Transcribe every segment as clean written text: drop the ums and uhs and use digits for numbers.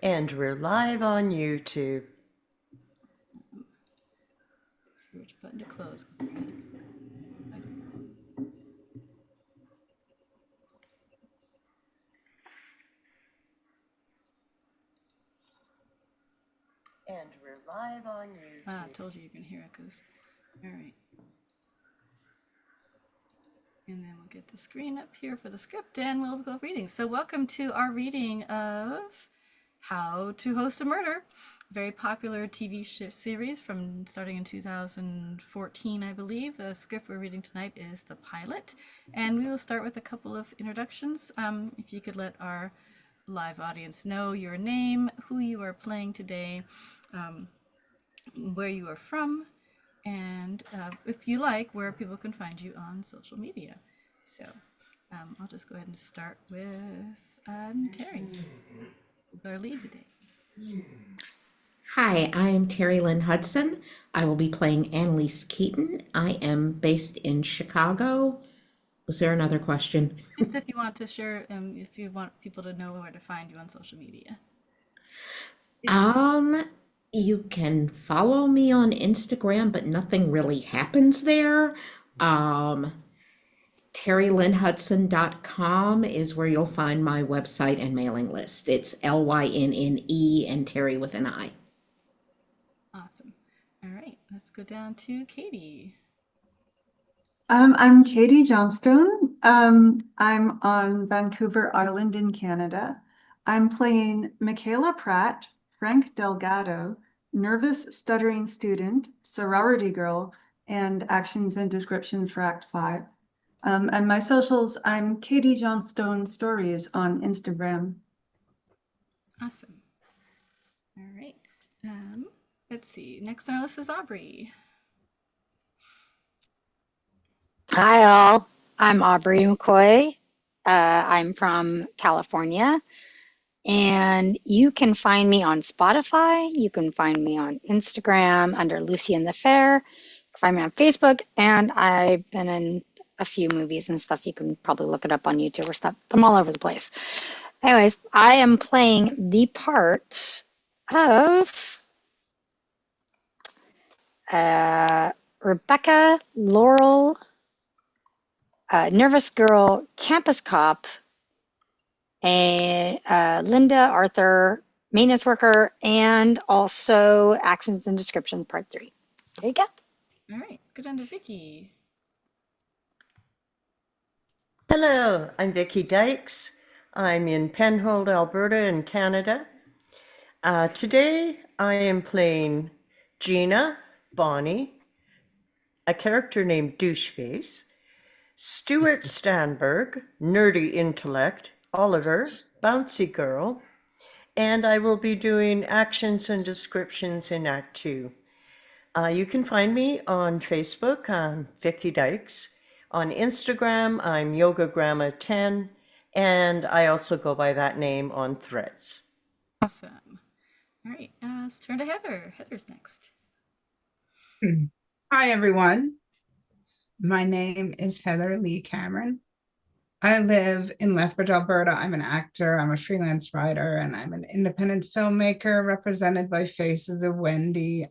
And we're live on YouTube. Awesome. Which button to close? And we're live on YouTube. I told you you're going to hear echoes. All right. And then we'll get the screen up here for the script and we'll go reading. So welcome to our reading of How to Host a Murder, a very popular TV series from starting in 2014, I believe. The script we're reading tonight is the pilot. And we will start with a couple of introductions. If you could let our live audience know your name, who you are playing today, where you are from, and if you like, where people can find you on social media. So I'll just go ahead and start with Terry, who's our lead today. Hi, I'm Terry Lynn Hudson. I will be playing Annalise Keaton. I am based in Chicago. Was there another question? Just if you want to share, if you want people to know where to find you on social media. You can follow me on Instagram, but nothing really happens there. TerryLynnHudson.com is where you'll find my website and mailing list. It's LYNNE and Terry with an I. Awesome. All right, let's go down to Katie. I'm Katie Johnstone. I'm on Vancouver Island in Canada. I'm playing Michaela Pratt, Frank Delgado, nervous, stuttering student, sorority girl, and actions and descriptions for Act 5. And my socials, I'm Katie Johnstone Stories on Instagram. Awesome. All right. Let's see. Next on our list is Aubrey. Hi, all. I'm Aubrey McCoy. I'm from California. And you can find me on Spotify. You can find me on Instagram under Lucy and the Fair. You can find me on Facebook. And I've been in a few movies and stuff. You can probably look it up on YouTube or stuff. I'm all over the place. Anyways, I am playing the part of Rebecca Laurel, nervous girl, campus cop, Linda Arthur, maintenance worker, and also Actions and Description Part 3. There you go. All right, let's go down to Vicky. Hello, I'm Vicki Dykes. I'm in Penhold, Alberta in Canada. Today I am playing Gina, Bonnie, a character named Doucheface, Stuart Stanberg, nerdy intellect, Oliver, bouncy girl, and I will be doing actions and descriptions in Act 2. You can find me on Facebook, I'm Vicki Dykes. On Instagram, I'm YogaGramma10, and I also go by that name on Threads. Awesome. All right, let's turn to Heather. Heather's next. Hi, everyone. My name is Heather Lee Cameron. I live in Lethbridge, Alberta. I'm an actor, I'm a freelance writer, and I'm an independent filmmaker represented by Faces of Wendy.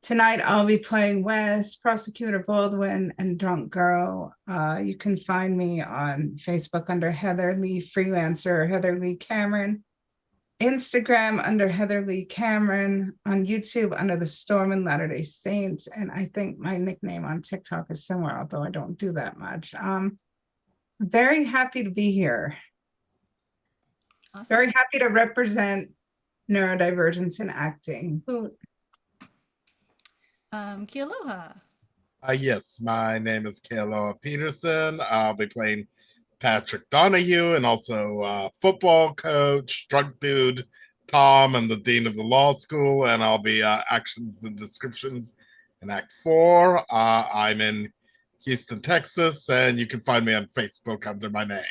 Tonight, I'll be playing Wes, Prosecutor Baldwin, and Drunk Girl. You can find me on Facebook under Heather Lee Freelancer, Heather Lee Cameron. Instagram under Heather Lee Cameron, on YouTube under The Storm and Latter-day Saints, and I think my nickname on TikTok is somewhere, although I don't do that much. Very happy to be here. Awesome. Very happy to represent neurodivergence in acting. Kealoha. Yes, my name is Kealoha Peterson. I'll be playing Patrick Donahue and also football coach, drunk dude, Tom, and the dean of the law school. And I'll be actions and descriptions in Act 4. I'm in Houston, Texas, and you can find me on Facebook under my name.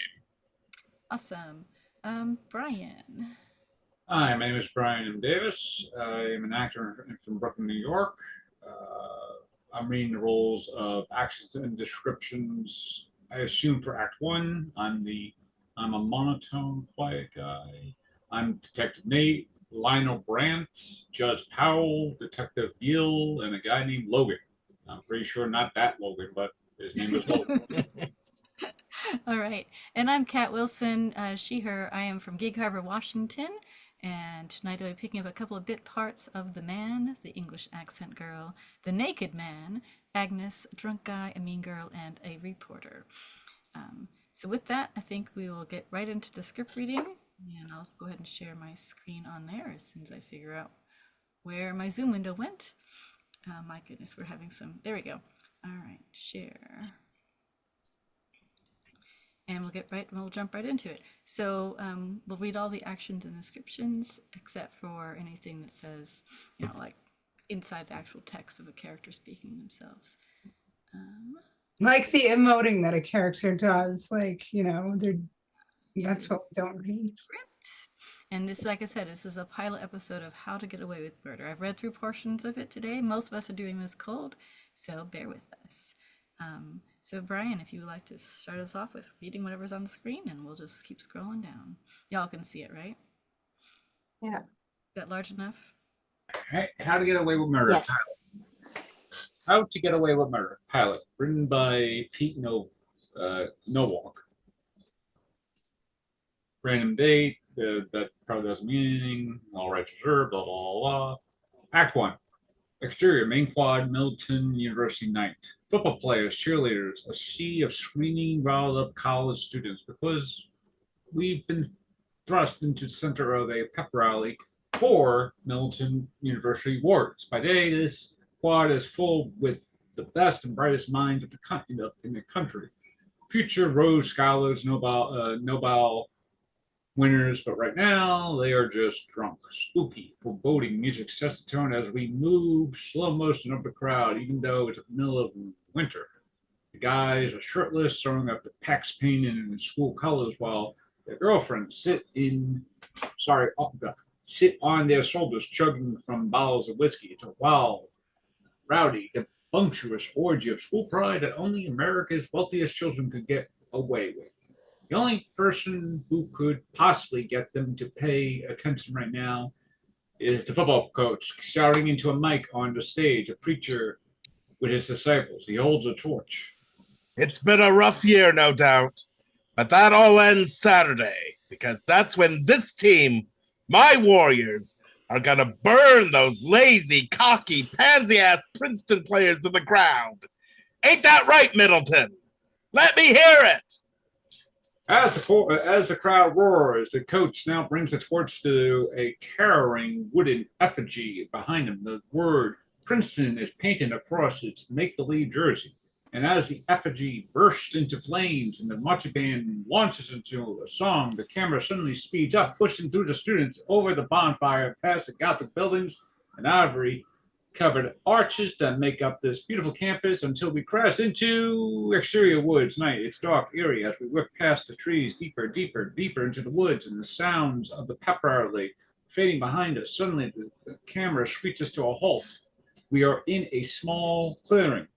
Awesome. Brian. Hi, my name is Brian M. Davis. I am an actor from Brooklyn, New York. I'm reading the roles of actions and descriptions. I assume for Act 1, I'm a monotone, quiet guy. I'm Detective Nate, Lionel Brandt, Judge Powell, Detective Gill, and a guy named Logan. I'm pretty sure not that Logan, but his name is Logan. All right. And I'm Kat Wilson, she, her. I am from Gig Harbor, Washington. And tonight I'll be picking up a couple of bit parts of the man, the English accent girl, the naked man, Agnes, drunk guy, a mean girl, and a reporter. So with that, I think we will get right into the script reading. And I'll go ahead and share my screen on there as soon as I figure out where my Zoom window went. My goodness, we're having some, there we go. All right, share. And we'll jump right into it. So we'll read all the actions and descriptions, except for anything that says, like inside the actual text of a character speaking themselves. Like the emoting that a character does, that's what we don't read. And this, like I said, this is a pilot episode of How to Get Away with Murder. I've read through portions of it today. Most of us are doing this cold, so bear with us. So Brian, if you would like to start us off with reading whatever's on the screen, and we'll just keep scrolling down. Y'all can see it, right? Yeah. Is that large enough? How to Get Away with Murder. Yes. How to Get Away with Murder pilot, written by Pete Nowalk. Random date, that probably doesn't mean anything. All rights reserved, blah, blah, blah. Act 1. Exterior, main quad, Middleton University night. Football players, cheerleaders, a sea of screaming, riled up college students because we've been thrust into the center of a pep rally for Middleton University wards. By day, this quad is full with the best and brightest minds of in the country. Future Rhodes Scholars, Nobel winners, but right now they are just drunk. Spooky, foreboding music sets the tone as we move slow motion up the crowd, even though it's the middle of winter. The guys are shirtless, throwing up the pecs painted in school colors, while their girlfriends sit on their shoulders, chugging from bottles of whiskey. It's a wild, rowdy, bumptious orgy of school pride that only America's wealthiest children could get away with. The only person who could possibly get them to pay attention right now is the football coach shouting into a mic on the stage, a preacher with his disciples. He holds a torch. It's been a rough year, no doubt, but that all ends Saturday, because that's when this team, my Warriors, are gonna burn those lazy, cocky, pansy-ass Princeton players to the ground. Ain't that right, Middleton? Let me hear it! As the crowd roars, the coach now brings the torch to a towering wooden effigy behind him. The word Princeton is painted across its make-believe jersey. And as the effigy bursts into flames and the marching band launches into a song, the camera suddenly speeds up, pushing through the students over the bonfire, past the Gothic buildings and ivory-covered arches that make up this beautiful campus until we crash into exterior woods night. It's dark, eerie as we whip past the trees, deeper, deeper, deeper into the woods, and the sounds of the pep rally fading behind us. Suddenly, the camera screeches to a halt. We are in a small clearing.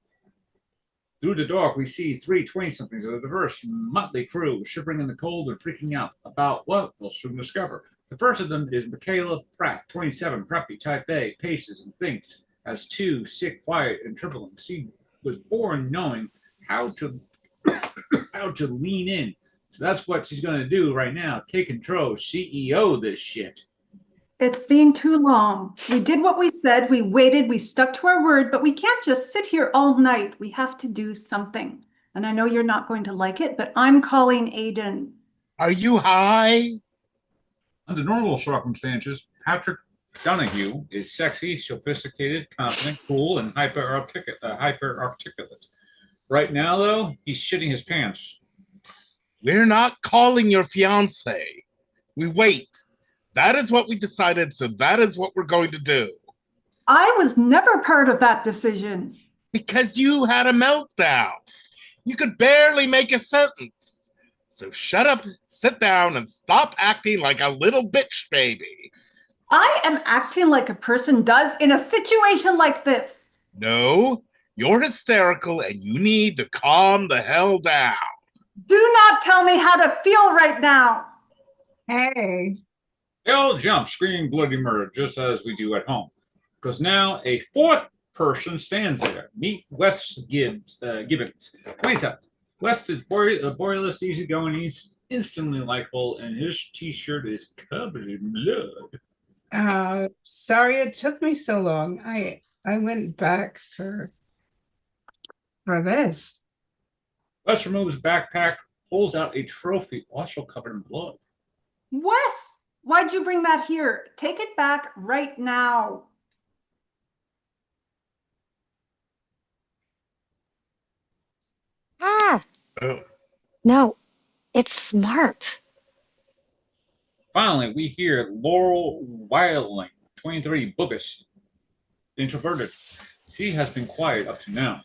Through the dark, we see three 20-somethings of a diverse, motley crew, shivering in the cold and freaking out about what we'll soon discover. The first of them is Michaela Pratt, 27, preppy, type A, paces and thinks, as two, sick, quiet, and trembling. She was born knowing how to lean in. So that's what she's going to do right now. Take control, CEO this shit. It's been too long. We did what we said, we waited, we stuck to our word, but we can't just sit here all night. We have to do something. And I know you're not going to like it, but I'm calling Aiden. Are you high? Under normal circumstances, Patrick Donahue is sexy, sophisticated, confident, cool, and hyper articulate. Right now, though, he's shitting his pants. We're not calling your fiance. We wait. That is what we decided, so that is what we're going to do. I was never part of that decision. Because you had a meltdown. You could barely make a sentence. So shut up, sit down, and stop acting like a little bitch baby. I am acting like a person does in a situation like this. No, you're hysterical and you need to calm the hell down. Do not tell me how to feel right now. Hey, They all jump, screaming bloody murder, just as we do at home. Because now a fourth person stands there. Meet Wes Gibbons. 27. West is borealist, easygoing, he's instantly likable, and his t-shirt is covered in blood. Sorry it took me so long. I went back for this. Wes removes backpack, pulls out a trophy, also covered in blood. Wes, why'd you bring that here? Take it back right now. Ah, Oh, no, it's smart. Finally, we hear Laurel Wilding, 23, bookish, introverted. She has been quiet up to now.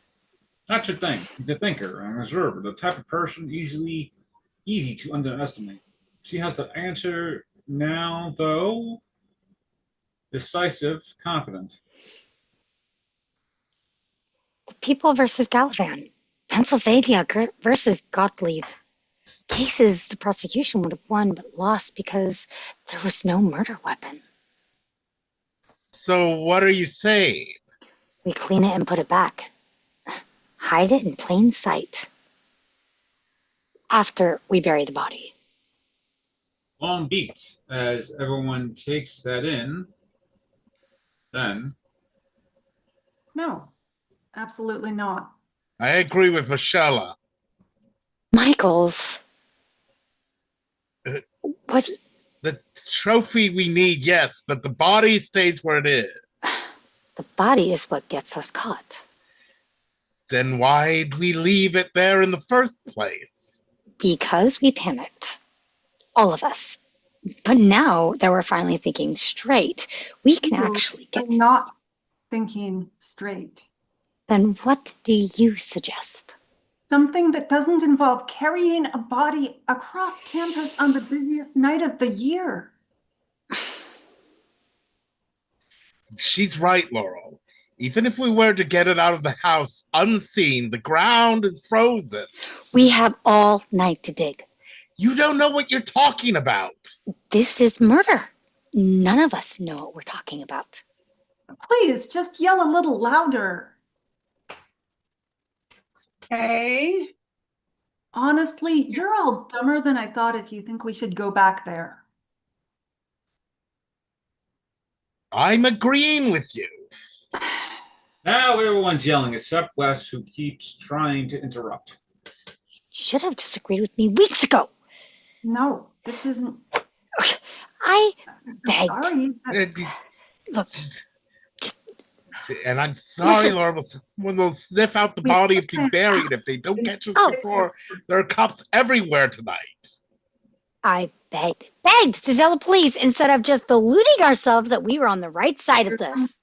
Not your thing. He's a thinker and reserved, the type of person easy to underestimate. She has the answer now, though. Decisive, confident. The people versus Galavan. Pennsylvania versus Gottlieb. Cases the prosecution would have won but lost because there was no murder weapon. so what are you saying? We clean it and put it back. Hide it in plain sight. After we bury the body. Long beat as everyone takes that in. Then, No, absolutely not. I agree with Michelle. Michaels. What? The trophy we need, yes, but the body stays where it is. The body is what gets us caught. Then why'd we leave it there in the first place? Because we panicked. All of us. But now that we're finally thinking straight, we can actually get. I'm not thinking straight. Then what do you suggest? Something that doesn't involve carrying a body across campus on the busiest night of the year. She's right, Laurel. Even if we were to get it out of the house unseen, the ground is frozen. We have all night to dig. You don't know what you're talking about. This is murder. None of us know what we're talking about. Please, just yell a little louder. Hey, Honestly, you're all dumber than I thought if you think we should go back there. I'm agreeing with you. now everyone's yelling except Wes, who keeps trying to interrupt. Should have disagreed with me weeks ago. No, this isn't. I begged. Sorry. Look, And I'm sorry, Listen. Laurel, but someone will sniff out the body if they bury it. If they don't catch us Oh. before, there are cops everywhere tonight. I begged to tell the police instead of just deluding ourselves that we were on the right side of this.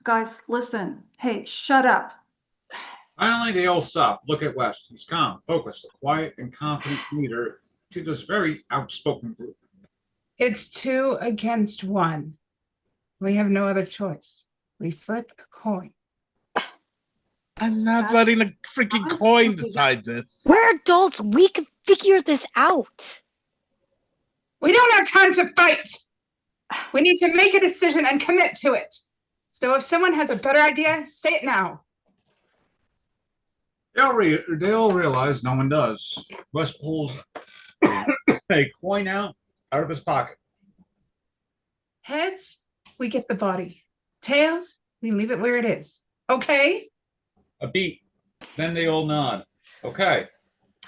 Guys, listen. Hey, shut up. Finally, they all stop. Look at West. He's calm, focused, a quiet and confident leader to this very outspoken group. it's 2 against 1. We have no other choice. We flip a coin. I'm not That's- letting a freaking honestly, coin decide this. We're adults. We can figure this out. We don't have time to fight. We need to make a decision and commit to it. So if someone has a better idea, say it now. They all realize no one does. West pulls a coin out of his pocket. Heads, we get the body. Tails, we leave it where it is. Okay? A beat. Then they all nod. Okay.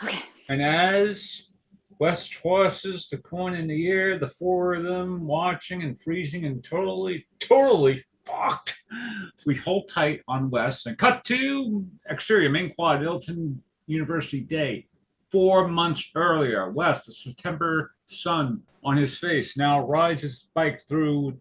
Okay. And as West tosses the coin in the air, the four of them watching and freezing and totally fucked. We hold tight on West and cut to exterior main quad, Ilton University day. 4 months earlier, West, the September sun on his face, now rides his bike through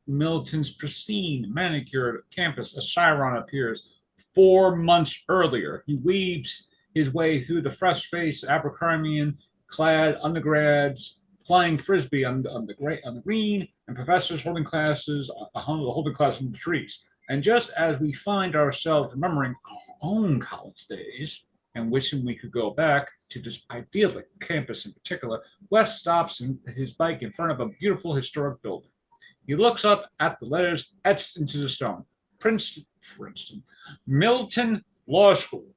Milton's pristine, manicured campus. A Chiron appears. 4 months earlier, he weaves his way through the fresh-faced Abercrombie-clad undergrads playing frisbee on the green, and professors holding classes in the trees. And just as we find ourselves remembering our own college days and wishing we could go back, to this idyllic campus in particular, Wes stops his bike in front of a beautiful historic building. He looks up at the letters etched into the stone. Princeton, Milton Law School.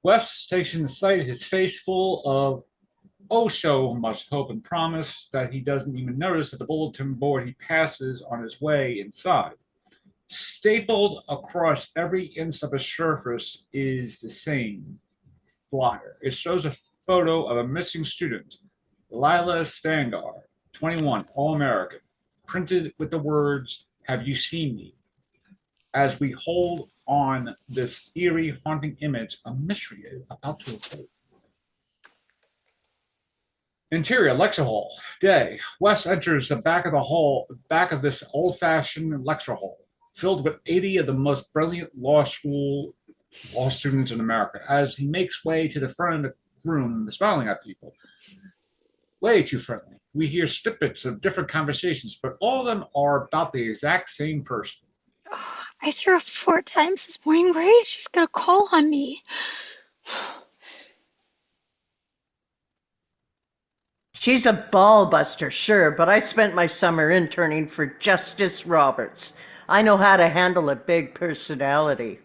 Wes takes in the sight, his face full of oh so much hope and promise that he doesn't even notice that the bulletin board he passes on his way inside. Stapled across every inch of its surface is the same flyer. It shows a photo of a missing student, Lila Stangar, 21, All-American, printed with the words, "Have you seen me?" As we hold on this eerie, haunting image, a mystery is about to unfold. Interior lecture hall. Day. Wes enters the back of this old-fashioned lecture hall, filled with 80 of the most brilliant law students in America. As he makes way to the front of the room, smiling at people. Way too friendly. We hear snippets of different conversations, but all of them are about the exact same person. Oh, I threw up 4 times this morning. Right? She's gonna call on me. She's a ball buster, sure, but I spent my summer interning for Justice Roberts. I know how to handle a big personality.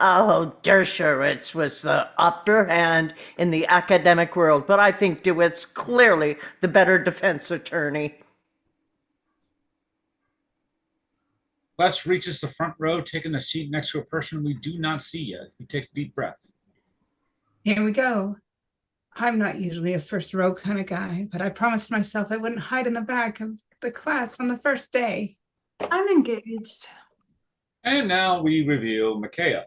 Oh, Dershowitz was the upper hand in the academic world, but I think DeWitt's clearly the better defense attorney. Wes reaches the front row, taking a seat next to a person we do not see yet. He takes a deep breath. Here we go. I'm not usually a first row kind of guy, but I promised myself I wouldn't hide in the back of the class on the first day. I'm engaged. And now we reveal Michaela.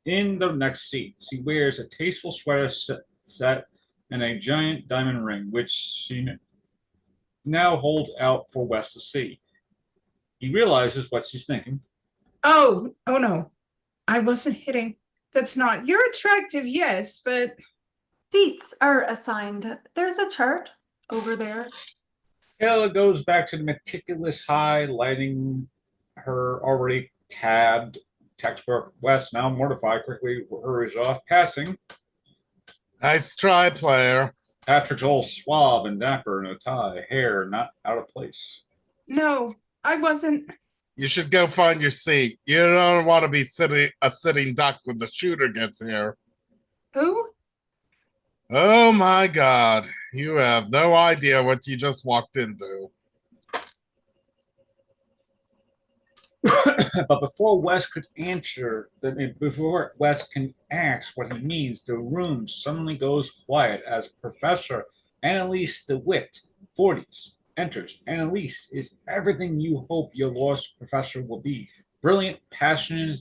In the next seat, she wears a tasteful sweater set and a giant diamond ring, which she now holds out for Wes to see. He realizes what she's thinking. Oh no. I wasn't hitting. That's not. You're attractive, yes, but Seats are assigned. There's a chart over there. Michaela goes back to the meticulous highlighting her already tabbed textbook. Wes, now mortified, quickly hurries off, passing. Nice try, player. Patrick's all suave and dapper in a tie, hair not out of place. no, I wasn't. You should go find your seat. You don't want to be a sitting duck when the shooter gets here. Who? Oh my God. You have no idea what you just walked into. But before Wes could answer, before Wes can ask what he means, the room suddenly goes quiet as Professor Annalise DeWitt, 40s, enters. Annalise is everything you hope your law professor will be. Brilliant, passionate,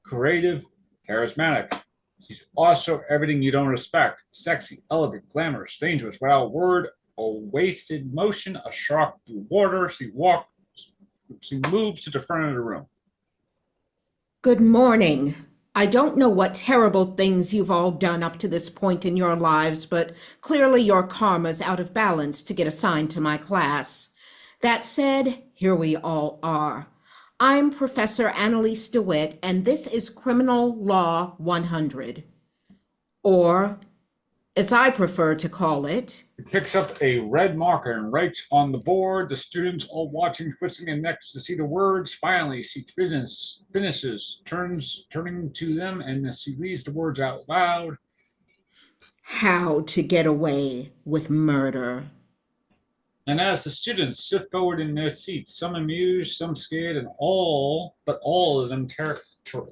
creative, charismatic. She's also everything you don't respect. Sexy, elegant, glamorous, dangerous, without a word or wasted motion, a shark through water. She moves to the front of the room. Good morning. I don't know what terrible things you've all done up to this point in your lives, but clearly your karma's out of balance to get assigned to my class. That said, here we all are. I'm Professor Annalise DeWitt, and this is Criminal Law 100. Or, as I prefer to call it, He picks up a red marker and writes on the board. The students all watching, twisting their necks to see the words. Finally, she finishes, turning to them, and she reads the words out loud. How to Get Away with Murder. And as the students sit forward in their seats, some amused, some scared, and all of them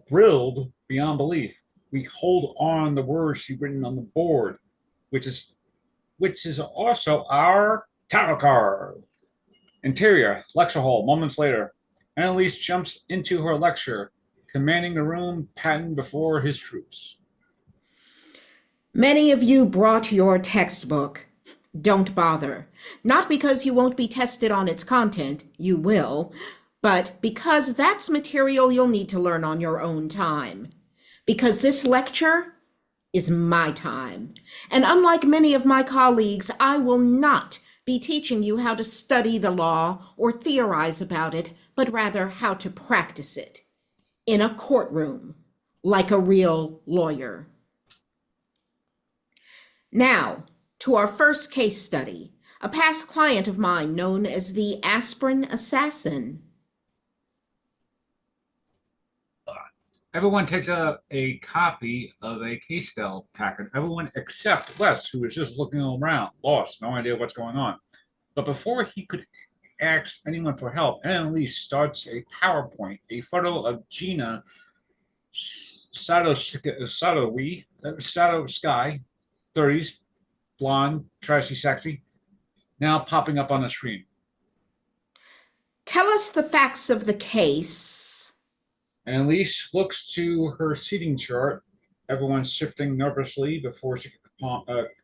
thrilled beyond belief, we hold on the words she's written on the board, which is also our tarot card. Interior, lecture hall, moments later. Annalise jumps into her lecture, commanding the room, Patton before his troops. Many of you brought your textbook. Don't bother. Not because you won't be tested on its content, you will, but because that's material you'll need to learn on your own time. Because this lecture is my time. And unlike many of my colleagues, I will not be teaching you how to study the law or theorize about it, but rather how to practice it. In a courtroom, like a real lawyer. Now, to our first case study, a past client of mine known as the Aspirin Assassin. Everyone takes out a copy of a case style packet. Everyone except Wes, who was just looking around, lost, no idea what's going on. But before he could ask anyone for help, Annalise starts a PowerPoint, a photo of Gina Sadowski, Sky, 30s, blonde, trashy, sexy, now popping up on the screen. Tell us the facts of the case. Annalise looks to her seating chart. Everyone's shifting nervously before she can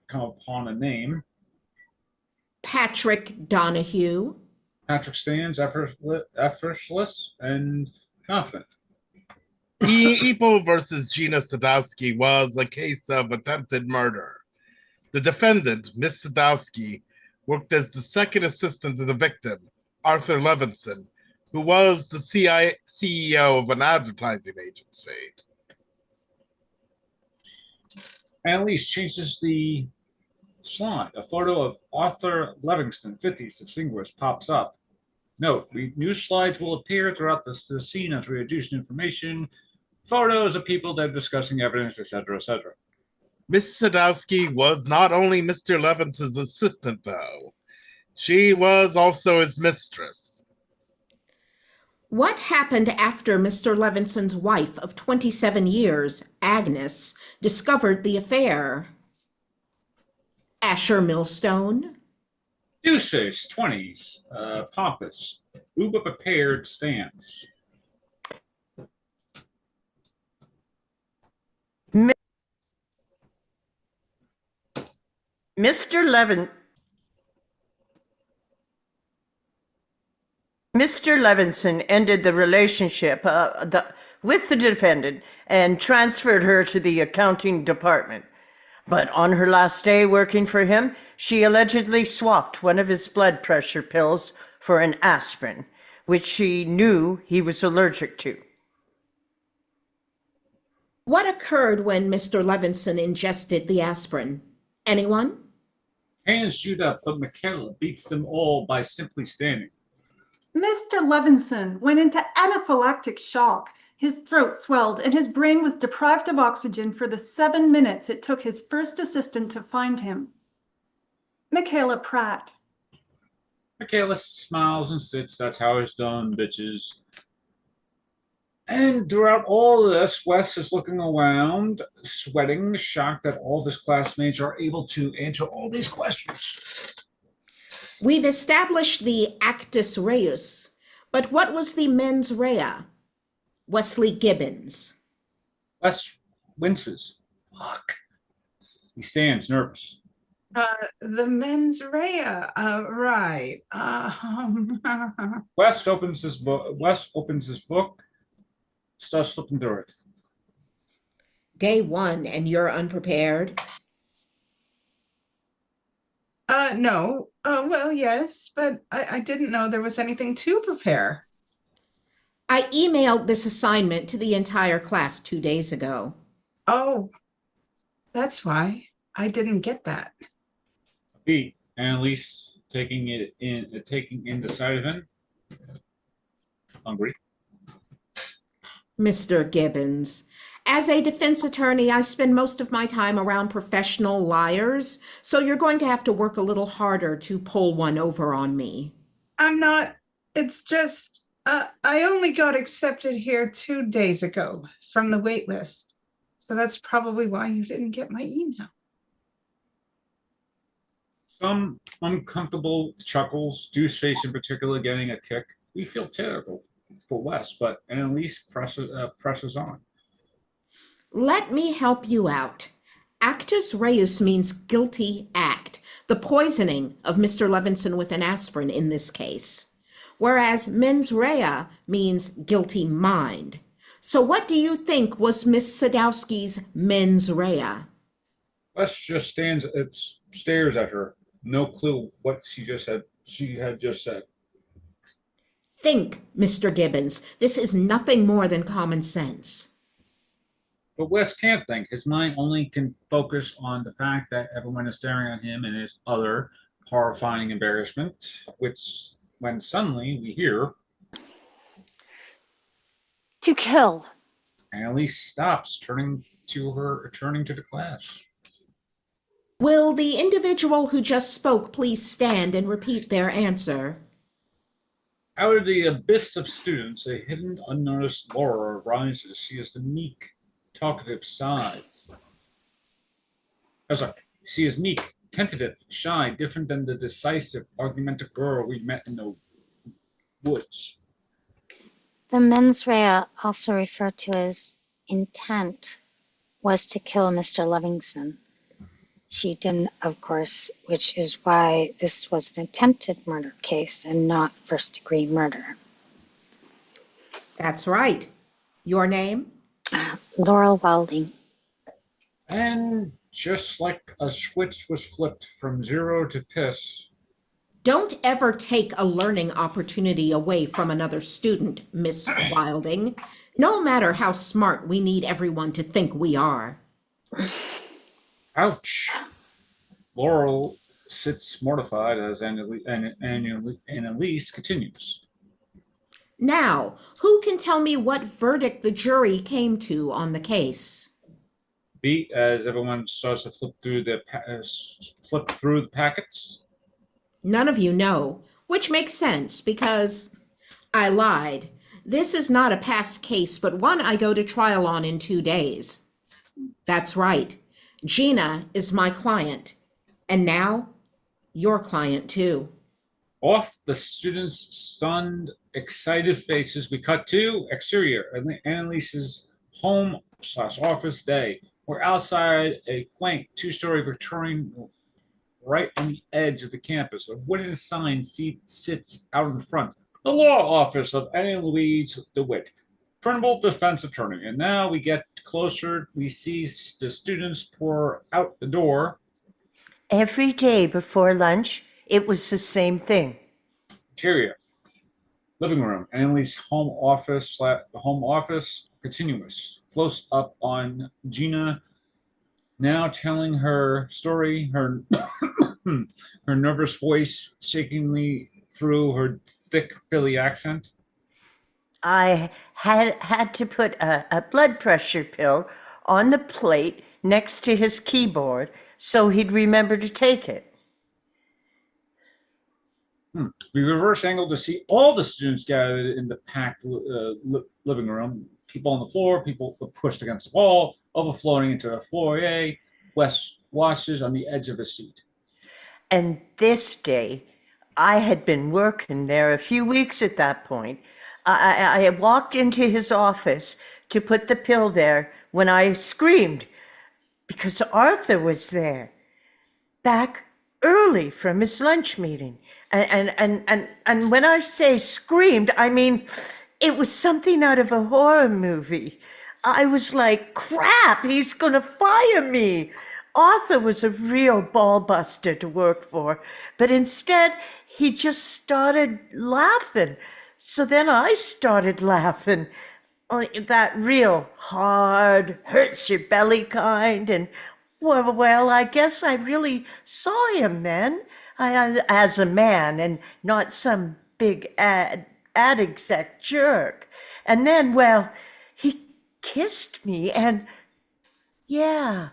come upon a name. Patrick Donahue. Patrick stands effortless and confident. Ipo versus Gina Sadowski was a case of attempted murder. The defendant, Miss Sadowski, worked as the second assistant to the victim, Arthur Levinson, who was the CEO of an advertising agency. Annalise changes the slide. A photo of Arthur Levinson, 50s, distinguished, pops up. Note, new slides will appear throughout the scene as we reduce information, photos of people that are discussing evidence, etc., etc. Miss Sadowski was not only Mr. Levinson's assistant, though. She was also his mistress. What happened after Mr. Levinson's wife of 27 years, Agnes, discovered the affair? Asher Millstone. Deuceface, 20s, pompous, uber prepared stance. Mr. Levinson ended the relationship with the defendant and transferred her to the accounting department. But on her last day working for him, she allegedly swapped one of his blood pressure pills for an aspirin, which she knew he was allergic to. What occurred when Mr. Levinson ingested the aspirin? Anyone? Hands shoot up, but Michaela beats them all by simply standing. Mr. Levinson went into anaphylactic shock. His throat swelled and his brain was deprived of oxygen for the 7 minutes it took his first assistant to find him. Michaela Pratt. Michaela smiles and sits. That's how it's done, bitches. And throughout all of this, Wes is looking around, sweating, shocked that all of his classmates are able to answer all these questions. We've established the actus reus, but what was the mens rea? Wesley Gibbons. Wes winces. Fuck. He stands nervous. The mens rea, right. Wes opens his book, starts flipping through it. Day one, and you're unprepared? No. Well, yes, but I didn't know there was anything to prepare. I emailed this assignment to the entire class 2 days ago. Oh, that's why I didn't get that. B. Annalise taking in the side of him. Hungry. Mr. Gibbons, as a defense attorney, I spend most of my time around professional liars, so you're going to have to work a little harder to pull one over on me. I'm not, it's just, I only got accepted here 2 days ago from the wait list. So that's probably why you didn't get my email. Some uncomfortable chuckles, Deuceface in particular getting a kick. We feel terrible for Wes, but Annalise presses on. Let me help you out. Actus reus means guilty act, the poisoning of Mr. Levinson with an aspirin in this case, whereas mens rea means guilty mind. So what do you think was Miss Sadowski's mens rea? Wes just stares at her. No clue what she had just said. Think, Mr. Gibbons, this is nothing more than common sense. But Wes can't think. His mind only can focus on the fact that everyone is staring at him and his other horrifying embarrassment, which when suddenly we hear To kill. Annalise stops, turning to the class. Will the individual who just spoke please stand and repeat their answer? Out of the abyss of students, a hidden, unnoticed Laura rises. She is the meek, talkative side. Oh, sorry. She is meek, tentative, shy, different than the decisive, argumentative girl we met in the woods. The mens rea, also referred to as intent, was to kill Mr. Livingston. She didn't, of course, which is why this was an attempted murder case and not first-degree murder. That's right. Your name? Laurel Wilding. And just like a switch was flipped from zero to piss, Don't ever take a learning opportunity away from another student, Miss Wilding. No matter how smart we need everyone to think we are. ouch. Laurel sits mortified as Annalise continues. Now, who can tell me what verdict the jury came to on the case? Beat as everyone starts to flip through the packets. None of you know, which makes sense because I lied. This is not a past case, but one I go to trial on in 2 days. That's right. Gina is my client. And now, your client too. Off the students' stunned, excited faces, we cut to exterior, Annalise's home/office day. We're outside a quaint two-story Victorian right on the edge of the campus. A wooden sign sits out in front. The law office of Annie Louise DeWitt, criminal defense attorney. And now we get closer. We see the students pour out the door. Every day before lunch, it was the same thing. Interior, living room, Annalise home office, continuous. Close up on Gina, now telling her story, her her nervous voice shakingly through her thick Philly accent. I had to put a blood pressure pill on the plate next to his keyboard so he'd remember to take it. We reverse angle to see all the students gathered in the packed living room. People on the floor, people pushed against the wall, overflowing into the foyer. Wes watches on the edge of his seat. And this day, I had been working there a few weeks at that point. I had walked into his office to put the pill there when I screamed because Arthur was there, back early from his lunch meeting. And when I say screamed, I mean, it was something out of a horror movie. I was like, crap, he's gonna fire me. Arthur was a real ball buster to work for, but instead he just started laughing. So then I started laughing, that real hard, hurts your belly kind. And well, I guess I really saw him then, as a man and not some big ad exec jerk. And then, well, he kissed me and yeah,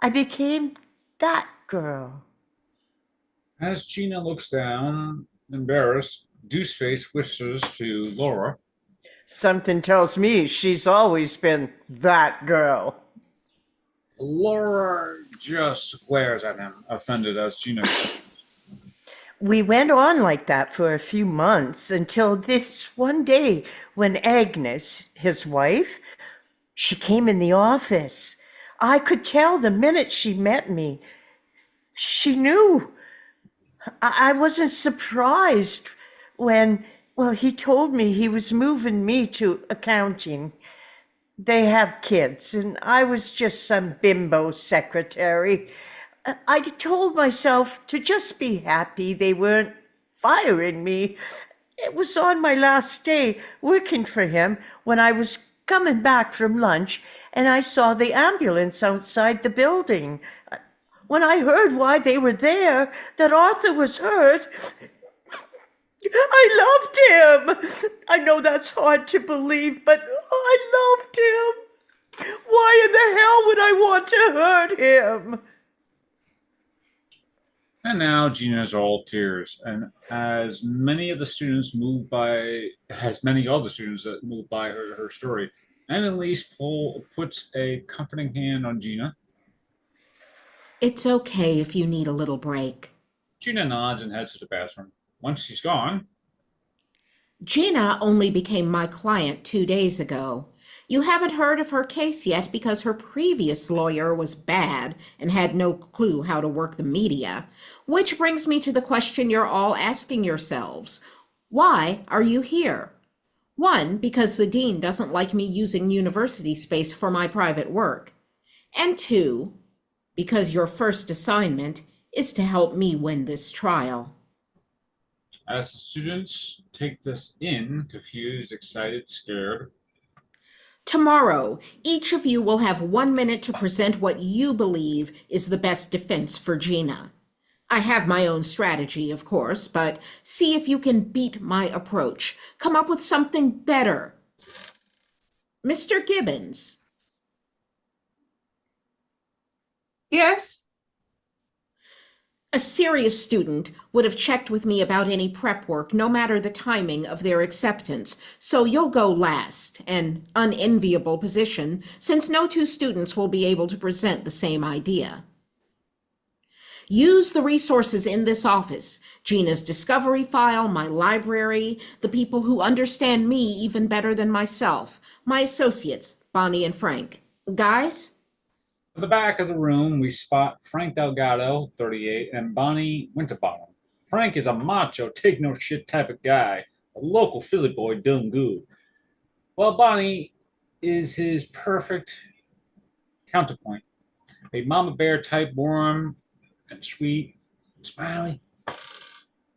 I became that girl. As Gina looks down, embarrassed, Deuceface whispers to Laura. Something tells me she's always been that girl. Laura just glares at him, offended as Gina. We went on like that for a few months until this one day when Agnes, his wife, she came in the office. I could tell the minute she met me. She knew. I wasn't surprised when, well, he told me he was moving me to accounting. They have kids, and I was just some bimbo secretary. I told myself to just be happy they weren't firing me. It was on my last day working for him when I was coming back from lunch, and I saw the ambulance outside the building. When I heard why they were there, that Arthur was hurt, I loved him. I know that's hard to believe, but I loved him. Why in the hell would I want to hurt him? And now Gina is all tears, and as many other students that move by her story, Annalise puts a comforting hand on Gina. It's okay if you need a little break. Gina nods and heads to the bathroom. Once she's gone, Gina only became my client 2 days ago. You haven't heard of her case yet because her previous lawyer was bad and had no clue how to work the media. Which brings me to the question you're all asking yourselves. Why are you here? 1, because the dean doesn't like me using university space for my private work. And 2, because your first assignment is to help me win this trial. as the students take this in, confused, excited, scared, Tomorrow, each of you will have 1 minute to present what you believe is the best defense for Gina. I have my own strategy, of course, but see if you can beat my approach. Come up with something better. Mr. Gibbons. Yes? A serious student would have checked with me about any prep work, no matter the timing of their acceptance, so you'll go last, an unenviable position, since no 2 students will be able to present the same idea. Use the resources in this office, Gina's discovery file, my library, the people who understand me even better than myself, my associates, Bonnie and Frank. Guys? At the back of the room, we spot Frank Delgado, 38, and Bonnie Winterbottom. Frank is a macho, take no shit type of guy, a local Philly boy done good. While Bonnie is his perfect counterpoint, a mama bear type, warm and sweet, and smiley.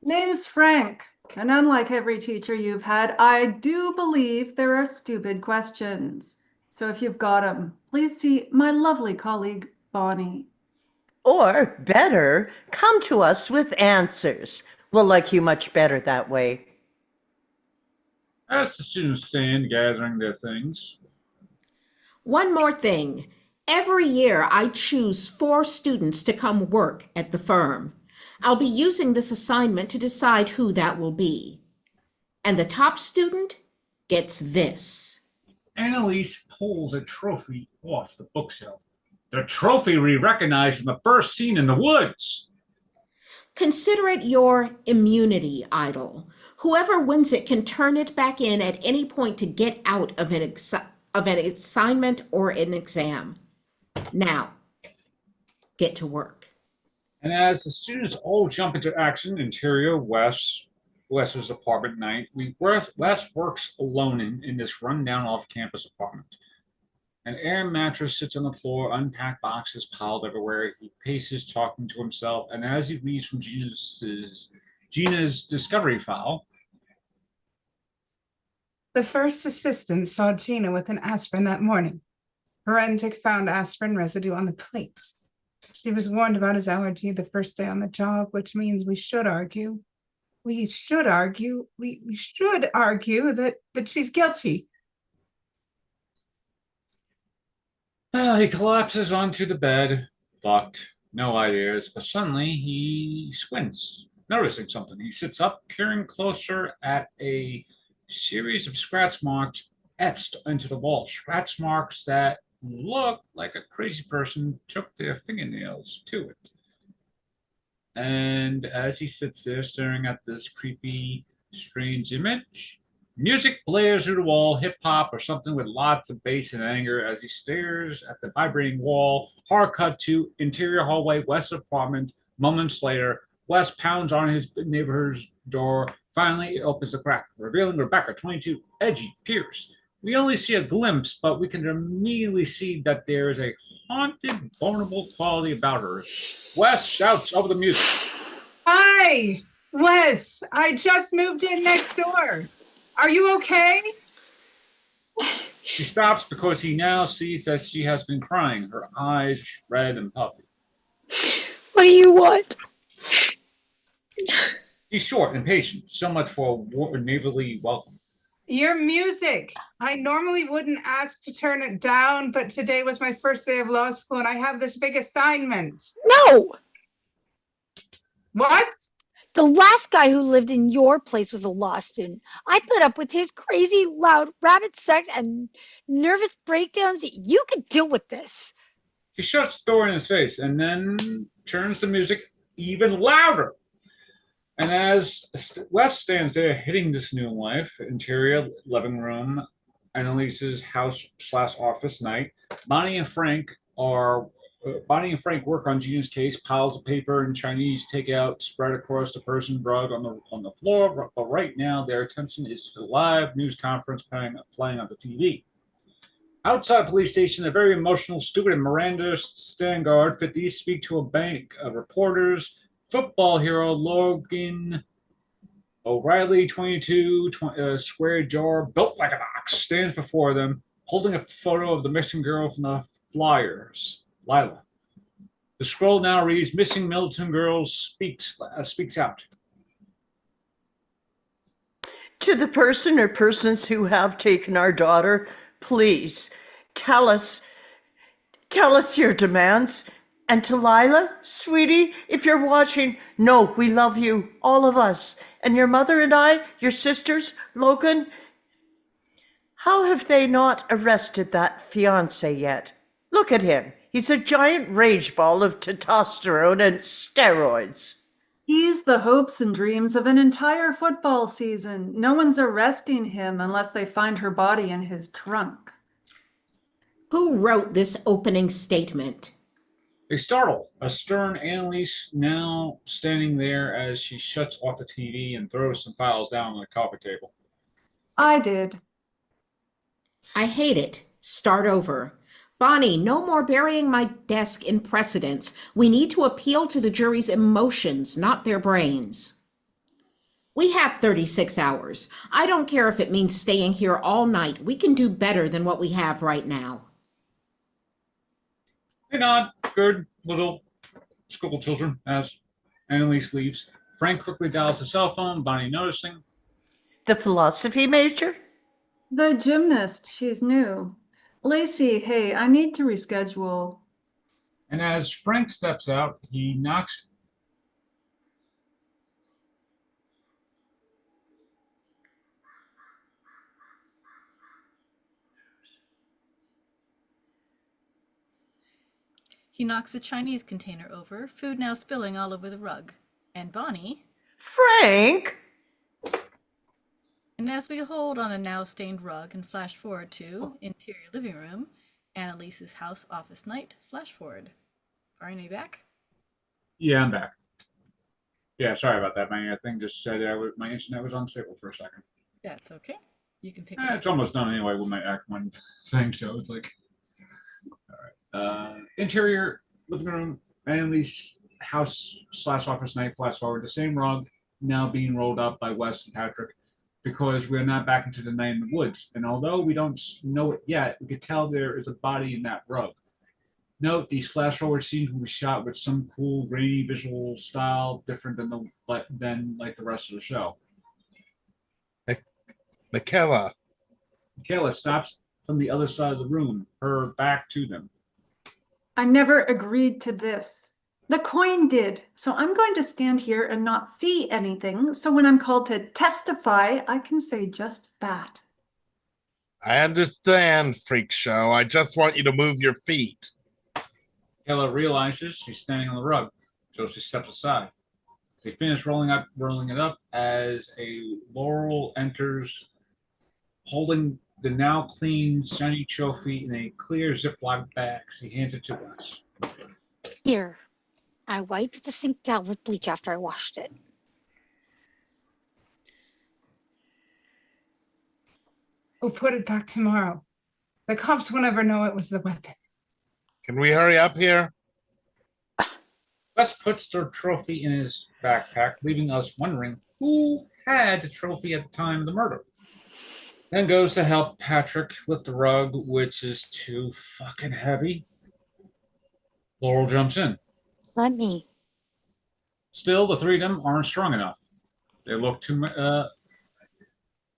Name's Frank, and unlike every teacher you've had, I do believe there are stupid questions. So if you've got them, please see my lovely colleague, Bonnie. Or better, come to us with answers. We'll like you much better that way. As the students stand gathering their things, One more thing. Every year I choose 4 students to come work at the firm. I'll be using this assignment to decide who that will be. And the top student gets this. Annalise pulls a trophy off the bookshelf. The trophy we recognized from the first scene in the woods. Consider it your immunity idol. Whoever wins it can turn it back in at any point to get out of an assignment or an exam. Now, get to work. And as the students all jump into action, interior Wes's apartment night, Wes works alone in this rundown off-campus apartment. An air mattress sits on the floor, unpacked boxes piled everywhere. He paces, talking to himself, and as he reads from Gina's discovery file, The first assistant saw Gina with an aspirin that morning. Forensic found aspirin residue on the plate. She was warned about his allergy the first day on the job, which means we should argue that she's guilty. he collapses onto the bed, fucked, no ideas, but suddenly he squints, noticing something. He sits up, peering closer at a series of scratch marks etched into the wall. Scratch marks that look like a crazy person took their fingernails to it. And as he sits there staring at this creepy, strange image, music blares through the wall, hip-hop or something with lots of bass and anger as he stares at the vibrating wall. Hard cut to interior hallway, Wes' apartment. Moments later, Wes pounds on his neighbor's door. Finally, it opens the crack, revealing Rebecca, 22, edgy, Pierce. We only see a glimpse, but we can immediately see that there is a haunted, vulnerable quality about her. Wes shouts over the music. Hi, Wes. I just moved in next door. Are you okay? He stops because he now sees that she has been crying, her eyes red and puffy. What do you want? She's short and patient, so much for a neighborly welcome. Your music. I normally wouldn't ask to turn it down, but today was my first day of law school and I have this big assignment. No! What? The last guy who lived in your place was a law student. I put up with his crazy, loud, rabid sex and nervous breakdowns. You could deal with this. She shuts the door in his face and then turns the music even louder. And as Wes stands there hitting this new life, interior living room, Annalise's house/office night, Bonnie and Frank work on Gina's case. Piles of paper and Chinese takeout spread across the Persian rug on the floor. But right now, their attention is to the live news conference playing on the TV. Outside the police station, a very emotional Stewart and Miranda stand guard. 50 speak to a bank of reporters. Football hero Logan O'Reilly, 22, square jaw, built like an ox, stands before them, holding a photo of the missing girl from the Flyers, Lila. The scroll now reads, "Missing Milton girl speaks out." To the person or persons who have taken our daughter, please tell us your demands. And to Lila, sweetie, if you're watching, no, we love you, all of us. And your mother and I, your sisters, Logan, how have they not arrested that fiancé yet? Look at him. He's a giant rage ball of testosterone and steroids. He's the hopes and dreams of an entire football season. No one's arresting him unless they find her body in his trunk. Who wrote this opening statement? They startle a stern Annalise now standing there as she shuts off the TV and throws some files down on the coffee table. I did. I hate it. Start over. Bonnie, no more burying my desk in precedents. We need to appeal to the jury's emotions, not their brains. We have 36 hours. I don't care if it means staying here all night. We can do better than what we have right now. They nod, good little school children, as Annalise leaves. Frank quickly dials the cell phone, Bonnie noticing. The philosophy major? The gymnast, she's new. Lacey, hey, I need to reschedule. And as Frank steps out, he knocks. He knocks a Chinese container over, food now spilling all over the rug. And Bonnie. Frank! And as we hold on the now stained rug and flash forward to interior living room, Annalise's house office night, flash forward. Are you back? Yeah, I'm back. Yeah, sorry about that. My thing just said my internet was unstable for a second. That's okay. You can pick It's almost done anyway with my Act 1 thing, so it's like. All right. Interior living room, Annalise house/office night, flash forward. The same rug now being rolled up by Wes and Patrick because we're not back into the night in the woods. And although we don't know it yet, we could tell there is a body in that rug. Note, these flash forward scenes will be shot with some cool, grainy visual style, different than the rest of the show. Michaela. Michaela stops from the other side of the room, her back to them. I never agreed to this. The coin did, so I'm going to stand here and not see anything, so when I'm called to testify, I can say just that. I understand, freak show. I just want you to move your feet. Michaela realizes she's standing on the rug, so she steps aside. They finish rolling it up as a Laurel enters, holding the now clean, shiny trophy in a clear Ziploc bag. He hands it to us. Here, I wiped the sink down with bleach after I washed it. We'll put it back tomorrow. The cops will never know it was the weapon. Can we hurry up here? Wes puts the trophy in his backpack, leaving us wondering who had the trophy at the time of the murder. Then goes to help Patrick lift the rug, which is too fucking heavy. Laurel jumps in. Let me. Still, the three of them aren't strong enough. They look too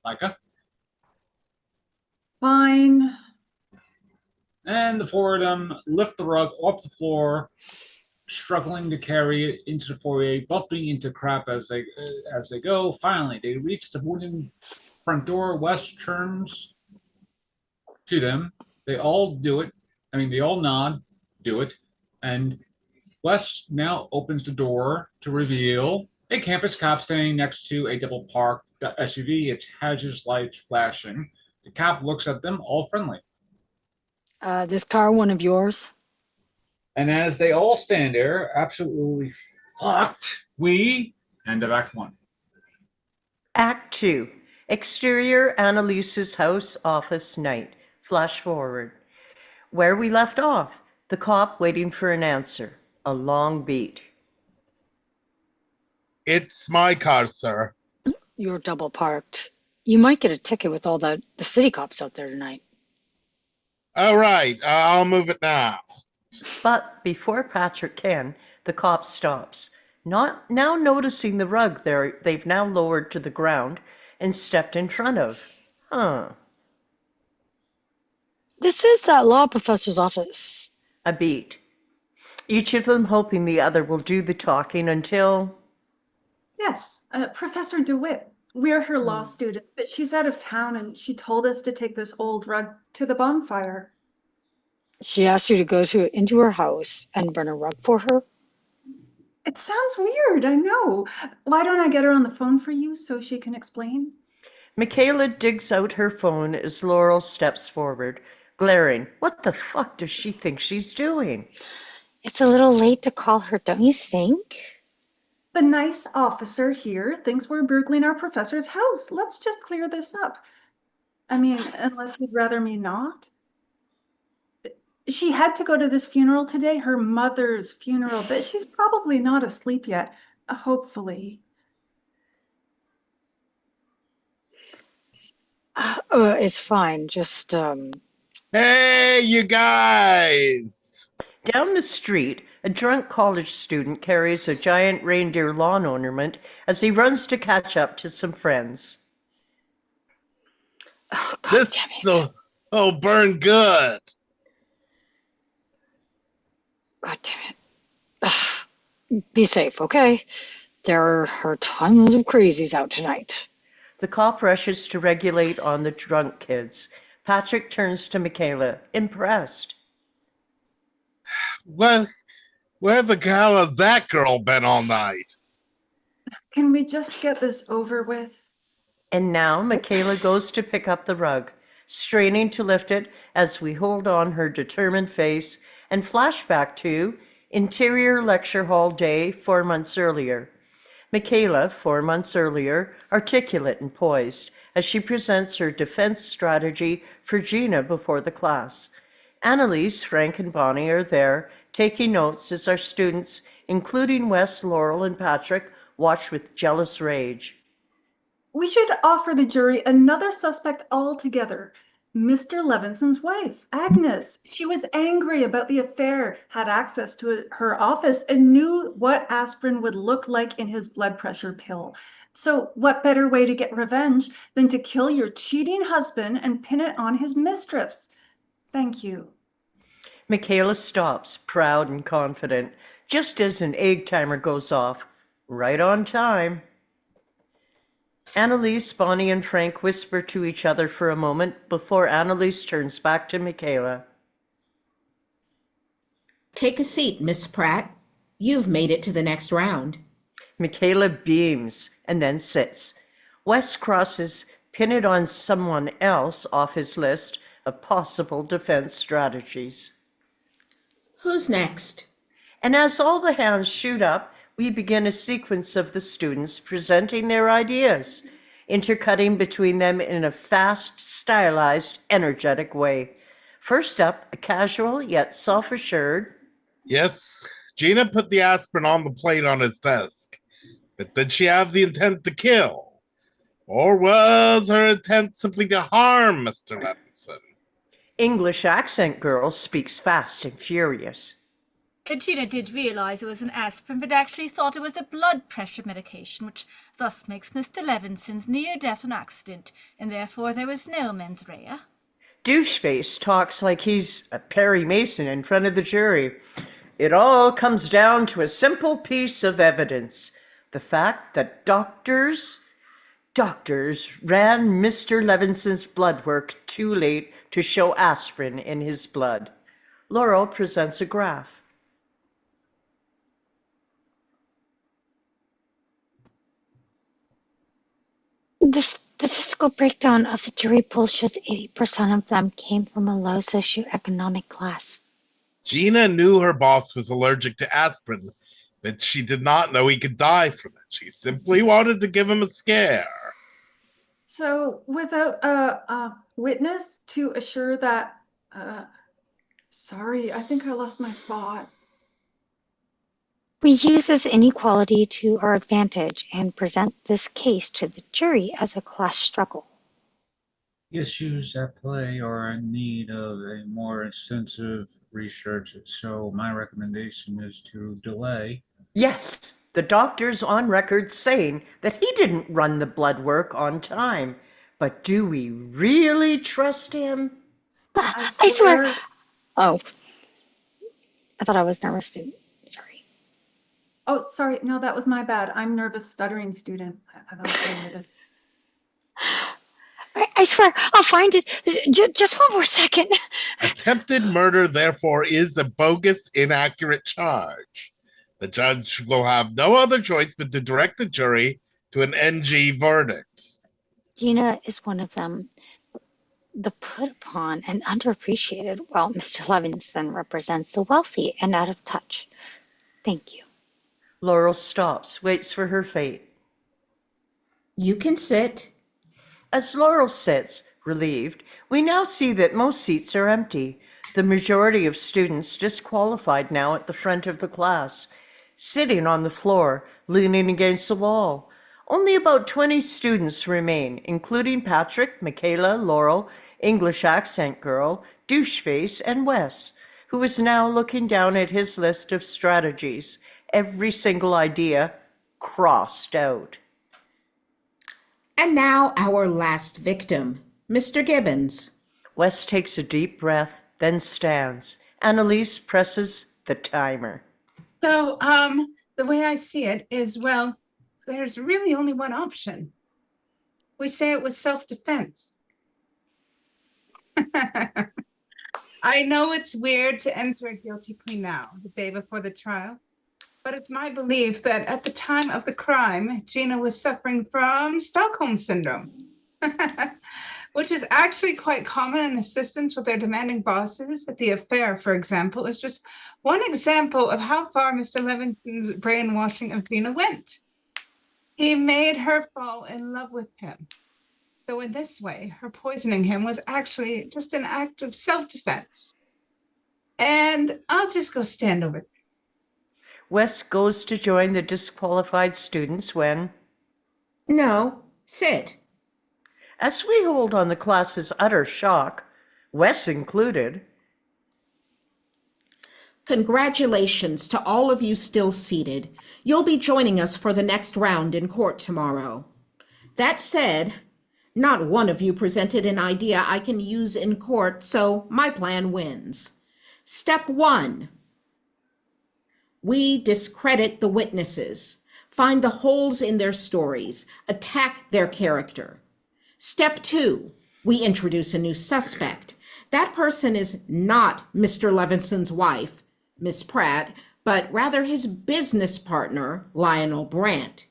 Micah. Fine. And the four of them lift the rug off the floor, struggling to carry it into the foyer, bumping into crap as they go. Finally, they reach the wooden front door. Wes turns to them. They all do it. I mean, they all nod, do it, and Wes now opens the door to reveal a campus cop standing next to a double parked SUV. Its hazards lights flashing. The cop looks at them, all friendly. This car one of yours? And as they all stand there, absolutely fucked, we end of Act 1. Act 2. Exterior Annalise's house office night. Flash forward. Where we left off, the cop waiting for an answer. A long beat. It's my car, sir. You're double parked. You might get a ticket with all the city cops out there tonight. All right, I'll move it now. But before Patrick can, the cop stops. Now noticing the rug they've now lowered to the ground and stepped in front of. This is that law professor's office. A beat. Each of them hoping the other will do the talking until... Yes, Professor DeWitt. We're her law students, but she's out of town and she told us to take this old rug to the bonfire. She asked you to go into her house and burn a rug for her? It sounds weird, I know. Why don't I get her on the phone for you so she can explain? Michaela digs out her phone as Laurel steps forward, glaring. What the fuck does she think she's doing? It's a little late to call her, don't you think? The nice officer here thinks we're burgling our professor's house. Let's just clear this up. I mean, unless you'd rather me not. She had to go to this funeral today, her mother's funeral, but she's probably not asleep yet. Hopefully. It's fine. Just, Hey, you guys! Down the street, a drunk college student carries a giant reindeer lawn ornament as he runs to catch up to some friends. oh, God This damn it. will burn good. God damn it. Ugh. Be safe, okay? There are tons of crazies out tonight. The cop rushes to regulate on the drunk kids. Patrick turns to Michaela, impressed. Well, where the hell has that girl been all night? Can we just get this over with? And now Michaela goes to pick up the rug, straining to lift it as we hold on her determined face and flashback to Interior Lecture Hall Day 4 months earlier. Michaela, 4 months earlier, articulate and poised as she presents her defense strategy for Gina before the class. Annalise, Frank, and Bonnie are there, taking notes as our students, including Wes, Laurel, and Patrick, watch with jealous rage. We should offer the jury another suspect altogether. Mr. Levinson's wife, Agnes. She was angry about the affair, had access to her office, and knew what aspirin would look like in his blood pressure pill. So what better way to get revenge than to kill your cheating husband and pin it on his mistress? Thank you. Michaela stops, proud and confident, just as an egg timer goes off. Right on time. Annalise, Bonnie, and Frank whisper to each other for a moment before Annalise turns back to Michaela. Take a seat, Miss Pratt. You've made it to the next round. Michaela beams and then sits. Wes crosses pin it on someone else off his list of possible defense strategies. Who's next? And as all the hands shoot up, we begin a sequence of the students presenting their ideas, intercutting between them in a fast, stylized, energetic way. First up, a casual yet self-assured. Yes, Gina put the aspirin on the plate on his desk. But did she have the intent to kill? Or was her intent simply to harm Mr. Levinson? English accent girl speaks fast and furious. Gina did realize it was an aspirin, but actually thought it was a blood pressure medication, which thus makes Mr. Levinson's near death an accident, and therefore there was no mens rea. Doucheface talks like he's a Perry Mason in front of the jury. It all comes down to a simple piece of evidence. The fact that doctors ran Mr. Levinson's blood work too late to show aspirin in his blood. Laurel presents a graph. The statistical breakdown of the jury pool shows 80% of them came from a low socioeconomic class. Gina knew her boss was allergic to aspirin, but she did not know he could die from it. She simply wanted to give him a scare. So without a witness to assure that, sorry, I think I lost my spot. We use this inequality to our advantage and present this case to the jury as a class struggle. Issues at play are in need of a more extensive research, so my recommendation is to delay. Yes, the doctor's on record saying that he didn't run the blood work on time. But do we really trust him? I swear. Oh, I thought I was nervous too. Sorry. Oh, sorry. No, that was my bad. I'm nervous stuttering student. I thought I did it. I swear, I'll find it. Just one more second. Attempted murder, therefore, is a bogus, inaccurate charge. The judge will have no other choice but to direct the jury to an NG verdict. Gina is one of them. The put upon and underappreciated, while Mr. Levinson represents the wealthy and out of touch. Thank you. Laurel stops, waits for her fate. You can sit. As Laurel sits, relieved, we now see that most seats are empty. The majority of students disqualified now at the front of the class, sitting on the floor, leaning against the wall. Only about 20 students remain, including Patrick, Michaela, Laurel, English accent girl, Doucheface, and Wes, who is now looking down at his list of strategies, every single idea crossed out. And now our last victim, Mr. Gibbons. Wes takes a deep breath, then stands. Annalise presses the timer. So, the way I see it is, well, there's really only one option. We say it was self-defense. I know it's weird to enter a guilty plea now, the day before the trial, but it's my belief that at the time of the crime, Gina was suffering from Stockholm Syndrome, which is actually quite common in assistants with their demanding bosses. At the affair, for example, is just one example of how far Mr. Levinson's brainwashing of Gina went. He made her fall in love with him. So in this way, her poisoning him was actually just an act of self-defense. And I'll just go stand over there. Wes goes to join the disqualified students when, No, sit. as we hold on the class's utter shock, Wes included, Congratulations to all of you still seated. You'll be joining us for the next round in court tomorrow. That said, not one of you presented an idea I can use in court, so my plan wins. Step 1. We discredit the witnesses, find the holes in their stories, attack their character. Step 2. We introduce a new suspect. That person is not Mr. Levinson's wife, Miss Pratt, but rather his business partner, Lionel Brandt.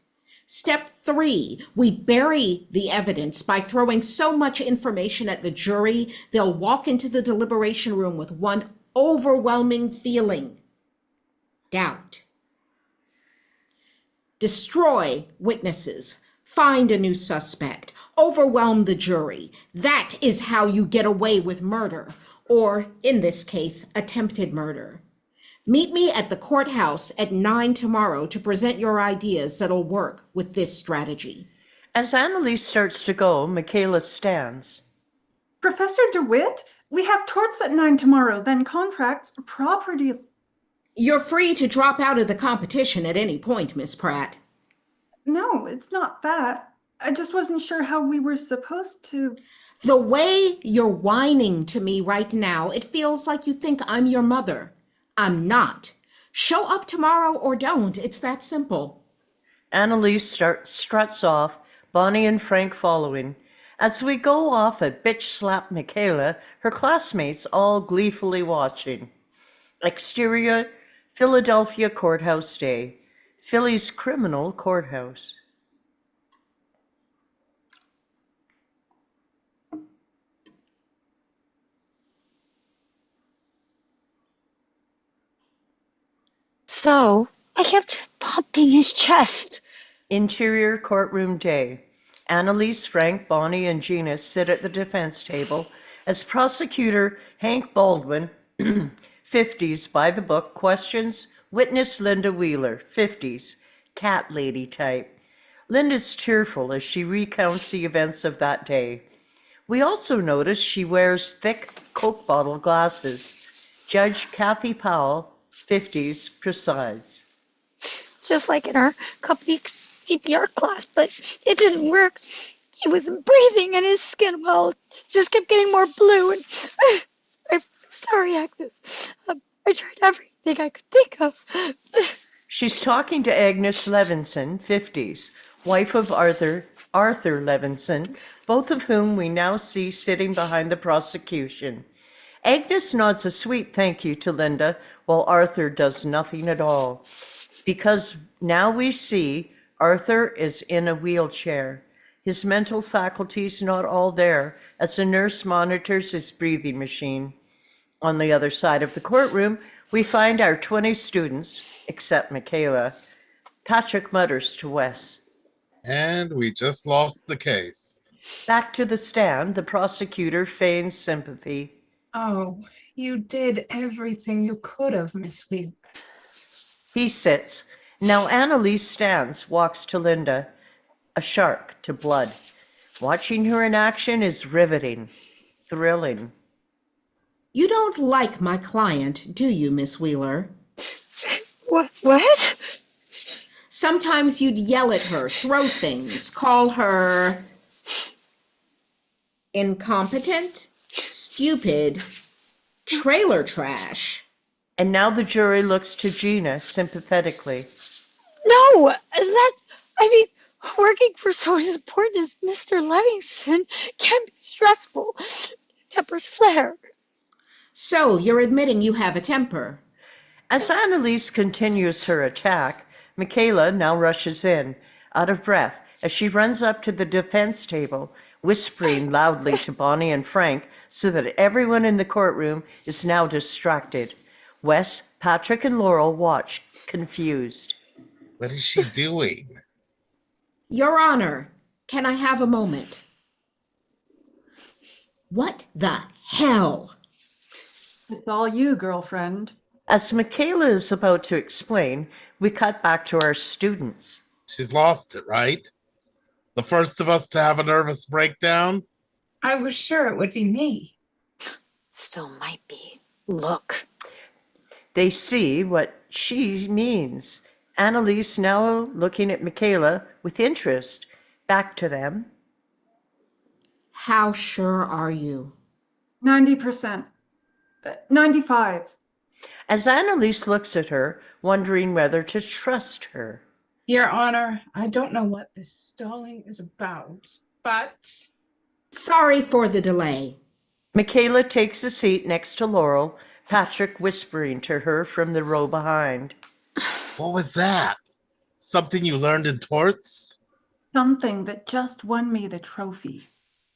Step 3, we bury the evidence by throwing so much information at the jury, they'll walk into the deliberation room with one overwhelming feeling: doubt. Destroy witnesses, find a new suspect, overwhelm the jury. That is how you get away with murder, or in this case, attempted murder. Meet me at the courthouse at 9 tomorrow to present your ideas that'll work with this strategy. As Annalise starts to go, Michaela stands. Professor DeWitt, we have torts at 9 tomorrow, then contracts, property. You're free to drop out of the competition at any point, Miss Pratt. No, it's not that. I just wasn't sure how we were supposed to. The way you're whining to me right now, it feels like you think I'm your mother. I'm not. Show up tomorrow or don't. It's that simple. Annalise struts off, Bonnie and Frank following. As we go off a bitch slap Michaela, her classmates all gleefully watching. Exterior, Philadelphia Courthouse Day. Philly's criminal courthouse. So I kept pumping his chest. Interior courtroom day. Annalise, Frank, Bonnie, and Gina sit at the defense table as prosecutor Hank Baldwin, 50s by the book, questions witness Linda Wheeler, 50s, cat lady type. Linda's tearful as she recounts the events of that day. We also notice she wears thick Coke bottle glasses. Judge Kathy Powell, 50s, presides. Just like in our company CPR class, but it didn't work. He wasn't breathing and his skin, well, just kept getting more blue. And I'm sorry, Agnes. I tried everything I could think of. She's talking to Agnes Levinson, 50s, wife of Arthur Levinson, both of whom we now see sitting behind the prosecution. Agnes nods a sweet thank you to Linda, while Arthur does nothing at all. Because now we see Arthur is in a wheelchair. His mental faculties not all there as a nurse monitors his breathing machine. On the other side of the courtroom, we find our 20 students, except Michaela. Patrick mutters to Wes. And we just lost the case. Back to the stand, the prosecutor feigns sympathy. Oh, you did everything you could have, Miss Wheeler. He sits. Now Annalise stands, walks to Linda, a shark to blood. Watching her in action is riveting, thrilling. You don't like my client, do you, Miss Wheeler? What? Sometimes you'd yell at her, throw things, call her incompetent, stupid, trailer trash. And now the jury looks to Gina sympathetically. No, working for someone as important as Mr. Livingston can be stressful. Tempers flare. So you're admitting you have a temper. As Annalise continues her attack, Michaela now rushes in, out of breath, as she runs up to the defense table, whispering loudly to Bonnie and Frank so that everyone in the courtroom is now distracted. Wes, Patrick, and Laurel watch, confused. What is she doing? Your Honor, can I have a moment? What the hell? It's all you, girlfriend. As Michaela is about to explain, we cut back to our students. She's lost it, right? The first of us to have a nervous breakdown? I was sure it would be me. Still might be. Look. They see what she means. Annalise now looking at Michaela with interest. Back to them. How sure are you? 90%. 95. As Annalise looks at her, wondering whether to trust her. Your Honor, I don't know what this stalling is about, but... Sorry for the delay. Michaela takes a seat next to Laurel, Patrick whispering to her from the row behind. What was that? Something you learned in torts? Something that just won me the trophy.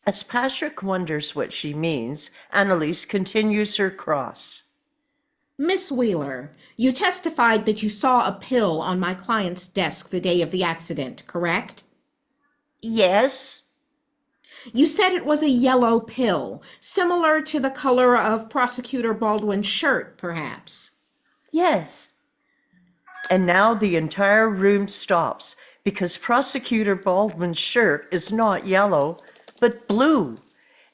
As Patrick wonders what she means, Annalise continues her cross. Miss Wheeler, you testified that you saw a pill on my client's desk the day of the accident, correct? Yes. You said it was a yellow pill, similar to the color of Prosecutor Baldwin's shirt, perhaps. Yes. And now the entire room stops because Prosecutor Baldwin's shirt is not yellow, but blue.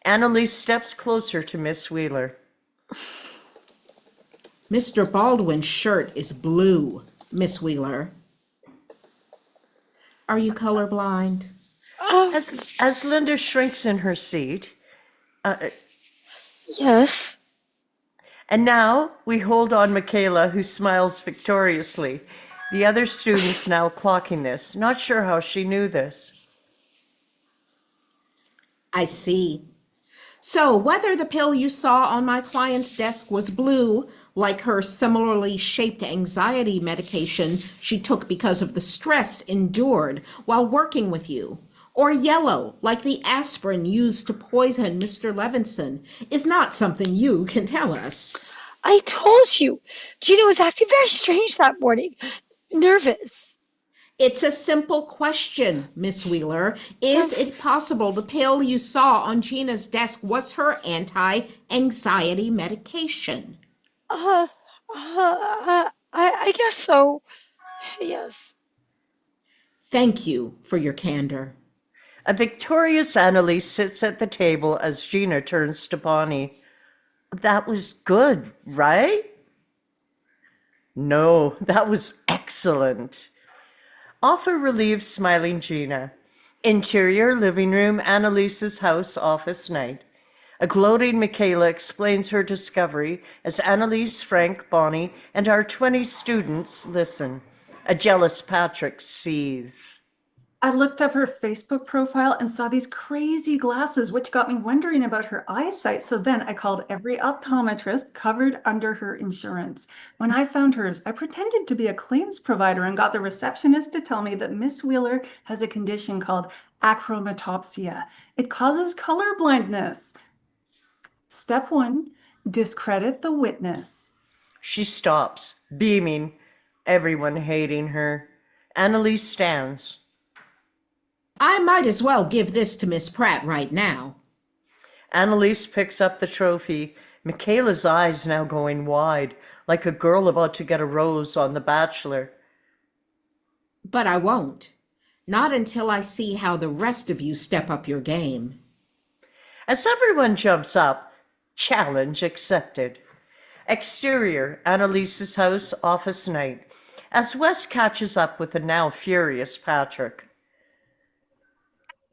Annalise steps closer to Miss Wheeler. Mr. Baldwin's shirt is blue, Miss Wheeler. Are you colorblind? As Linda shrinks in her seat, Yes. and now we hold on Michaela, who smiles victoriously. The other students now clocking this, not sure how she knew this. I see. So whether the pill you saw on my client's desk was blue, like her similarly shaped anxiety medication she took because of the stress endured while working with you, or yellow, like the aspirin used to poison Mr. Levinson, is not something you can tell us. I told you, Gina was acting very strange that morning. Nervous. It's a simple question, Miss Wheeler. Is it possible the pill you saw on Gina's desk was her anti-anxiety medication? I guess so. Yes. Thank you for your candor. A victorious Annalise sits at the table as Gina turns to Bonnie. That was good, right? No, that was excellent. Off a relieved, smiling Gina. Interior living room, Annalise's house, office night. A gloating Michaela explains her discovery as Annalise, Frank, Bonnie, and our 20 students listen. A jealous Patrick seethes. I looked up her Facebook profile and saw these crazy glasses, which got me wondering about her eyesight. So then I called every optometrist covered under her insurance. When I found hers, I pretended to be a claims provider and got the receptionist to tell me that Miss Wheeler has a condition called achromatopsia. It causes color blindness. Step 1, discredit the witness. She stops, beaming, everyone hating her. Annalise stands. I might as well give this to Miss Pratt right now. Annalise picks up the trophy, Michaela's eyes now going wide, like a girl about to get a rose on The Bachelor. But I won't. Not until I see how the rest of you step up your game. As everyone jumps up, challenge accepted. Exterior, Annalise's house, office night, as Wes catches up with the now furious Patrick.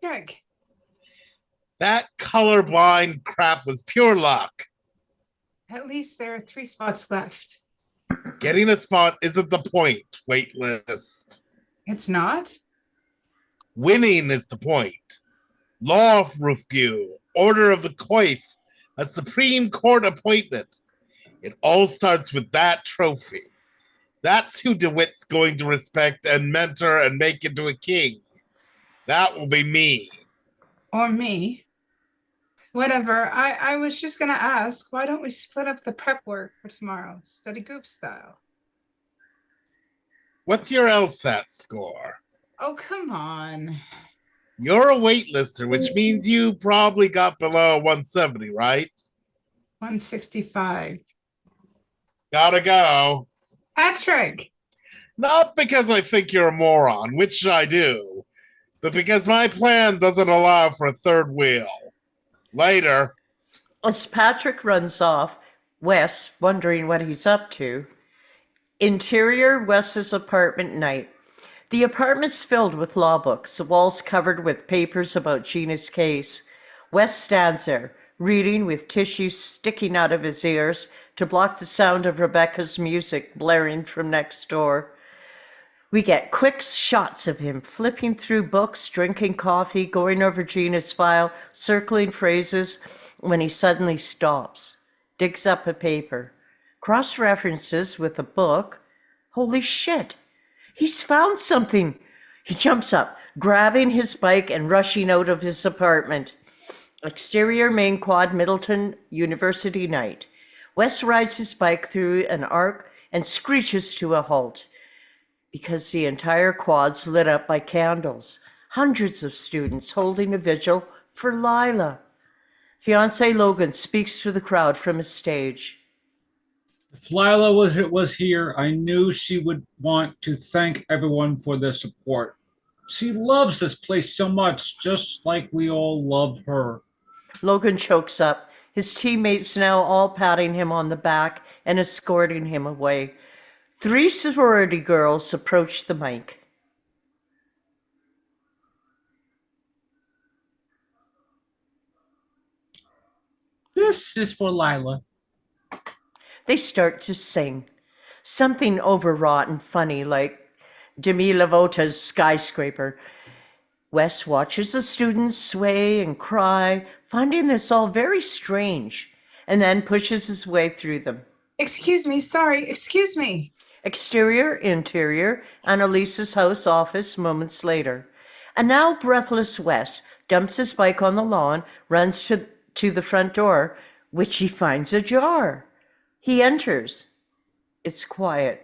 Greg, That colorblind crap was pure luck. at least there are 3 spots left. Getting a spot isn't the point, waitlist. It's not? Winning is the point. Law review, order of the coif, a Supreme Court appointment. It all starts with that trophy. That's who DeWitt's going to respect and mentor and make into a king. That will be me. Or me. Whatever. I was just going to ask, why don't we split up the prep work for tomorrow, study group style? What's your LSAT score? Oh, come on. You're a waitlister, which means you probably got below 170, right? 165. Gotta go. Patrick! Not because I think you're a moron, which I do, but because my plan doesn't allow for a third wheel. Later. As Patrick runs off, Wes, wondering what he's up to. Interior, Wes's apartment night. The apartment's filled with law books, the walls covered with papers about Gina's case. Wes stands there, reading with tissues sticking out of his ears to block the sound of Rebecca's music blaring from next door. We get quick shots of him flipping through books, drinking coffee, going over Gina's file, circling phrases, when he suddenly stops, digs up a paper, cross-references with a book. Holy shit, he's found something. He jumps up, grabbing his bike and rushing out of his apartment. Exterior, main quad, Middleton University night. Wes rides his bike through an arc and screeches to a halt, because the entire quad's lit up by candles. Hundreds of students holding a vigil for Lila. Fiancé Logan speaks to the crowd from his stage. If Lila was here, I knew she would want to thank everyone for their support. She loves this place so much, just like we all love her. Logan chokes up, his teammates now all patting him on the back and escorting him away. 3 sorority girls approach the mic. This is for Lila. They start to sing, something overwrought and funny like Demi Lovato's Skyscraper. Wes watches the students sway and cry, finding this all very strange, and then pushes his way through them. Excuse me, sorry, excuse me. Exterior, interior, Annalise's house office moments later. And now breathless Wes dumps his bike on the lawn, runs to the front door, which he finds ajar. He enters. It's quiet.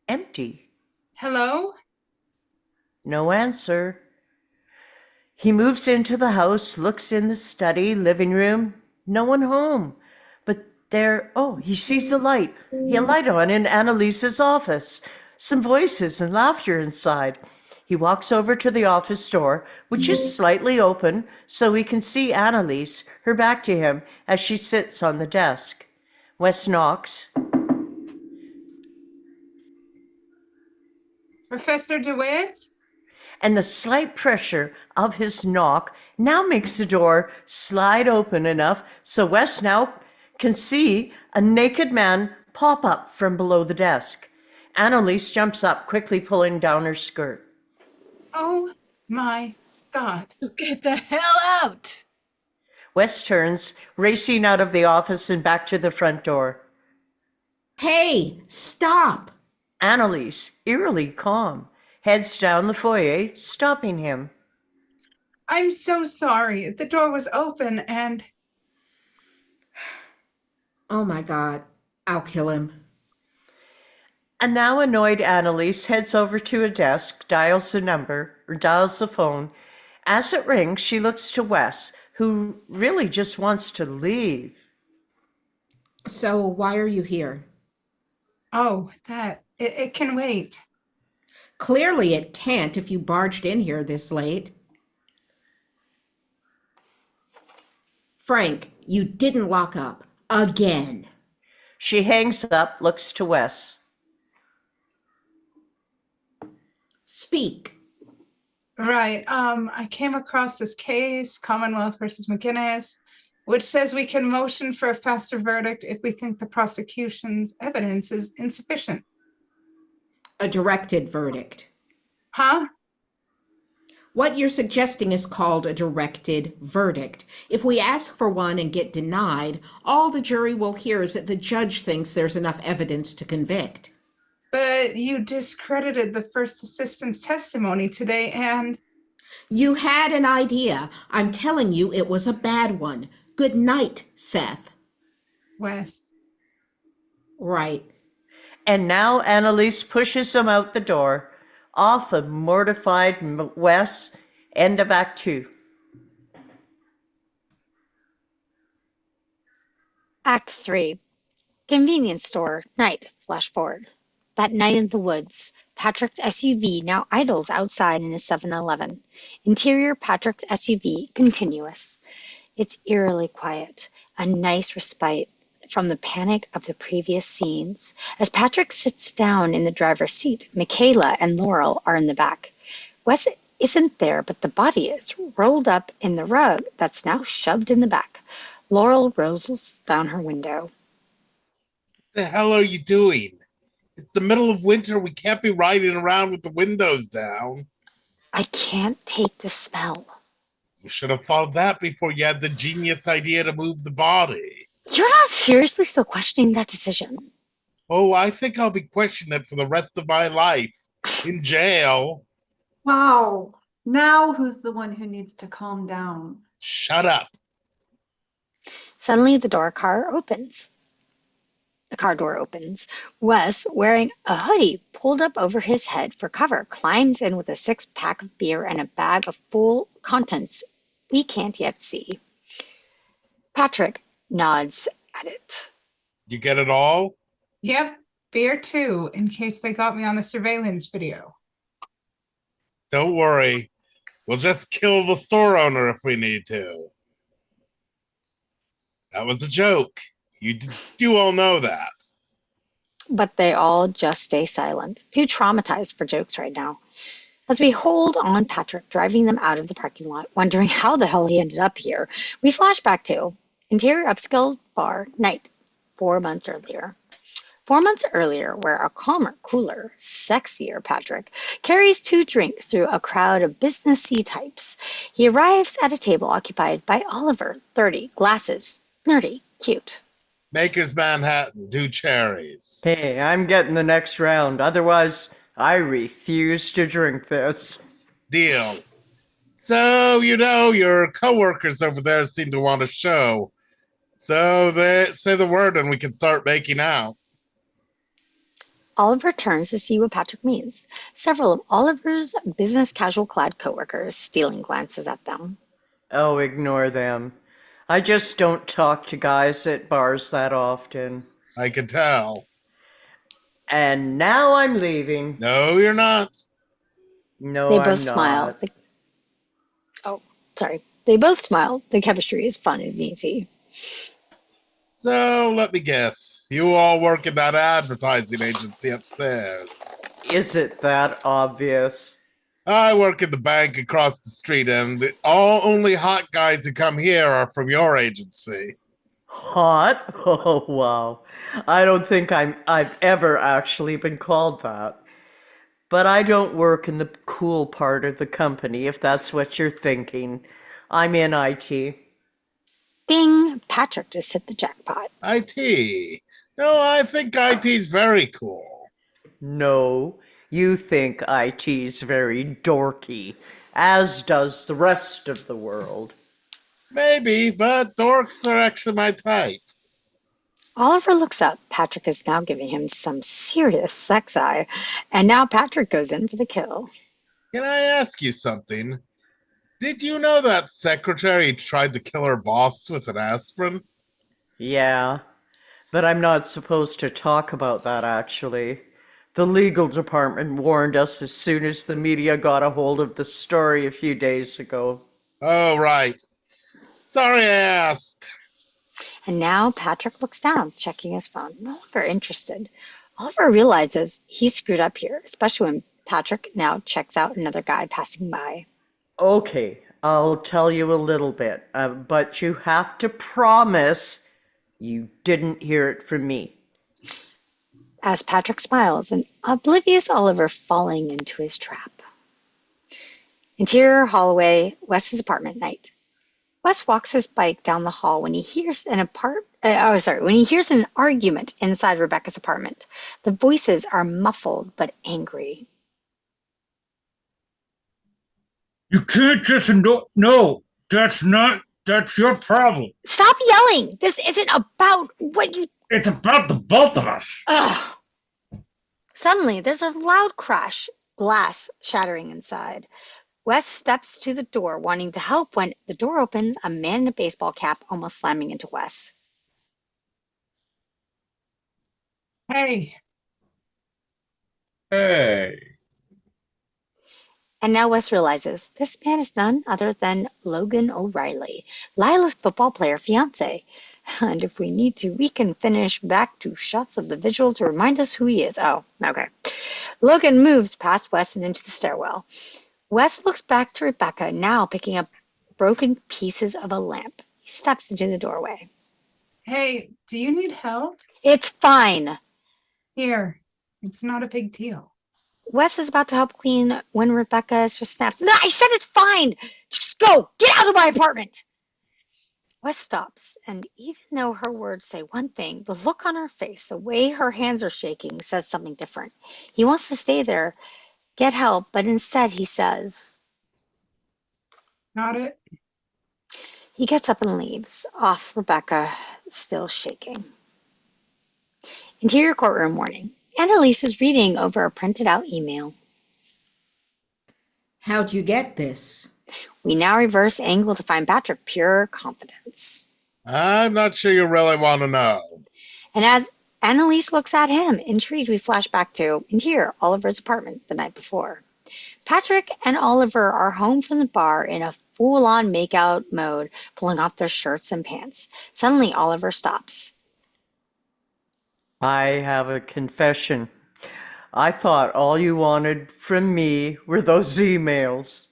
Empty. Hello? No answer. He moves into the house, looks in the study, living room. No one home. But there, he sees a light. A light on in Annalise's office. Some voices and laughter inside. He walks over to the office door, which is slightly open, so he can see Annalise, her back to him, as she sits on the desk. Wes knocks. Professor DeWitt? And the slight pressure of his knock now makes the door slide open enough so Wes now can see a naked man pop up from below the desk. Annalise jumps up, quickly pulling down her skirt. Oh my God. Get the hell out! Wes turns, racing out of the office and back to the front door. Hey, stop! Annalise, eerily calm, heads down the foyer, stopping him. I'm so sorry. The door was open and... Oh my God, I'll kill him. A now annoyed Annalise heads over to a desk, dials the phone. As it rings, she looks to Wes, who really just wants to leave. So why are you here? Oh, it can wait. Clearly it can't if you barged in here this late. Frank, you didn't lock up. Again. She hangs up, looks to Wes. Speak. Right. I came across this case, Commonwealth versus McGinnis, which says we can motion for a faster verdict if we think the prosecution's evidence is insufficient. A directed verdict. Huh? What you're suggesting is called a directed verdict. If we ask for one and get denied, all the jury will hear is that the judge thinks there's enough evidence to convict. But you discredited the first assistant's testimony today, and... You had an idea. I'm telling you it was a bad one. Good night, Seth. Wes. Right. And now Annalise pushes him out the door, off a mortified Wes. End of Act 2. Act 3. Convenience store, night, flash forward. That night in the woods, Patrick's SUV now idles outside in a 7-Eleven. Interior Patrick's SUV, continuous. It's eerily quiet, a nice respite from the panic of the previous scenes. As Patrick sits down in the driver's seat, Michaela and Laurel are in the back. Wes isn't there, but the body is rolled up in the rug that's now shoved in the back. Laurel rolls down her window. What the hell are you doing? It's the middle of winter. We can't be riding around with the windows down. I can't take the smell. You should have thought of that before you had the genius idea to move the body. You're not seriously still questioning that decision? Oh, I think I'll be questioning it for the rest of my life. In jail. Wow. Now who's the one who needs to calm down? Shut up. Suddenly the car door opens. Wes, wearing a hoodie pulled up over his head for cover, climbs in with a 6-pack of beer and a bag of full contents we can't yet see. Patrick nods at it. You get it all? Yep, beer too, in case they got me on the surveillance video. Don't worry. We'll just kill the store owner if we need to. That was a joke. You do all know that. But they all just stay silent, too traumatized for jokes right now. As we hold on Patrick driving them out of the parking lot, wondering how the hell he ended up here, we flash back to interior upscale bar night 4 months earlier. 4 months earlier, where a calmer, cooler, sexier Patrick carries 2 drinks through a crowd of businessy types. He arrives at a table occupied by Oliver, 30, glasses, nerdy, cute. Maker's Manhattan, 2 cherries. Hey, I'm getting the next round. Otherwise, I refuse to drink this. Deal. So, your coworkers over there seem to want a show. So they say the word and we can start making out. Oliver turns to see what Patrick means. Several of Oliver's business casual clad coworkers stealing glances at them. Oh, ignore them. I just don't talk to guys at bars that often. I can tell. And now I'm leaving. No, you're not. No, They I'm both smile. not. They both smile. The chemistry is fun and easy. So, let me guess. You all work in that advertising agency upstairs. Is it that obvious? I work at the bank across the street, and only hot guys who come here are from your agency. Hot? Oh, wow. I don't think I've ever actually been called that. But I don't work in the cool part of the company, if that's what you're thinking. I'm in IT. Ding! Patrick just hit the jackpot. IT. No, I think IT's very cool. No, you think IT's very dorky, as does the rest of the world. Maybe, but dorks are actually my type. Oliver looks up. Patrick is now giving him some serious sex eye. And now Patrick goes in for the kill. Can I ask you something? Did you know that secretary tried to kill her boss with an aspirin? Yeah, but I'm not supposed to talk about that, actually. The legal department warned us as soon as the media got a hold of the story a few days ago. Oh, right. Sorry I asked. And now Patrick looks down, checking his phone, no longer interested. Oliver realizes he screwed up here, especially when Patrick now checks out another guy passing by. Okay, I'll tell you a little bit, but you have to promise you didn't hear it from me. As Patrick smiles, an oblivious Oliver falling into his trap. Interior hallway, Wes's apartment night. Wes walks his bike down the hall when he hears an argument inside Rebecca's apartment. The voices are muffled but angry. You can't just no. That's your problem. Stop yelling! This isn't about what you. It's about the both of us. Ugh. Suddenly, there's a loud crash, glass shattering inside. Wes steps to the door, wanting to help, when the door opens, a man in a baseball cap almost slamming into Wes. Hey, Hey. And now Wes realizes this man is none other than Logan O'Reilly, Lila's football player fiance. And if we need to, we can finish back to shots of the visual to remind us who he is. Oh, okay. Logan moves past Wes and into the stairwell. Wes looks back to Rebecca, now picking up broken pieces of a lamp. He steps into the doorway. hey, do you need help? It's fine. Here, it's not a big deal. Wes is about to help clean when Rebecca just snaps. No, I said it's fine. Just go. Get out of my apartment. Wes stops, and even though her words say one thing, the look on her face, the way her hands are shaking, says something different. He wants to stay there, get help, but instead he says, Not it? he gets up and leaves, off Rebecca, still shaking. Interior courtroom morning. Annalise is reading over a printed out email. How'd you get this? We now reverse angle to find Patrick, pure confidence. I'm not sure you really want to know. And as Annalise looks at him, intrigued, we flash back to interior Oliver's apartment the night before. Patrick and Oliver are home from the bar in a full-on makeout mode, pulling off their shirts and pants. Suddenly, Oliver stops. I have a confession. I thought all you wanted from me were those emails.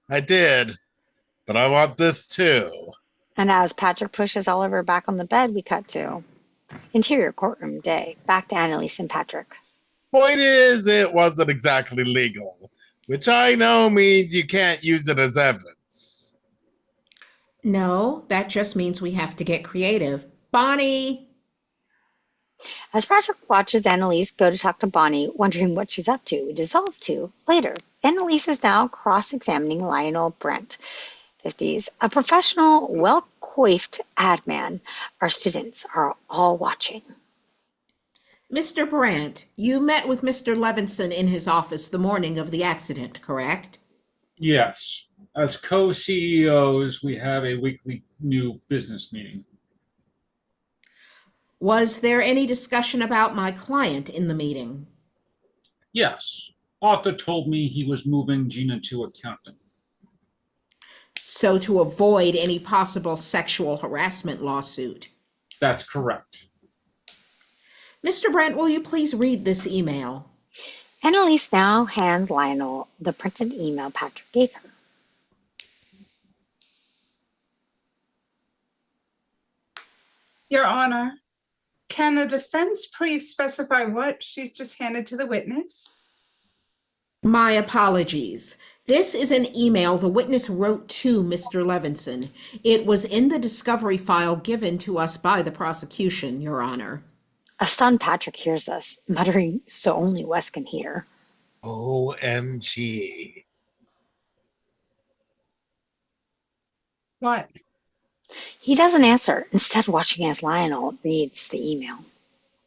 I did, but I want this too. And as Patrick pushes Oliver back on the bed, we cut to interior courtroom day. Back to Annalise and Patrick. Point is, it wasn't exactly legal, which I know means you can't use it as evidence. No, that just means we have to get creative. Bonnie! As Patrick watches Annalise go to talk to Bonnie, wondering what she's up to, we dissolve to later. Annalise is now cross-examining Lionel Brent, 50s, a professional, well-coiffed ad man. Our students are all watching. Mr. Brandt, you met with Mr. Levinson in his office the morning of the accident, correct? Yes. As co-CEOs, we have a weekly new business meeting. Was there any discussion about my client in the meeting? Yes. Arthur told me he was moving Gina to accountant. So to avoid any possible sexual harassment lawsuit. That's correct. Mr. Brent, will you please read this email? Annalise now hands Lionel the printed email Patrick gave her. Your Honor, can the defense please specify what she's just handed to the witness? My apologies. This is an email the witness wrote to Mr. Levinson. It was in the discovery file given to us by the prosecution, Your Honor. A stunned Patrick hears us, muttering so only Wes can hear. OMG. What? He doesn't answer, instead watching as Lionel reads the email.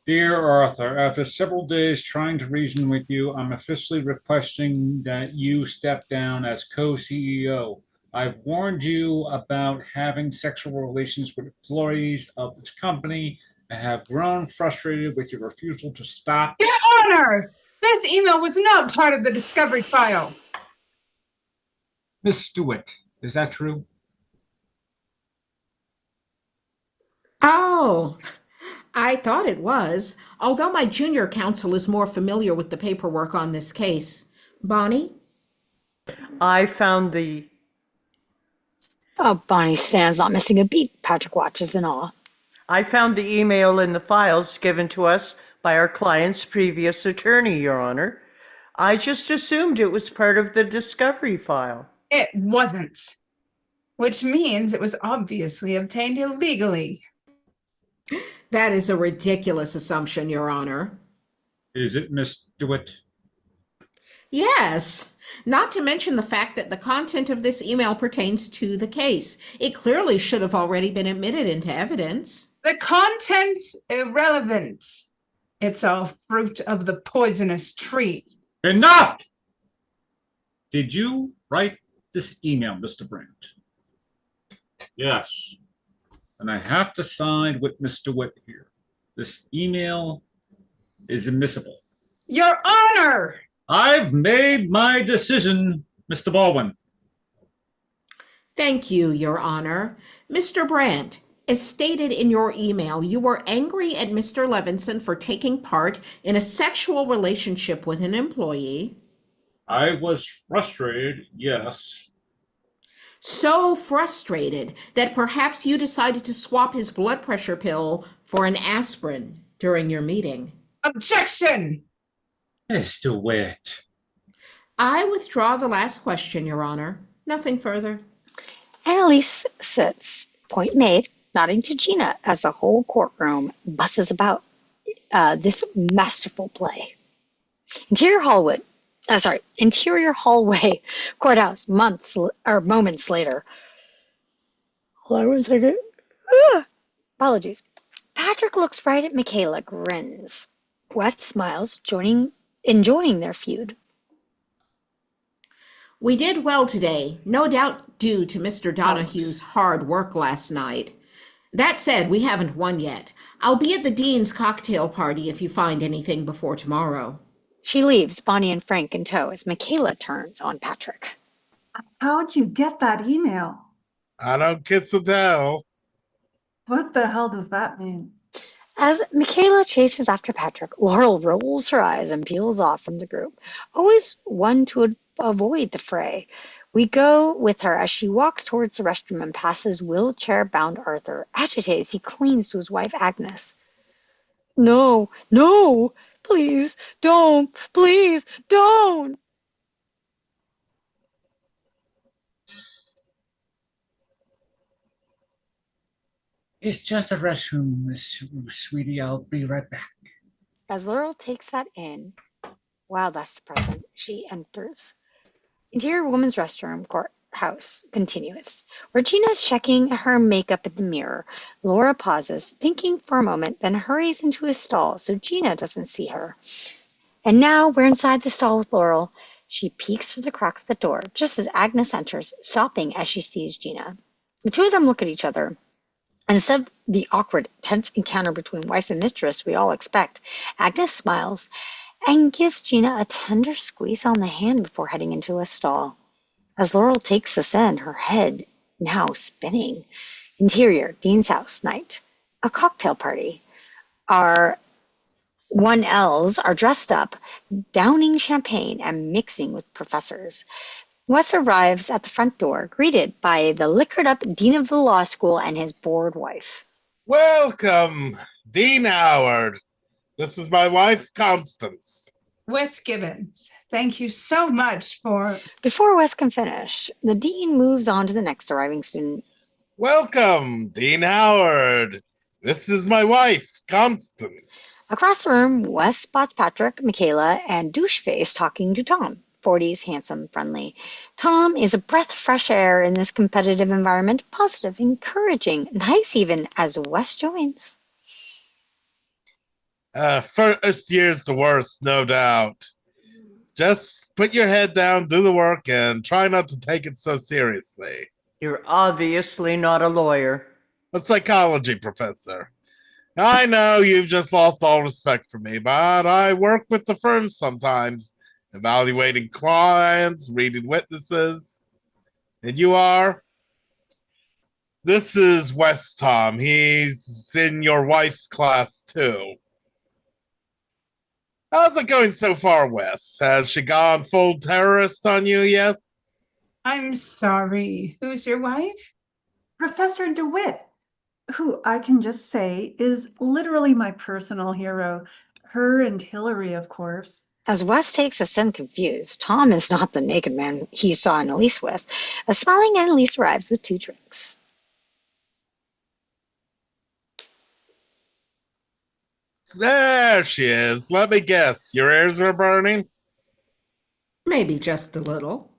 Dear Arthur, after several days trying to reason with you, I'm officially requesting that you step down as co-CEO. I've warned you about having sexual relations with employees of this company. I have grown frustrated with your refusal to stop. Your Honor, this email was not part of the discovery file. Miss Stewart, is that true? Oh, I thought it was, although my junior counsel is more familiar with the paperwork on this case. Bonnie? I found the Oh, Bonnie stands, not missing a beat. Patrick watches in awe. email in the files given to us by our client's previous attorney, Your Honor. I just assumed it was part of the discovery file. It wasn't, which means it was obviously obtained illegally. That is a ridiculous assumption, Your Honor. Is it, Miss Stewart? Yes, not to mention the fact that the content of this email pertains to the case. It clearly should have already been admitted into evidence. The content's irrelevant. It's all fruit of the poisonous tree. Enough! Did you write this email, Mr. Brandt? Yes. And I have to side with Mr. Witt here. This email is admissible. Your Honor! I've made my decision, Mr. Baldwin. Thank you, Your Honor. Mr. Brandt, as stated in your email, you were angry at Mr. Levinson for taking part in a sexual relationship with an employee. I was frustrated, yes. So frustrated that perhaps you decided to swap his blood pressure pill for an aspirin during your meeting. Objection! Mr. Witt. I withdraw the last question, Your Honor. Nothing further. Annalise sits, point made, nodding to Gina as the whole courtroom busses about this masterful play. Interior hallway, courthouse, moments later. Hold on one second. Apologies. Patrick looks right at Michaela, grins. Wes smiles, enjoying their feud. We did well today, no doubt due to Mr. Donahue's hard work last night. That said, we haven't won yet. I'll be at the Dean's cocktail party if you find anything before tomorrow. She leaves, Bonnie and Frank in tow, as Michaela turns on Patrick. How'd you get that email? I don't kiss and tell. What the hell does that mean? As Michaela chases after Patrick, Laurel rolls her eyes and peels off from the group, always one to avoid the fray. We go with her as she walks towards the restroom and passes wheelchair-bound Arthur, agitated as he clings to his wife Agnes. No, no, please don't, please don't. It's just a restroom, sweetie. I'll be right back. As Laurel takes that in, wow, that's depressing, she enters. Interior women's restroom courthouse continuous. Regina's checking her makeup in the mirror. Laura pauses, thinking for a moment, then hurries into a stall so Gina doesn't see her. And now we're inside the stall with Laurel. She peeks through the crack of the door just as Agnes enters, stopping as she sees Gina. The two of them look at each other. And instead of the awkward, tense encounter between wife and mistress we all expect, Agnes smiles and gives Gina a tender squeeze on the hand before heading into a stall. As Laurel takes this in, her head now spinning. Interior, Dean's house, night. A cocktail party. Our 1Ls are dressed up, downing champagne and mixing with professors. Wes arrives at the front door, greeted by the liquored-up dean of the law school and his bored wife. Welcome, Dean Howard. This is my wife, Constance. Wes Gibbons, thank you so much for... Before Wes can finish, the dean moves on to the next arriving student. Welcome, Dean Howard. This is my wife, Constance. Across the room, Wes spots Patrick, Michaela, and Doucheface talking to Tom. 40s, handsome, friendly. Tom is a breath of fresh air in this competitive environment, positive, encouraging, nice even, as Wes joins. First year's the worst, no doubt. Just put your head down, do the work, and try not to take it so seriously. You're obviously not a lawyer. A psychology professor. I know you've just lost all respect for me, but I work with the firm sometimes, evaluating clients, reading witnesses. And you are? This is Wes Tom. He's in your wife's class, too. How's it going so far, Wes? Has she gone full terrorist on you yet? I'm sorry. Who's your wife? Professor DeWitt, who I can just say is literally my personal hero. Her and Hillary, of course. As Wes takes a sim confused, Tom is not the naked man he saw Annalise with. A smiling Annalise arrives with 2 drinks. There she is. Let me guess. Your ears were burning? Maybe just a little.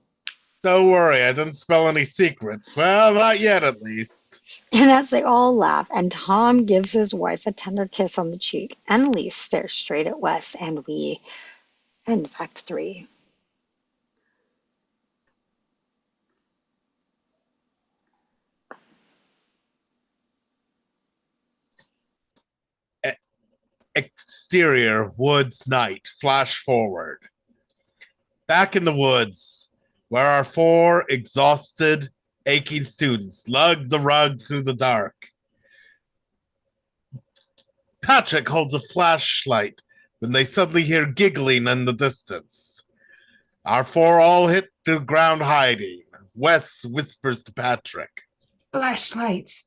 Don't worry, I didn't spill any secrets. Well, not yet, at least. And as they all laugh, and Tom gives his wife a tender kiss on the cheek, Annalise stares straight at Wes, and we end Act 3. Exterior, woods night. Flash forward. Back in the woods, where our 4 exhausted, aching students lug the rug through the dark. Patrick holds a flashlight when they suddenly hear giggling in the distance. Our 4 all hit the ground hiding. Wes whispers to Patrick. Flashlight.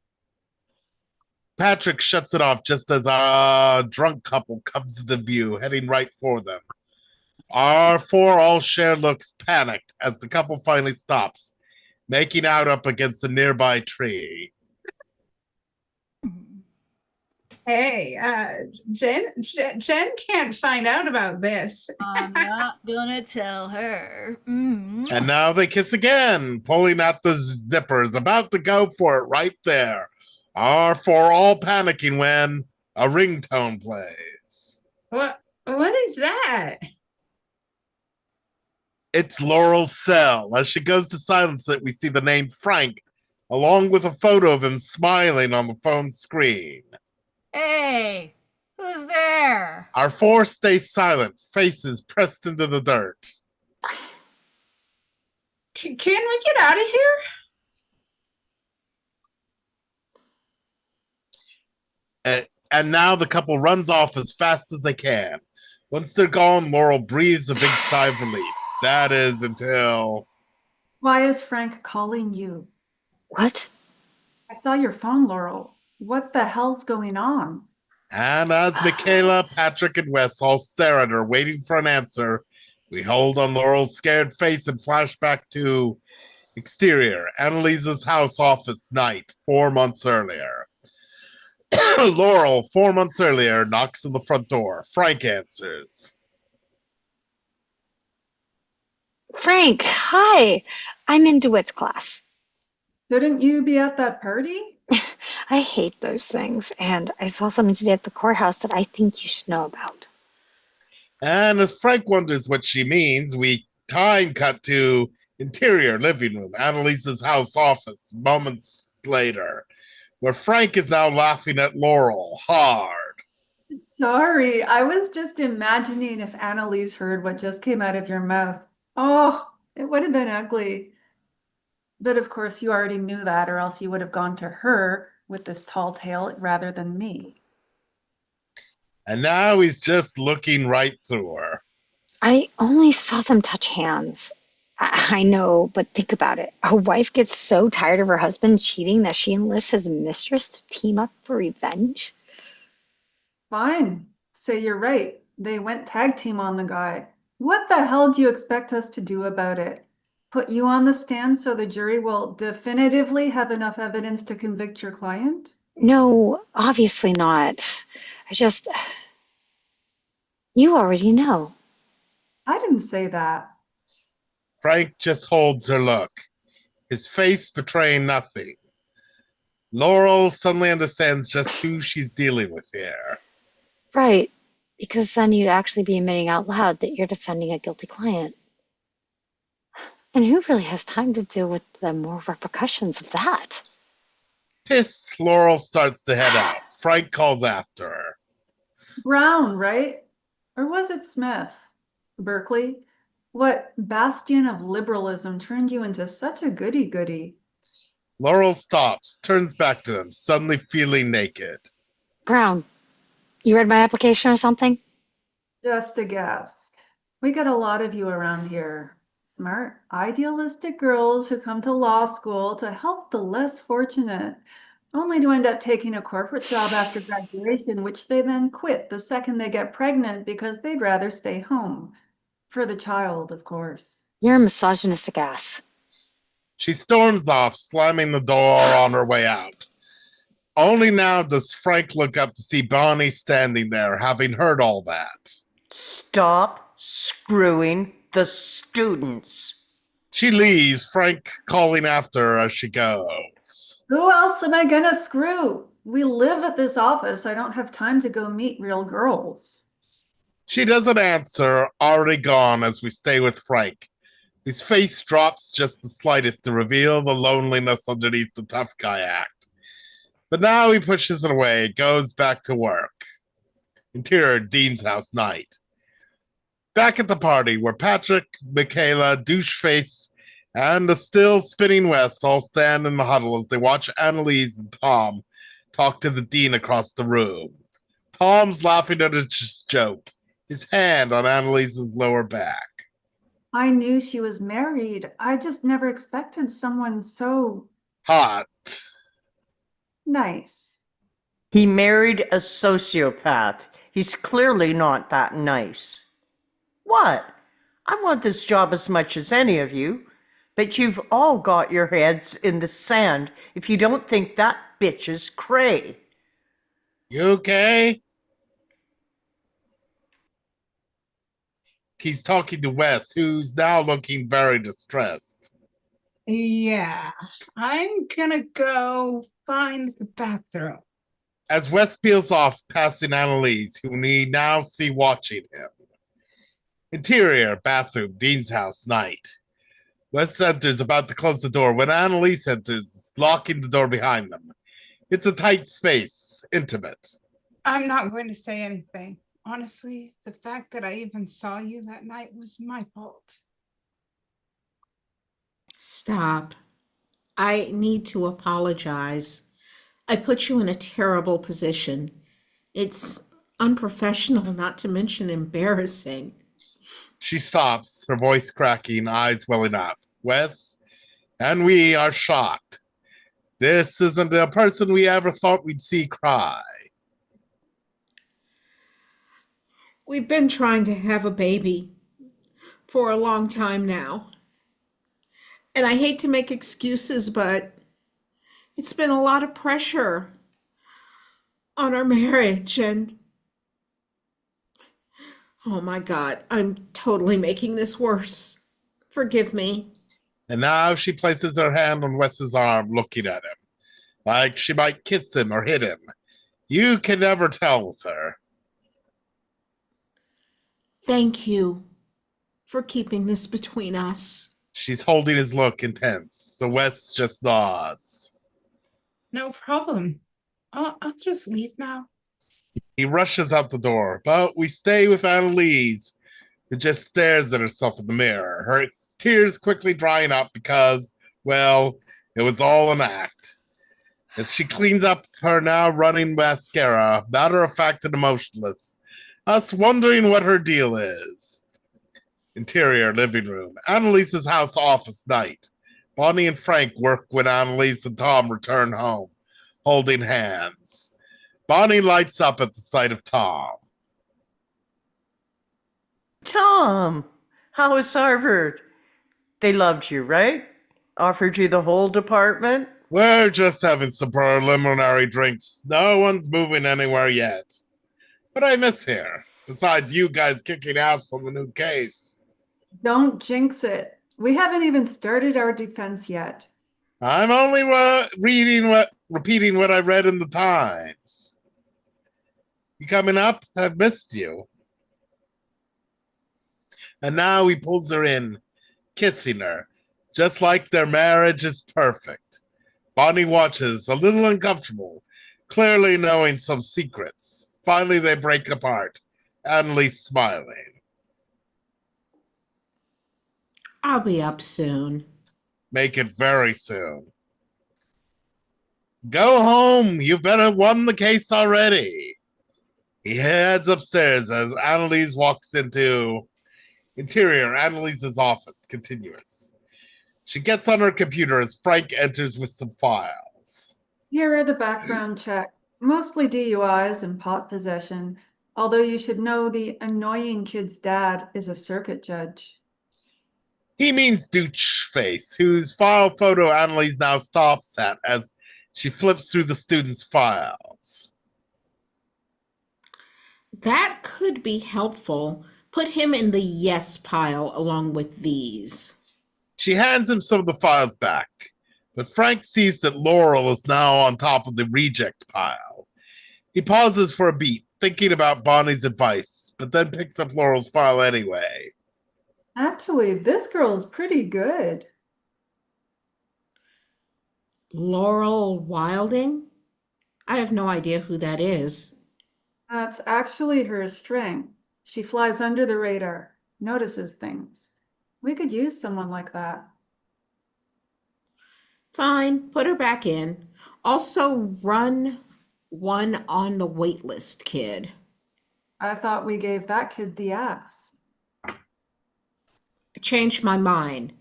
Patrick shuts it off just as a drunk couple comes into view, heading right for them. Our 4 all share looks panicked as the couple finally stops, making out up against a nearby tree. Hey, Jen can't find out about this. I'm not gonna tell her. Mm. And now they kiss again, pulling at the zippers, about to go for it right there. Our 4 all panicking when a ringtone plays. What is that? It's Laurel's cell. As she goes to silence it, we see the name Frank, along with a photo of him smiling on the phone screen. Hey, Who's there? Our four stay silent, faces pressed into the dirt. Can we get out of here? And now the couple runs off as fast as they can. Once they're gone, Laurel breathes a big sigh of relief. That is until... Why is Frank calling you? What? I saw your phone, Laurel. What the hell's going on? And as Michaela, Patrick, and Wes all stare at her, waiting for an answer, we hold on Laurel's scared face and flash back to exterior, Annalise's house office night, 4 months earlier. Laurel, 4 months earlier, knocks on the front door. Frank answers. Frank, hi. I'm in DeWitt's class. Shouldn't you be at that party? I hate those things, and I saw something today at the courthouse that I think you should know about. And as Frank wonders what she means, we time cut to interior living room, Annalise's house office, moments later, where Frank is now laughing at Laurel hard. Sorry, I was just imagining if Annalise heard what just came out of your mouth. Oh, it would have been ugly. But of course, you already knew that, or else you would have gone to her with this tall tale rather than me. And now he's just looking right through her. I only saw them touch hands. I know, but think about it. A wife gets so tired of her husband cheating that she enlists his mistress to team up for revenge. Fine. Say you're right. They went tag team on the guy. What the hell do you expect us to do about it? Put you on the stand so the jury will definitively have enough evidence to convict your client? No, obviously not. You already know. I didn't say that. Frank just holds her look, his face betraying nothing. Laurel suddenly understands just who she's dealing with here. Right, because then you'd actually be admitting out loud that you're defending a guilty client. And who really has time to deal with the more repercussions of that? Pissed, Laurel starts to head out. Frank calls after her. Brown, right? Or was it Smith? Berkeley? What bastion of liberalism turned you into such a goody-goody? Laurel stops, turns back to him, suddenly feeling naked. Brown, you read my application or something? Just a guess. We get a lot of you around here. Smart, idealistic girls who come to law school to help the less fortunate, only to end up taking a corporate job after graduation, which they then quit the second they get pregnant because they'd rather stay home. For the child, of course. You're a misogynistic ass. She storms off, slamming the door on her way out. Only now does Frank look up to see Bonnie standing there, having heard all that. Stop screwing the students. She leaves, Frank calling after her as she goes. Who else am I gonna screw? We live at this office. I don't have time to go meet real girls. She doesn't answer, already gone as we stay with Frank. His face drops just the slightest to reveal the loneliness underneath the tough guy act. But now he pushes it away, goes back to work. Interior Dean's house night. Back at the party where Patrick, Michaela, Doucheface, and the still spinning West all stand in the huddle as they watch Annalise and Tom talk to the dean across the room. Tom's laughing at his joke, his hand on Annalise's lower back. I knew she was married. I just never expected someone so Hot. nice. He married a sociopath. He's clearly not that nice. What? I want this job as much as any of you, but you've all got your heads in the sand if you don't think that bitch is cray. You okay? He's talking to Wes, who's now looking very distressed. Yeah, I'm gonna go find the bathroom. As Wes peels off, passing Annalise, who we now see watching him. Interior, bathroom, Dean's house, night. Wes enters, about to close the door, when Annalise enters, locking the door behind them. It's a tight space, intimate. I'm not going to say anything. Honestly, the fact that I even saw you that night was my fault. Stop. I need to apologize. I put you in a terrible position. It's unprofessional, not to mention embarrassing. She stops, her voice cracking, eyes welling up. Wes and we are shocked. This isn't a person we ever thought we'd see cry. We've been trying to have a baby for a long time now. And I hate to make excuses, but it's been a lot of pressure on our marriage. And oh my God, I'm totally making this worse. Forgive me. And now she places her hand on Wes's arm, looking at him, like she might kiss him or hit him. You can never tell with her. Thank you for keeping this between us. She's holding his look intense, so Wes just nods. No problem. I'll just leave now. He rushes out the door, but we stay with Annalise, who just stares at herself in the mirror, her tears quickly drying up because, well, it was all an act. As she cleans up her now running mascara, matter of fact and emotionless, us wondering what her deal is. Interior living room. Annalise's house office night. Bonnie and Frank work when Annalise and Tom return home, holding hands. Bonnie lights up at the sight of Tom. Tom, how was Harvard? They loved you, right? Offered you the whole department? We're just having some preliminary drinks. No one's moving anywhere yet. But I miss here. Besides you guys kicking ass on the new case. Don't jinx it. We haven't even started our defense yet. I'm only repeating what I read in the Times. You coming up? I've missed you. And now he pulls her in, kissing her, just like their marriage is perfect. Bonnie watches, a little uncomfortable, clearly knowing some secrets. Finally, they break apart, Annalise smiling. I'll be up soon. Make it very soon. Go home. You better won the case already. He heads upstairs as Annalise walks into interior Annalise's office, continuous. She gets on her computer as Frank enters with some files. Here are the background checks, mostly DUIs and pot possession, although you should know the annoying kid's dad is a circuit judge. He means Dooch Face, whose file photo Annalise now stops at as she flips through the students' files. That could be helpful. Put him in the yes pile along with these. She hands him some of the files back, but Frank sees that Laurel is now on top of the reject pile. He pauses for a beat, thinking about Bonnie's advice, but then picks up Laurel's file anyway. Actually, this girl is pretty good. Laurel Wilding? I have no idea who that is. That's actually her strength. She flies under the radar, notices things. We could use someone like that. Fine, put her back in. Also, run one on the waitlist kid. I thought we gave that kid the axe. I changed my mind.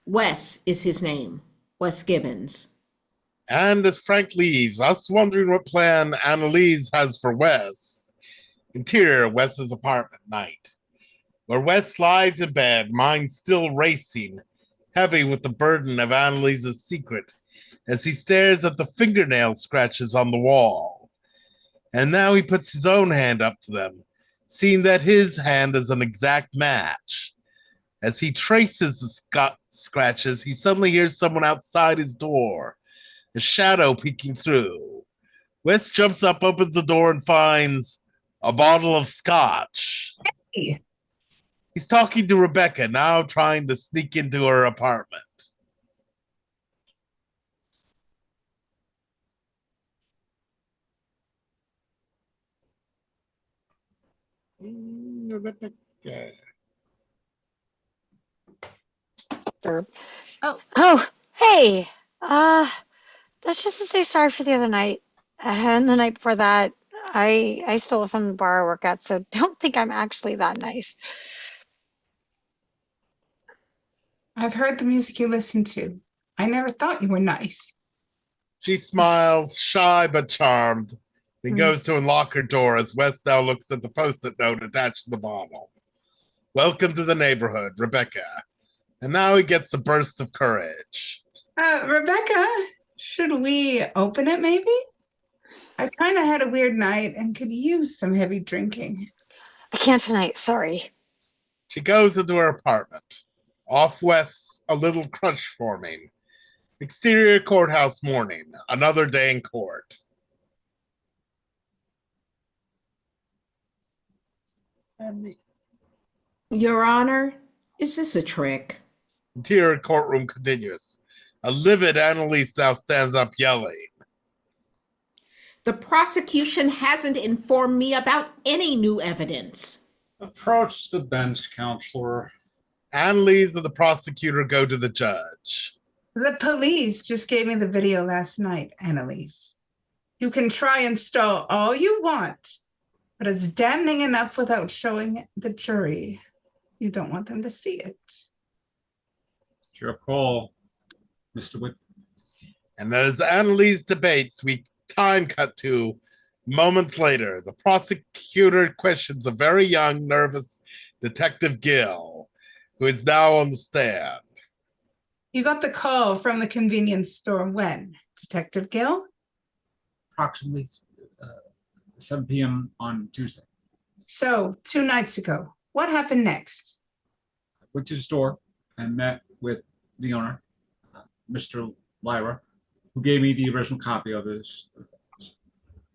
Wes is his name. Wes Gibbons. And as Frank leaves, us wondering what plan Annalise has for Wes. Interior Wes's apartment night, where Wes lies in bed, mind still racing, heavy with the burden of Annalise's secret, as he stares at the fingernail scratches on the wall. And now he puts his own hand up to them, seeing that his hand is an exact match. As he traces the scratches, he suddenly hears someone outside his door, a shadow peeking through. Wes jumps up, opens the door, and finds a bottle of scotch. Hey. He's talking to Rebecca, now trying to sneak into her apartment. Rebecca. Derp. Oh, Oh, hey. That's just to say sorry for the other night. And the night before that, I stole it from the bar I work at, so don't think I'm actually that nice. I've heard the music you listen to. I never thought you were nice. She smiles, shy but charmed, then Hmm. goes to unlock her door as Wes now looks at the post-it note attached to the bottle. Welcome to the neighborhood, Rebecca. And now he gets a burst of courage. Rebecca, should we open it maybe? I kind of had a weird night and could use some heavy drinking. I can't tonight, sorry. She goes into her apartment. Off Wes, a little crush forming. Exterior courthouse morning. Another day in court. Your Honor, is this a trick? Interior courtroom continuous. A livid Annalise now stands up yelling. The prosecution hasn't informed me about any new evidence. Approach the bench, counselor. Annalise and the prosecutor go to the judge. The police just gave me the video last night, Annalise. You can try and stall all you want, but it's damning enough without showing the jury. You don't want them to see it. It's your call, Mr. Whit. And as Annalise debates, we time cut to moments later. The prosecutor questions a very young, nervous Detective Gill, who is now on the stand. You got the call from the convenience store when, Detective Gill? Approximately 7 p.m. on Tuesday. So, 2 nights ago. What happened next? I went to the store and met with the owner, Mr. Lyra, who gave me the original copy of his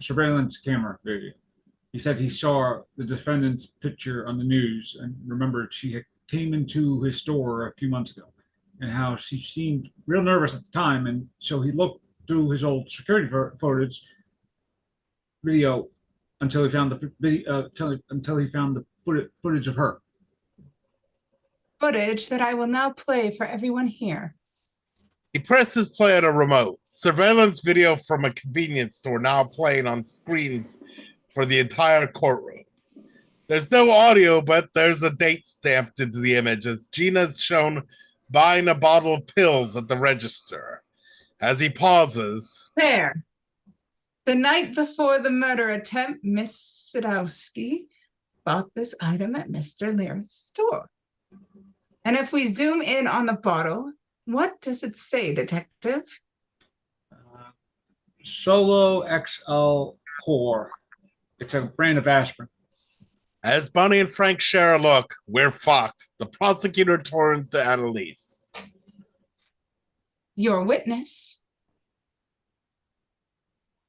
surveillance camera video. He said he saw the defendant's picture on the news and remembered she had came into his store a few months ago and how she seemed real nervous at the time. And so he looked through his old security footage video until he found the footage of her. Footage that I will now play for everyone here. He presses play on a remote. Surveillance video from a convenience store now playing on screens for the entire courtroom. There's no audio, but there's a date stamped into the image as Gina's shown buying a bottle of pills at the register. As he pauses, There. The night before the murder attempt, Miss Sadowski bought this item at Mr. Lyra's store. And if we zoom in on the bottle, what does it say, Detective? Solo XL Core. It's a brand of aspirin. as Bonnie and Frank share a look, we're fucked. The prosecutor turns to Annalise. Your witness.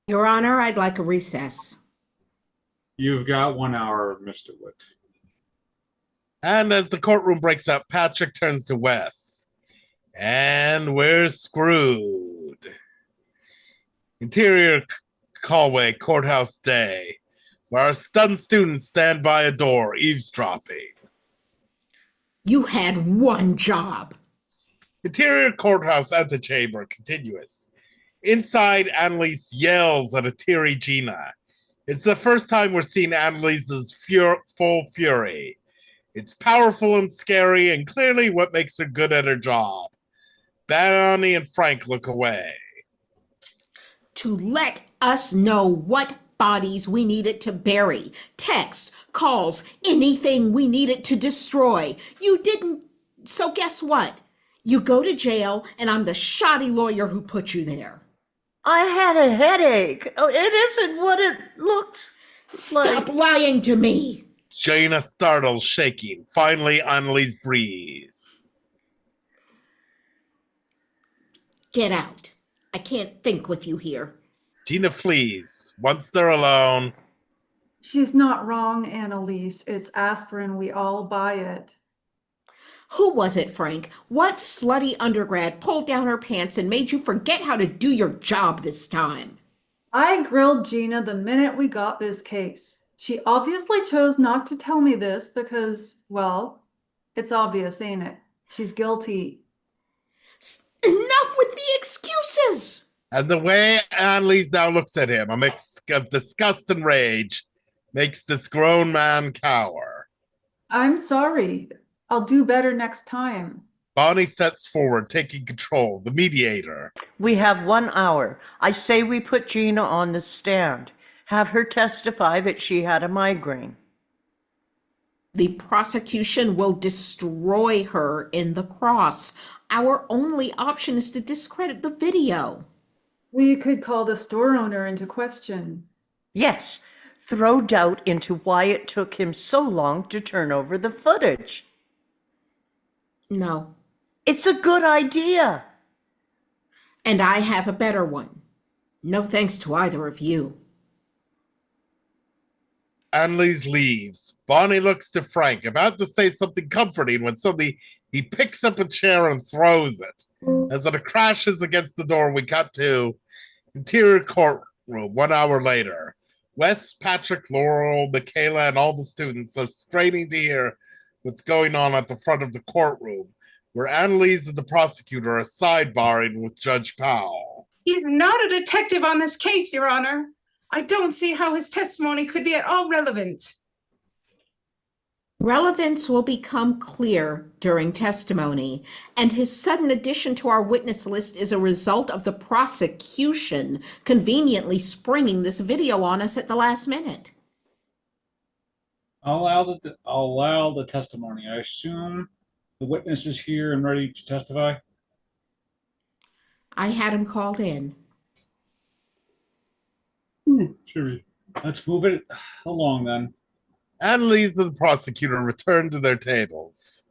Your Honor, I'd like a recess. You've got 1 hour, Mr. Wood. And as the courtroom breaks up, Patrick turns to Wes. And we're screwed. Interior hallway, courthouse day, where our stunned students stand by a door, eavesdropping. You had one job. Interior courthouse antechamber, continuous. Inside, Annalise yells at a teary Gina. It's the first time we're seeing Annalise's full fury. It's powerful and scary, and clearly what makes her good at her job. Bonnie and Frank look away. To let us know what bodies we needed to bury, texts, calls, anything we needed to destroy. You didn't, so guess what? You go to jail, and I'm the shoddy lawyer who put you there. I had a headache. Oh, it isn't what it looks Stop like. lying to me. Gina startles, shaking. Finally, Annalise breathes. Get out. I can't think with you here. Gina flees. Once they're alone, She's not wrong, Annalise. It's aspirin. We all buy it. Who was it, Frank? What slutty undergrad pulled down her pants and made you forget how to do your job this time? I grilled Gina the minute we got this case. She obviously chose not to tell me this because, well, it's obvious, ain't it? She's guilty. Enough with the excuses! And the way Annalise now looks at him, a mix of disgust and rage, makes this grown man cower. I'm sorry. I'll do better next time. Bonnie steps forward, taking control, the mediator. We have 1 hour. I say we put Gina on the stand. Have her testify that she had a migraine. The prosecution will destroy her in the cross. Our only option is to discredit the video. We could call the store owner into question. Yes, throw doubt into why it took him so long to turn over the footage. No. It's a good idea. And I have a better one. No thanks to either of you. Annalise leaves. Bonnie looks to Frank, about to say something comforting when suddenly he picks up a chair and throws it. As it crashes against the door, we cut to interior courtroom 1 hour later. Wes, Patrick, Laurel, Michaela, and all the students are straining to hear what's going on at the front of the courtroom, where Annalise and the prosecutor are sidebarring with Judge Powell. He's not a detective on this case, Your Honor. I don't see how his testimony could be at all relevant. Relevance will become clear during testimony, and his sudden addition to our witness list is a result of the prosecution conveniently springing this video on us at the last minute. I'll allow the testimony. I assume the witness is here and ready to testify. I had him called in. Sure. Let's move it along then. Annalise and the prosecutor return to their tables.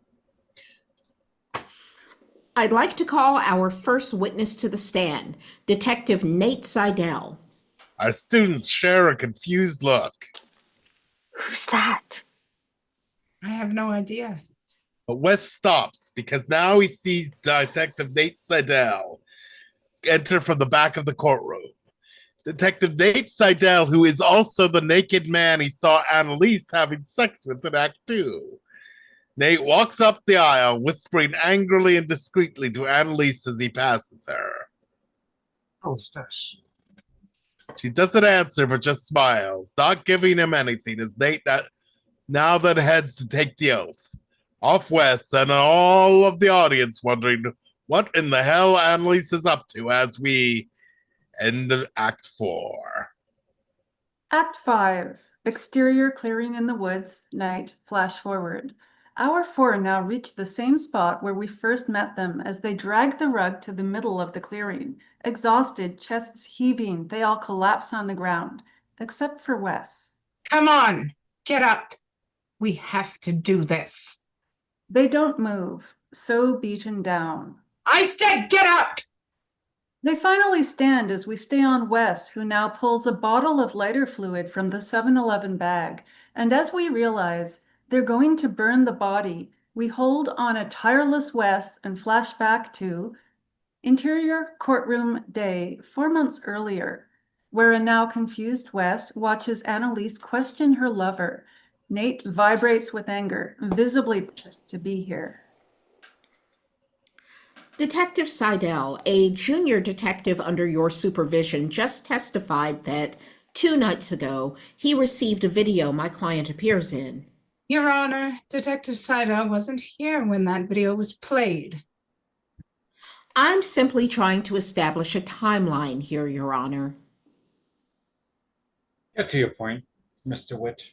I'd like to call our first witness to the stand, Detective Nate Seidel. Our students share a confused look. Who's that? I have no idea. But Wes stops because now he sees Detective Nate Seidel enter from the back of the courtroom. Detective Nate Seidel, who is also the naked man he saw Annalise having sex with in Act 2. Nate walks up the aisle, whispering angrily and discreetly to Annalise as he passes her. Who's this? She doesn't answer, but just smiles, not giving him anything, as Nate now then heads to take the oath. Off Wes and all of the audience wondering what in the hell Annalise is up to as we end of Act 4. Act 5. Exterior clearing in the woods. Night. Flash forward. Our 4 now reach the same spot where we first met them as they drag the rug to the middle of the clearing. Exhausted, chests heaving, they all collapse on the ground, except for Wes. Come on, get up. We have to do this. They don't move, so beaten down. I said get up! They finally stand as we stay on Wes, who now pulls a bottle of lighter fluid from the 7-Eleven bag. And as we realize they're going to burn the body, we hold on a tireless Wes and flash back to interior courtroom day 4 months earlier, where a now confused Wes watches Annalise question her lover. Nate vibrates with anger, visibly pissed to be here. Detective Seidel, a junior detective under your supervision, just testified that 2 nights ago he received a video my client appears in. Your Honor, Detective Seidel wasn't here when that video was played. I'm simply trying to establish a timeline here, Your Honor. Get to your point, Mr. Witt.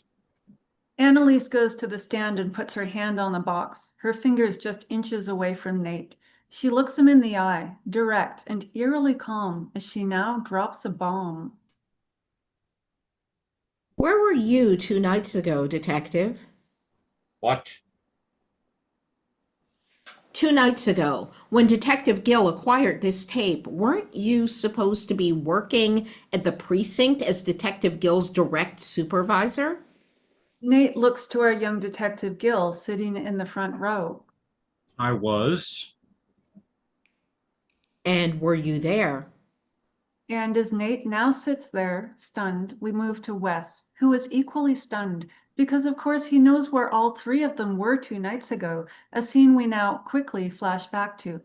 Annalise goes to the stand and puts her hand on the box, her fingers just inches away from Nate. She looks him in the eye, direct and eerily calm, as she now drops a bomb. Where were you 2 nights ago, Detective? What? 2 nights ago, when Detective Gill acquired this tape, weren't you supposed to be working at the precinct as Detective Gill's direct supervisor? Nate looks to our young Detective Gill sitting in the front row. I was. And were you there? And as Nate now sits there, stunned, we move to Wes, who is equally stunned, because of course he knows where all three of them were 2 nights ago, a scene we now quickly flash back to.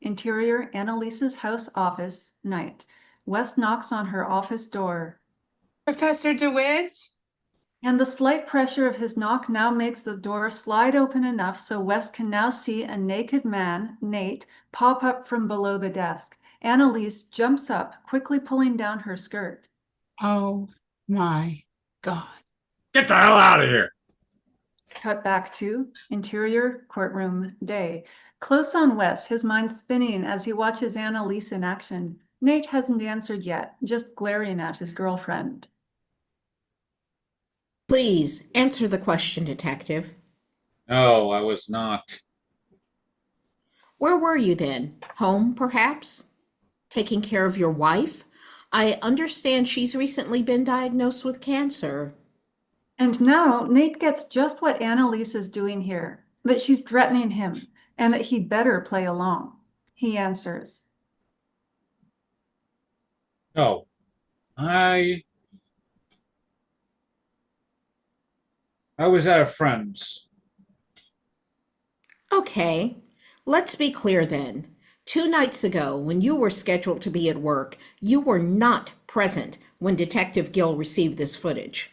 Interior, Annalise's house office, night. Wes knocks on her office door. Professor DeWitt? And the slight pressure of his knock now makes the door slide open enough so Wes can now see a naked man, Nate, pop up from below the desk. Annalise jumps up, quickly pulling down her skirt. Oh my God. Get the hell out of here. Cut back to interior courtroom day. Close on Wes, his mind spinning as he watches Annalise in action. Nate hasn't answered yet, just glaring at his girlfriend. Please answer the question, Detective. No, I was not. Where were you then? Home, perhaps? Taking care of your wife? I understand she's recently been diagnosed with cancer. And now Nate gets just what Annalise is doing here, that she's threatening him, and that he better play along. He answers. No, I was at a friend's. Okay, let's be clear then. 2 nights ago, when you were scheduled to be at work, you were not present when Detective Gill received this footage.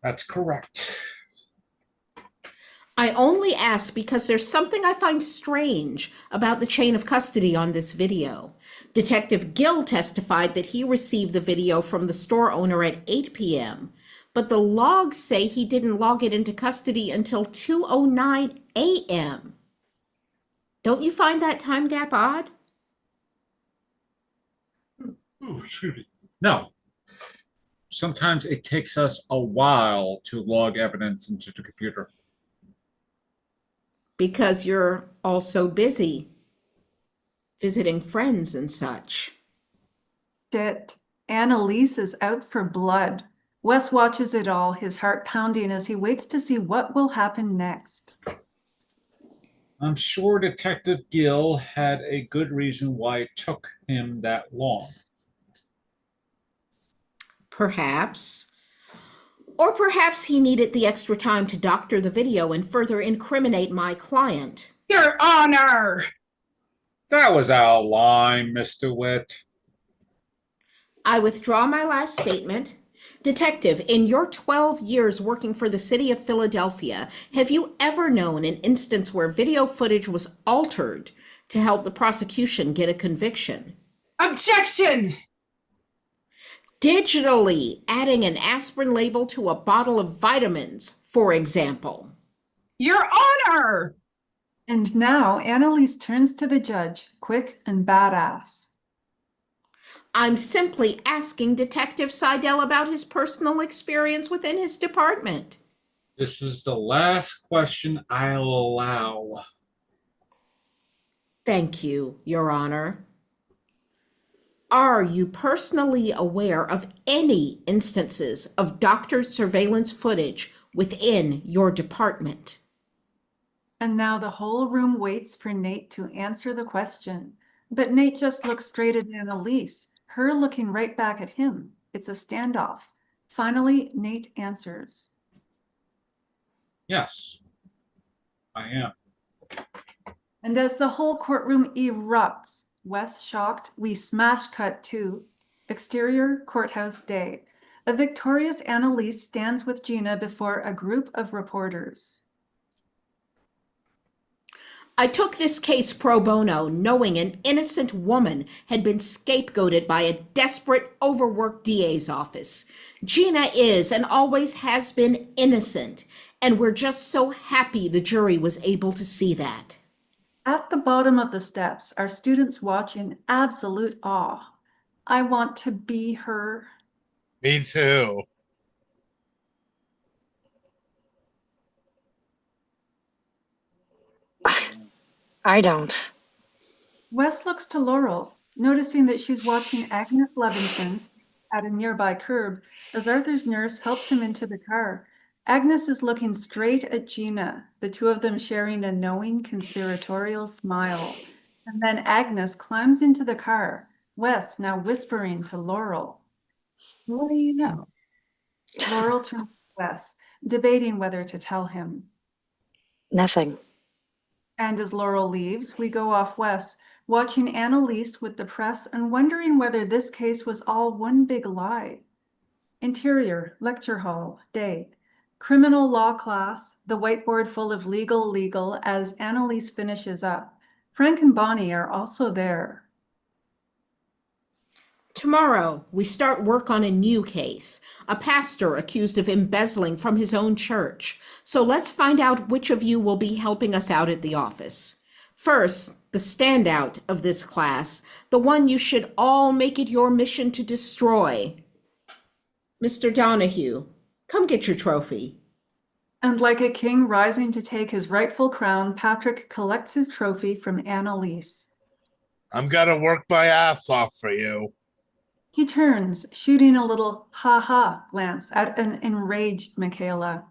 That's correct. I only ask because there's something I find strange about the chain of custody on this video. Detective Gill testified that he received the video from the store owner at 8 p.m., but the logs say he didn't log it into custody until 2:09 a.m. Don't you find that time gap odd? Oh, excuse me. No. Sometimes it takes us a while to log evidence into the computer. Because you're also busy visiting friends and such. Shit, Annalise is out for blood. Wes watches it all, his heart pounding as he waits to see what will happen next. I'm sure Detective Gill had a good reason why it took him that long. Perhaps. Or perhaps he needed the extra time to doctor the video and further incriminate my client. Your Honor! That was out of line, Mr. Witt. I withdraw my last statement. Detective, in your 12 years working for the city of Philadelphia, have you ever known an instance where video footage was altered to help the prosecution get a conviction? Objection! Digitally adding an aspirin label to a bottle of vitamins, for example. Your Honor! And now Annalise turns to the judge, quick and badass. I'm simply asking Detective Seidel about his personal experience within his department. This is the last question I'll allow. Thank you, Your Honor. Are you personally aware of any instances of doctored surveillance footage within your department? And now the whole room waits for Nate to answer the question. But Nate just looks straight at Annalise, her looking right back at him. It's a standoff. Finally, Nate answers. Yes, I am. And as the whole courtroom erupts, Wes shocked, we smash cut to exterior courthouse day. A victorious Annalise stands with Gina before a group of reporters. I took this case pro bono, knowing an innocent woman had been scapegoated by a desperate, overworked DA's office. Gina is and always has been innocent, and we're just so happy the jury was able to see that. At the bottom of the steps, our students watch in absolute awe. I want to be her. Me too. I don't. Wes looks to Laurel, noticing that she's watching Agnes Levinson at a nearby curb as Arthur's nurse helps him into the car. Agnes is looking straight at Gina, the two of them sharing a knowing, conspiratorial smile. And then Agnes climbs into the car, Wes now whispering to Laurel. What do you know? Laurel turns to Wes, debating whether to tell him. Nothing. And as Laurel leaves, we go off Wes, watching Annalise with the press and wondering whether this case was all one big lie. Interior, lecture hall, day. Criminal law class, the whiteboard full of legal as Annalise finishes up. Frank and Bonnie are also there. Tomorrow, we start work on a new case, a pastor accused of embezzling from his own church. So let's find out which of you will be helping us out at the office. First, the standout of this class, the one you should all make it your mission to destroy. Mr. Donahue, come get your trophy. And like a king rising to take his rightful crown, Patrick collects his trophy from Annalise. I'm gonna work my ass off for you. He turns, shooting a little ha-ha glance at an enraged Michaela.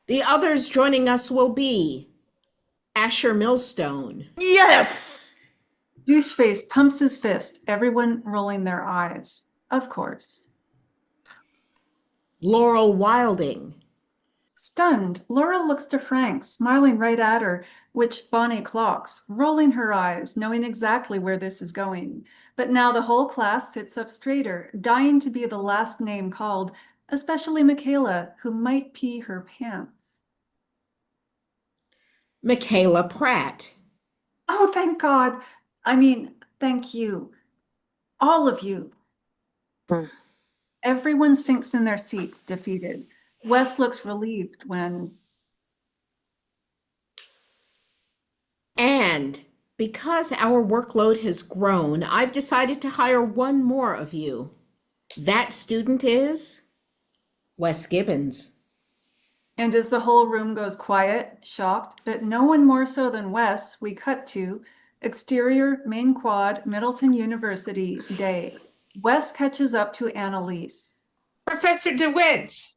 The others joining us will be Asher Millstone, Yes! Doucheface pumps his fist, everyone rolling their eyes. Of course. Laurel Wilding, Stunned, Laura looks to Frank, smiling right at her, which Bonnie clocks, rolling her eyes, knowing exactly where this is going. But now the whole class sits up straighter, dying to be the last name called, especially Michaela, who might pee her pants. Michaela Pratt, Oh, thank God. I mean, thank you. All of you. Hmm. Everyone sinks in their seats, defeated. Wes looks relieved when... and because our workload has grown, I've decided to hire one more of you. That student is Wes Gibbons. And as the whole room goes quiet, shocked, but no one more so than Wes, we cut to exterior, main quad, Middleton University, day. Wes catches up to Annalise. Professor DeWitt.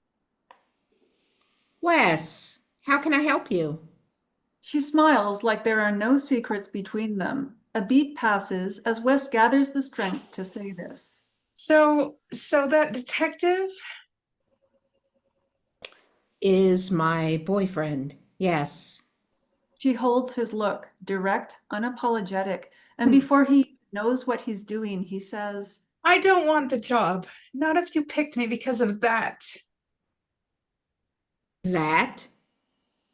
Wes, how can I help you? She smiles like there are no secrets between them. A beat passes as Wes gathers the strength to say this. So that detective? Is my boyfriend, yes. She holds his look, direct, unapologetic, and before he knows what he's doing, he says, I don't want the job. Not if you picked me because of that. That?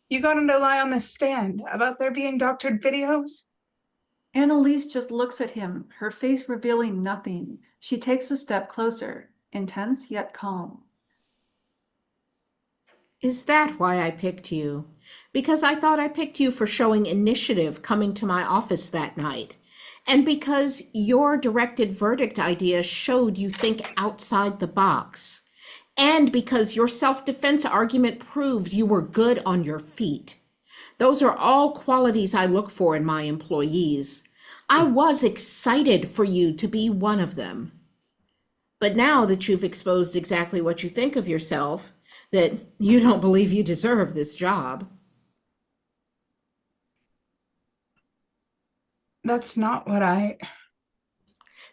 You got him to lie on the stand about there being doctored videos? Annalise just looks at him, her face revealing nothing. She takes a step closer, intense yet calm. Is that why I picked you? Because I thought I picked you for showing initiative coming to my office that night. And because your directed verdict idea showed you think outside the box. And because your self-defense argument proved you were good on your feet. Those are all qualities I look for in my employees. I was excited for you to be one of them. But now that you've exposed exactly what you think of yourself, that you don't believe you deserve this job. That's not what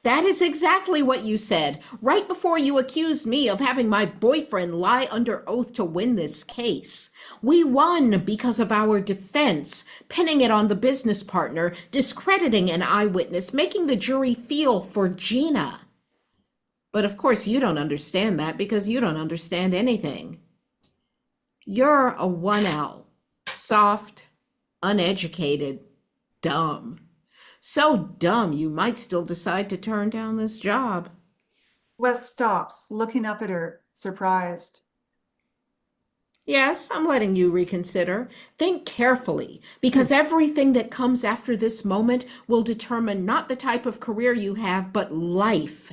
That is exactly what you said, right before you accused me of having my boyfriend lie under oath to win this case. We won because of our defense, pinning it on the business partner, discrediting an eyewitness, making the jury feel for Gina. But of course you don't understand that because you don't understand anything. You're a 1L, soft, uneducated, dumb. So dumb you might still decide to turn down this job. Wes stops, looking up at her, surprised. Yes, I'm letting you reconsider. Think carefully, because everything that comes after this moment will determine not the type of career you have, but life.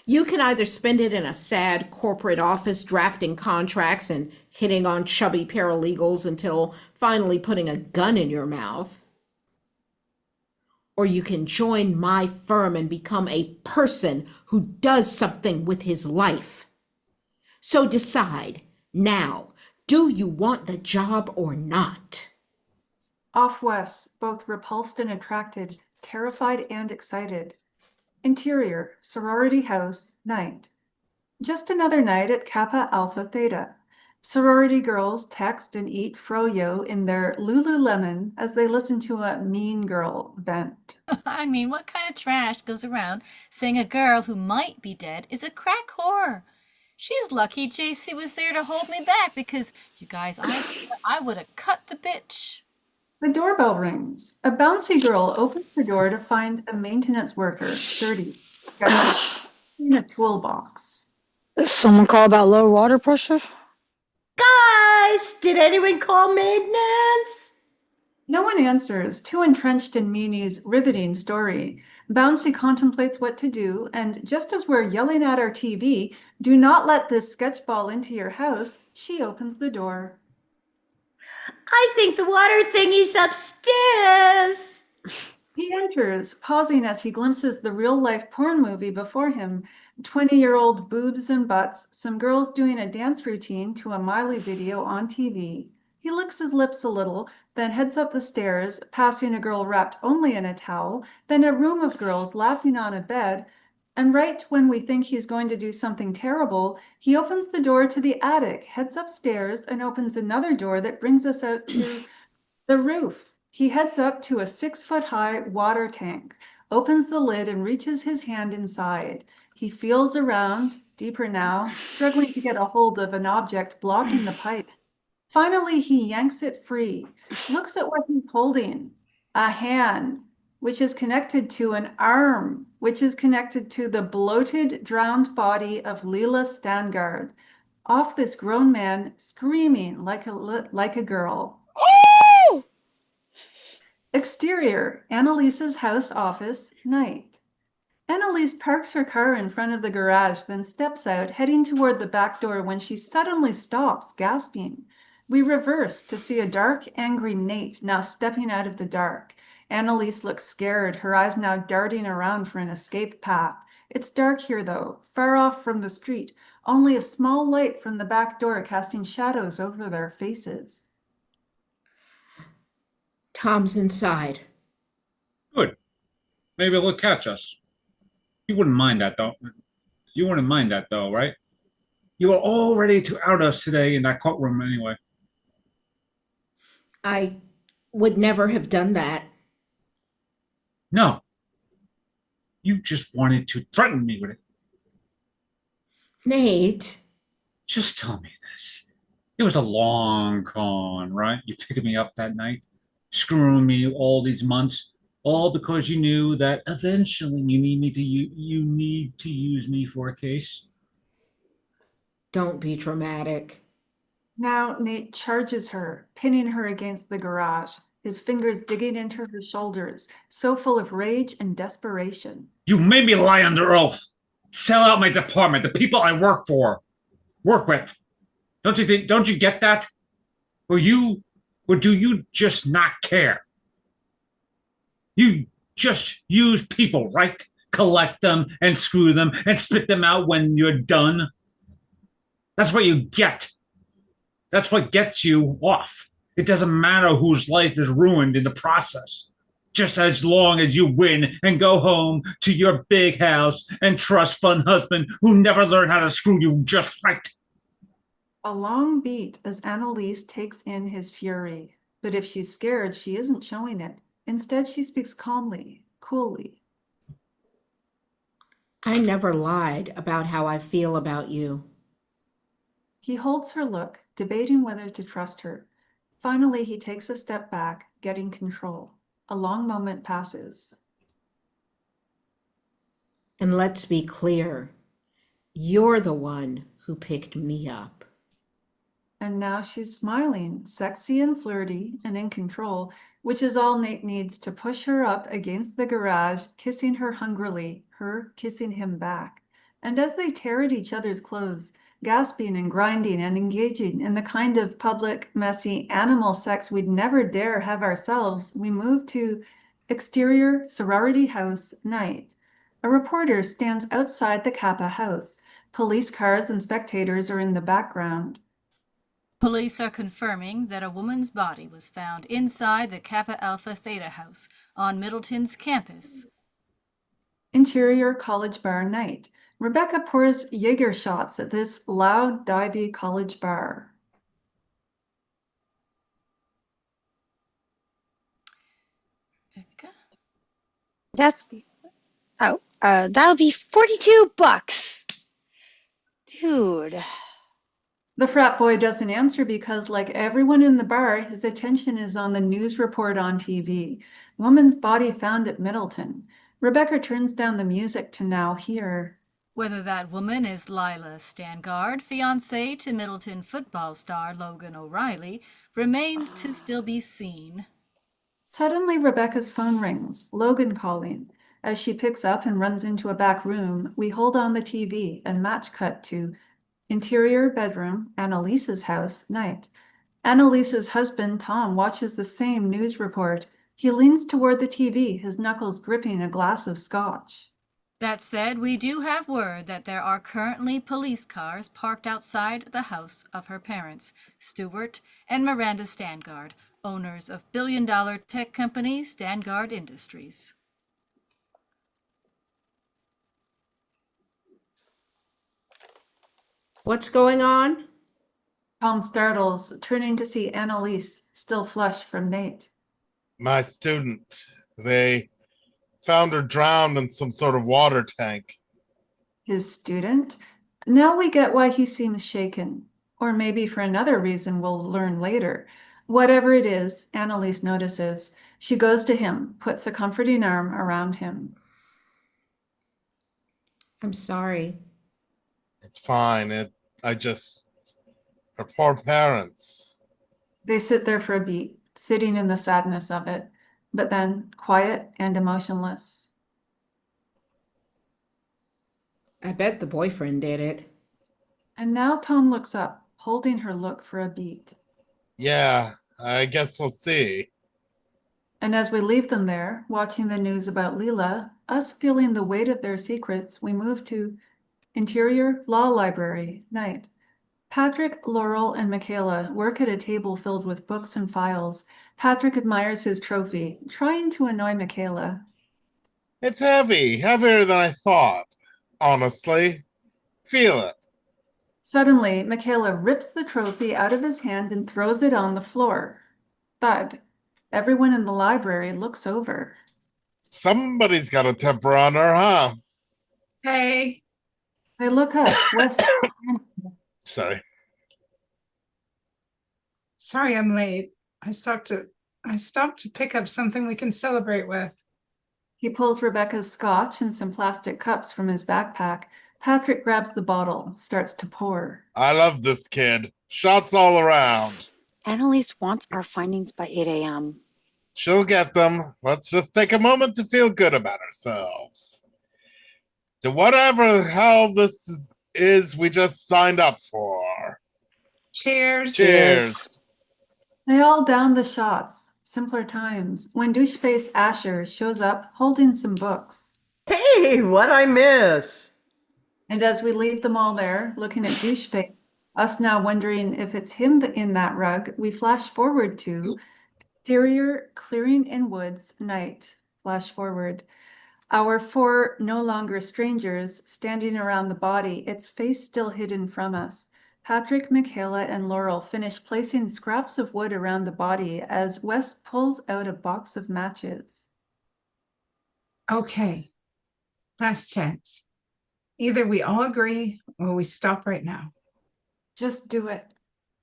You can either spend it in a sad corporate office drafting contracts and hitting on chubby paralegals until finally putting a gun in your mouth. Or you can join my firm and become a person who does something with his life. So decide now, do you want the job or not? Off west, both repulsed and attracted, terrified and excited. Interior, sorority house, night. Just another night at Kappa Alpha Theta. Sorority girls text and eat froyo in their Lululemon as they listen to a Mean Girl vent. I mean, what kind of trash goes around saying a girl who might be dead is a crack whore? She's lucky JC was there to hold me back because, you guys, I would have cut the bitch. The doorbell rings. A bouncy girl opens the door to find a maintenance worker, dirty, sketchy, in a toolbox. Someone call about low water pressure? Guys, did anyone call maintenance? No one answers, too entrenched in Meanie's riveting story. Bouncy contemplates what to do, and just as we're yelling at our TV, "Do not let this sketchball into your house," she opens the door. I think the water thingy's upstairs. He enters, pausing as he glimpses the real-life porn movie before him. 20-year-old boobs and butts, some girls doing a dance routine to a Miley video on TV. He licks his lips a little, then heads up the stairs, passing a girl wrapped only in a towel, then a room of girls laughing on a bed, and right when we think he's going to do something terrible, he opens the door to the attic, heads upstairs, and opens another door that brings us out to the roof. He heads up to a 6-foot-high water tank, opens the lid, and reaches his hand inside. He feels around, deeper now, struggling to get a hold of an object blocking the pipe. Finally, he yanks it free, looks at what he's holding. A hand, which is connected to an arm, which is connected to the bloated, drowned body of Leela Stangard. Off this grown man, screaming like a girl. Oh! Exterior, Annalise's house office, night. Annalise parks her car in front of the garage, then steps out, heading toward the back door when she suddenly stops, gasping. We reverse to see a dark, angry Nate now stepping out of the dark. Annalise looks scared, her eyes now darting around for an escape path. It's dark here, though, far off from the street, only a small light from the back door casting shadows over their faces. Tom's inside. Good. Maybe they'll catch us. You wouldn't mind that, though. You wouldn't mind that, though, right? You were all ready to out us today in that courtroom anyway. I would never have done that. No. You just wanted to threaten me with it. Nate, Just tell me this. It was a long con, right? You picking me up that night, screwing me all these months, all because you knew that eventually you need to use me for a case. don't be dramatic. Now Nate charges her, pinning her against the garage, his fingers digging into her shoulders, so full of rage and desperation. You made me lie under oath, sell out my department, the people I work with. Don't you get that? Or do you just not care? You just use people, right? Collect them and screw them and spit them out when you're done. That's what you get. That's what gets you off. It doesn't matter whose life is ruined in the process. Just as long as you win and go home to your big house and trust fund husband who never learned how to screw you just right. A long beat as Annalise takes in his fury. But if she's scared, she isn't showing it. Instead, she speaks calmly, coolly. I never lied about how I feel about you. He holds her look, debating whether to trust her. Finally, he takes a step back, getting control. A long moment passes. And let's be clear, you're the one who picked me up. And now she's smiling, sexy and flirty and in control, which is all Nate needs to push her up against the garage, kissing her hungrily, her kissing him back. And as they tear at each other's clothes, gasping and grinding and engaging in the kind of public, messy, animal sex we'd never dare have ourselves, we move to exterior sorority house night. A reporter stands outside the Kappa house. Police cars and spectators are in the background. Police are confirming that a woman's body was found inside the Kappa Alpha Theta house on Middleton's campus. Interior college bar night. Rebecca pours Jaeger shots at this loud, divey college bar. Rebecca? That'll be $42. Dude. The frat boy doesn't answer because, like everyone in the bar, his attention is on the news report on TV. Woman's body found at Middleton. Rebecca turns down the music to now hear. Whether that woman is Lila Stangard, fiancée to Middleton football star Logan O'Reilly, remains to still be seen. Suddenly, Rebecca's phone rings, Logan calling. As she picks up and runs into a back room, we hold on the TV and match cut to interior bedroom, Annalise's house, night. Annalise's husband, Tom, watches the same news report. He leans toward the TV, his knuckles gripping a glass of scotch. That said, we do have word that there are currently police cars parked outside the house of her parents, Stuart and Miranda Stangard, owners of billion-dollar tech company Stangard Industries. What's going on? Tom startles, turning to see Annalise, still flushed from Nate. My student, they found her drowned in some sort of water tank. His student? Now we get why he seems shaken. Or maybe for another reason we'll learn later. Whatever it is, Annalise notices. She goes to him, puts a comforting arm around him. I'm sorry. It's fine. Her poor parents. They sit there for a beat, sitting in the sadness of it, but then quiet and emotionless. I bet the boyfriend did it. And now Tom looks up, holding her look for a beat. Yeah, I guess we'll see. And as we leave them there, watching the news about Leela, us feeling the weight of their secrets, we move to Interior Law Library, night. Patrick, Laurel, and Michaela work at a table filled with books and files. Patrick admires his trophy, trying to annoy Michaela. It's heavy, heavier than I thought. Honestly, feel it. Suddenly, Michaela rips the trophy out of his hand and throws it on the floor. Thud. Everyone in the library looks over. Somebody's got a temper on her, huh? Hey, They look up. West. Sorry. sorry I'm late. I stopped to pick up something we can celebrate with. He pulls Rebecca's scotch and some plastic cups from his backpack. Patrick grabs the bottle, starts to pour. I love this kid. Shots all around. Annalise wants our findings by 8 a.m. She'll get them. Let's just take a moment to feel good about ourselves. To whatever hell this is we just signed up for. Cheers. Cheers. They all down the shots. Simpler times. When doucheface Asher shows up holding some books. Hey, what I miss? And as we leave them all there, looking at doucheface, us now wondering if it's him in that rug, we flash forward to exterior clearing in woods, night. Flash forward. Our four no longer strangers standing around the body, its face still hidden from us. Patrick, Michaela, and Laurel finish placing scraps of wood around the body as Wes pulls out a box of matches. Okay, last chance. Either we all agree or we stop right now. Just do it.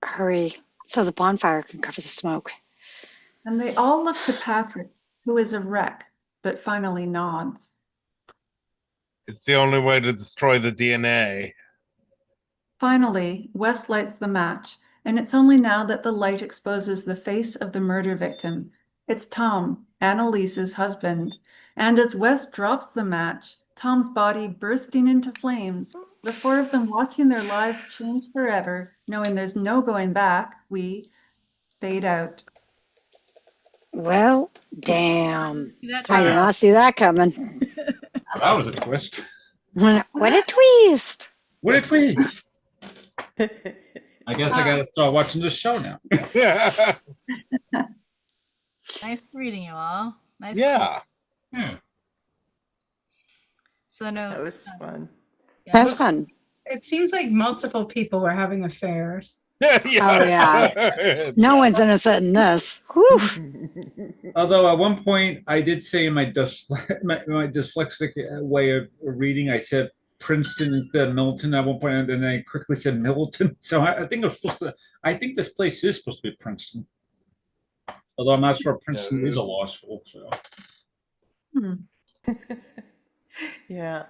Hurry, so the bonfire can cover the smoke. And they all look to Patrick, who is a wreck, but finally nods. It's the only way to destroy the DNA. Finally, Wes lights the match, and it's only now that the light exposes the face of the murder victim. It's Tom, Annalise's husband. And as Wes drops the match, Tom's body bursting into flames, the four of them watching their lives change forever, knowing there's no going back, we fade out. Well, damn. See that I did twist? not see that coming. That was a twist. What a twist! What a twist! I guess I gotta start watching this show now. Yeah. Nice reading, you all. Nice. Yeah. Yeah. So no. That was fun. That's fun. It seems like multiple people were having affairs. Yeah. Oh, yeah. No one's innocent in this. Whew. Although at one point I did say in my my dyslexic way of reading, I said Princeton instead of Milton at one point, and then I quickly said Milton. So I think I was supposed to. I think this place is supposed to be Princeton. Although I'm not sure Princeton is a law school. So. Yeah.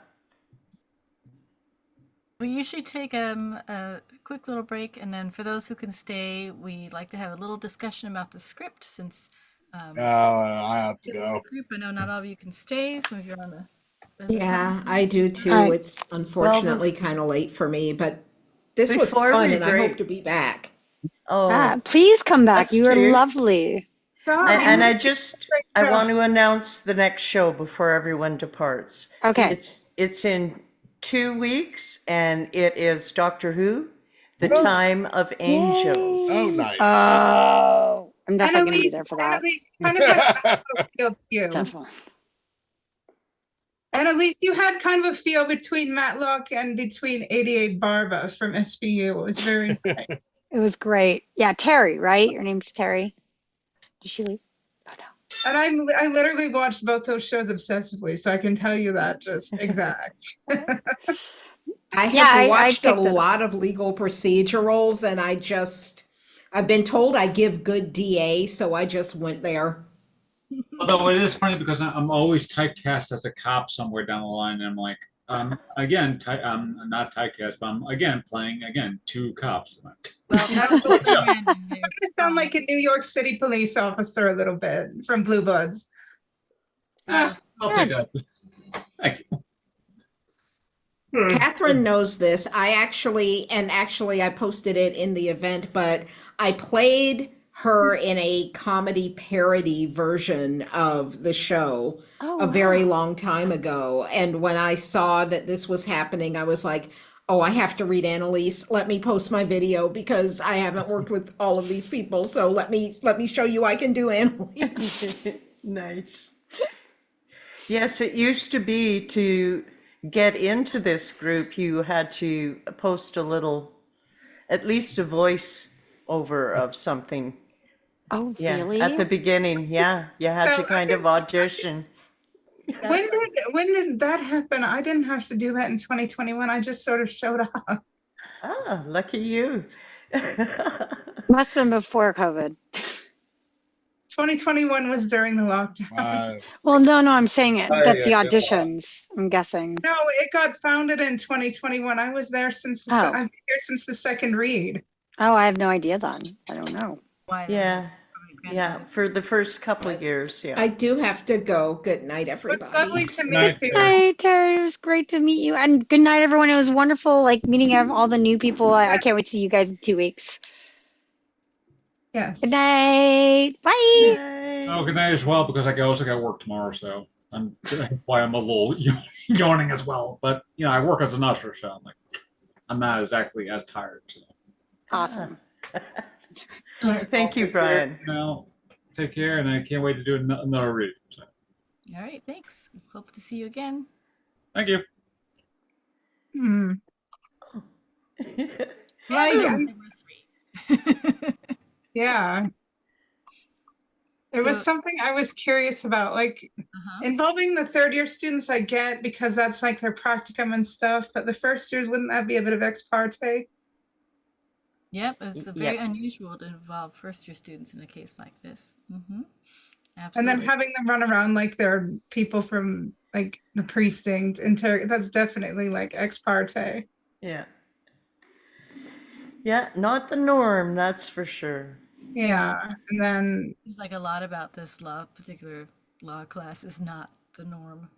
We usually take a quick little break, and then for those who can stay, we like to have a little discussion about the script since I have to go. group. I know not all of you can stay. Some of you are on the Yeah, I do too. Hi. It's unfortunately kind of late for me, but this was Before fun we and I break- hope to be back. Oh, Please come back. That's You are true. lovely. and I want to announce the next show before everyone departs. Okay. It's in 2 weeks, and it is Doctor Who, The Oh. Time of Angels. Oh, nice. Oh, I'm definitely going to be there for that. Annalise kind of had a feel to you. Definitely. And at least you had kind of a feel between Matlock and between 88 Barba from SVU. It was very nice. It was great. Yeah, Terry, right? Your name's Terry. Did she leave? Oh, no. And I literally watched both those shows obsessively, so I can tell you that just exact. I Yeah, have I watched a picked it up. lot of legal procedurals and I've been told I give good DA, so I just went there. Although it is funny because I'm always typecast as a cop somewhere down the line, and I'm like, again, I'm not typecast, but I'm again playing two cops. Well, that was a little random there. I sound like a New York City police officer a little bit from Blue Bloods. That I'll take that. Thank you. Catherine knows this. I posted it in the event, but I played her in a comedy parody version of the show Oh, a very wow. long time ago. And when I saw that this was happening, I was like, oh, I have to read Annalise. Let me post my video because I haven't worked with all of these people. So let me show you I can do Annalise. Nice. Yes, it used to be to get into this group, you had to post at least a voice over of something. Oh, Yeah, really? at the beginning, yeah, you had to kind of audition. When did that happen? I didn't have to do that in 2021. I just sort of showed up. Ah, lucky you. Must have been before COVID. 2021 was during the lockdown. Well, no, I'm saying Oh, that yeah, the yeah. auditions, I'm guessing. No, it got founded in 2021. I was there since Oh. I've been here since the second read. Oh, I have no idea then. I don't know. why Yeah, yeah, for the first couple of years, yeah. I do have to go. Good night, It was everybody. lovely to meet Night. you. Hi, Terry. It was great to meet you. And good night, everyone. It was wonderful, like meeting all the new people. I can't wait to see you guys in 2 weeks. Yes. Good night. Bye. Oh, good night as well, because I also got work tomorrow, so that's why I'm a little yawning as well. But I work as an usher, so I'm not exactly as tired. So. Awesome. Thank you, Brian. Take care, and I can't wait to do another read. So, All right, thanks. Hope to see you again. thank you. Hmm. Right. Like, yeah. There was So- something I was curious about, like involving the third year students. I get because that's like their practicum and stuff, but the first years, wouldn't that be a bit of ex parte? Yep, it's very Yep. unusual to involve first-year students in a case like this. And Absolutely. then having them run around like they're people from like the precinct. That's definitely like ex parte. Yeah. Yeah, not the norm, that's for sure. Yeah. And then Seems like a lot about this particular law class is not the norm.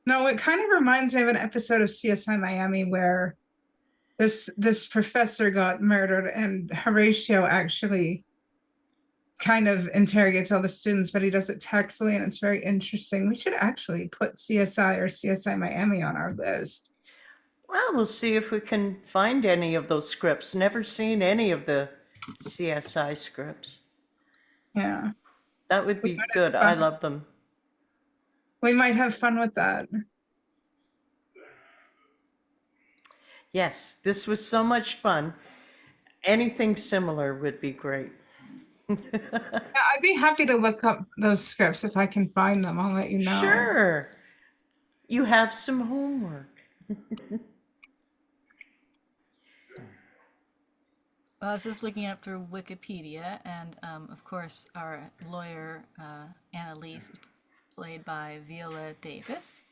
no, it kind of reminds me of an episode of CSI Miami where this professor got murdered and Horatio actually kind of interrogates all the students, but he does it tactfully and it's very interesting. We should actually put CSI or CSI Miami on our list. Well, we'll see if we can find any of those scripts. Never seen any of the CSI scripts. Yeah. That would We be might good. have I fun. love them. We might have fun with that. Yes, this was so much fun. Anything similar would be great. Yeah, I'd be happy to look up those scripts if I can find them. I'll let you know. Sure. You have some homework. Well, I was just looking up through Wikipedia, and of course, our lawyer, Annalise, is played by Viola Davis,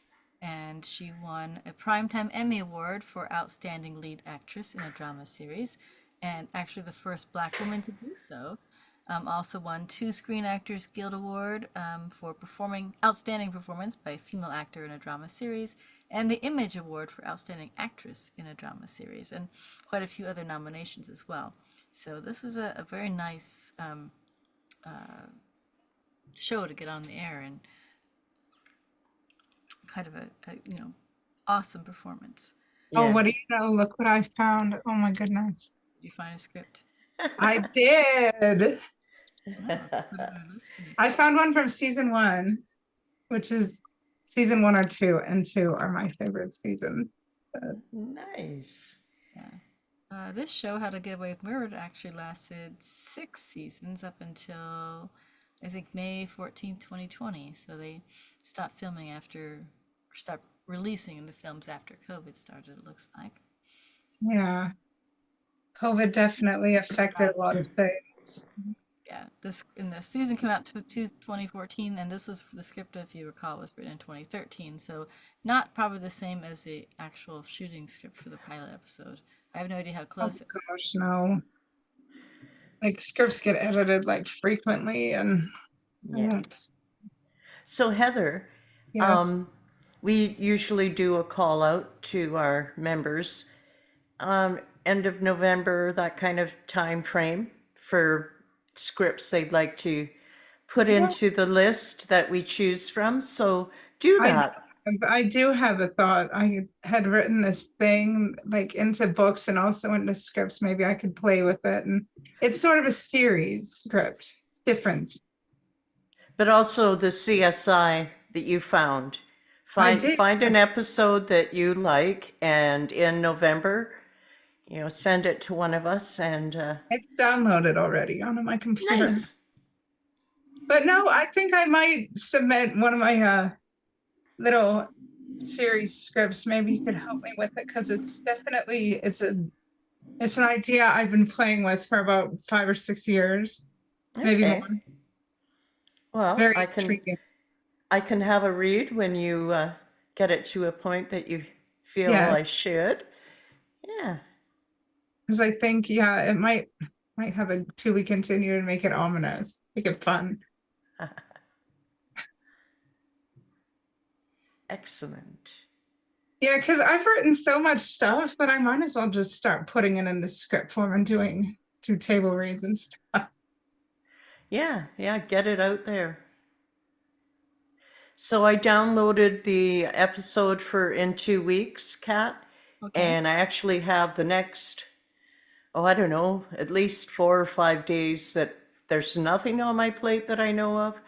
and she won a Primetime Emmy Award for Outstanding Lead Actress in a Drama Series, and actually the first Black woman to do so. Also won 2 Screen Actors Guild Award for outstanding performance by a female actor in a drama series, and the Image Award for Outstanding Actress in a Drama Series, and quite a few other nominations as well. So this was a very nice show to get on the air, and kind of a awesome performance. Oh, Yes. what do you know? Look what I found. Oh my goodness. Did you find a script? I did. Oh, put it on our list for next I time. found one from season 1, which is season 1 or 2, and 2 are my favorite seasons. Nice. Yeah. This show, How to Get Away with Murder, actually lasted 6 seasons up until I think May 14th, 2020. So they stopped filming stopped releasing the films after COVID started, it looks like. Yeah. COVID definitely affected a lot of things. Yeah, the season came out to 2014, and this was the script, if you recall, was written in 2013. So not probably the same as the actual shooting script for the pilot episode. I have no idea how Oh close it was. gosh, no. Like scripts get edited like frequently, and I Yeah. won't. So Heather, Yes. we usually do a call out to our members, end of November, that kind of time frame for scripts they'd like to put Yeah. into the list that we choose from. So do I- that. I do have a thought. I had written this thing like into books and also into scripts. Maybe I could play with it. And it's sort of a series script. It's different. But also the CSI that you found. did. Find an episode that you like, and in November, send it to one of us, and It's downloaded already onto my computer. nice. But no, I think I might submit one of my little series scripts. Maybe you could help me with it, because it's definitely it's an idea I've been playing with for about 5 or 6 years, maybe Okay. more. Well, Very I can have a read when you get it to a point that you feel Yes. I should. Yeah. Because I think it might have a to be continued and make it ominous, make it fun. Excellent. Yeah, because I've written so much stuff that I might as well just start putting it into script form and doing table reads and stuff. Yeah, get it out there. So I downloaded the episode for In 2 Weeks, Kat, Okay. and I actually have the next, I don't know, at least 4 or 5 days that there's nothing on my plate that I know of.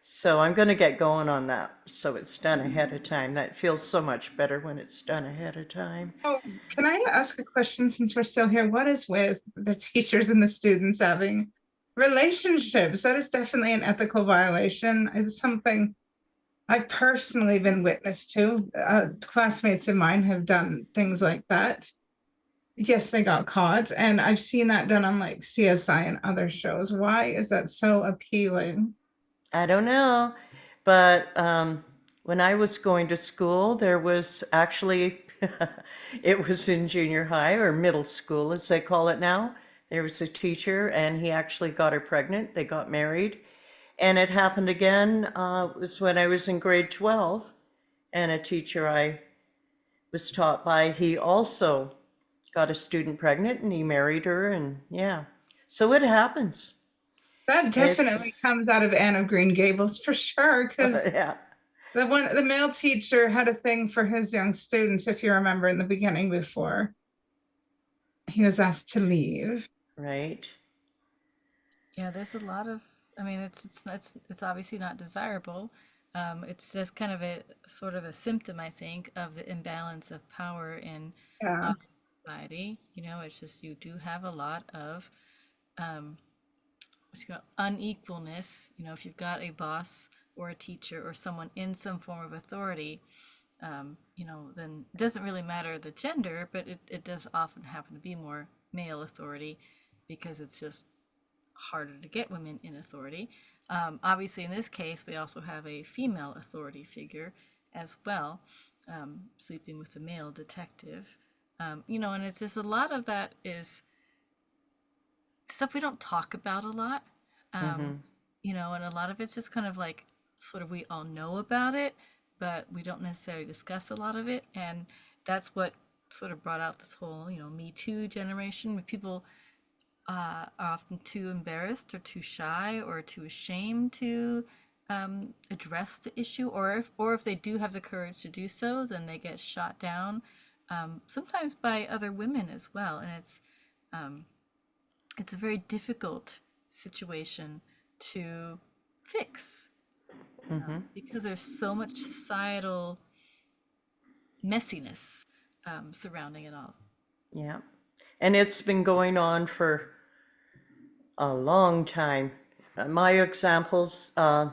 So I'm going to get going on that. So it's done ahead of time. That feels so much better when it's done ahead of time. Oh, can I ask a question since we're still here? What is with the teachers and the students having relationships? That is definitely an ethical violation. It's something I've personally been witness to. Classmates of mine have done things like that. Yes, they got caught, and I've seen that done on like CSI and other shows. Why is that so appealing? I don't know, but when I was going to school, there was actually, it was in junior high or middle school, as they call it now. There was a teacher, and he actually got her pregnant. They got married. And it happened again, was when I was in grade 12, and a teacher I was taught by, he also got a student pregnant, and he married her, and yeah. So it happens. That definitely comes out of Anne of Green Gables for sure, because Yeah. The male teacher had a thing for his young students, if you remember in the beginning before he was asked to leave. Right. Yeah, there's a lot of. I mean, it's obviously not desirable. It's just kind of a sort of a symptom, I think, of the imbalance of power in Yeah. society. You know, it's just you do have a lot of what you call unequalness. You know, if you've got a boss or a teacher or someone in some form of authority, you know, then it doesn't really matter the gender, but it does often happen to be more male authority because it's just harder to get women in authority. Obviously, in this case, we also have a female authority figure as well, sleeping with a male detective. You know, and it's just a lot of that is stuff we don't talk about a lot. You know, and a lot of it's just kind of like sort of we all know about it, but we don't necessarily discuss a lot of it. And that's what sort of brought out this whole, you know, Me Too generation, where people are often too embarrassed or too shy or too ashamed to address the issue, or if they do have the courage to do so, then they get shot down, sometimes by other women as well. And it's a very difficult situation to fix because there's so much societal messiness surrounding it all. Yeah. And it's been going on for a long time. My examples, the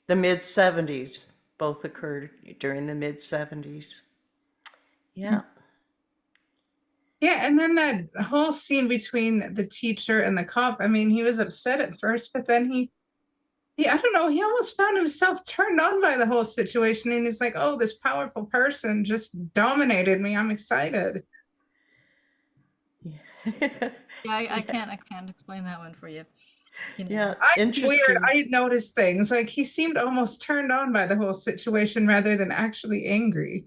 mid 70s, both occurred during the mid 70s. Yeah. Yeah, and then that whole scene between the teacher and the cop, I mean, he was upset at first, but then he I don't know, he almost found himself turned on by the whole situation. And he's like, oh, this powerful person just dominated me. I'm excited. Yeah. Yeah, I can't explain that one for you. You know. Yeah. I'm Interesting. weird. I noticed things. Like he seemed almost turned on by the whole situation rather than actually angry.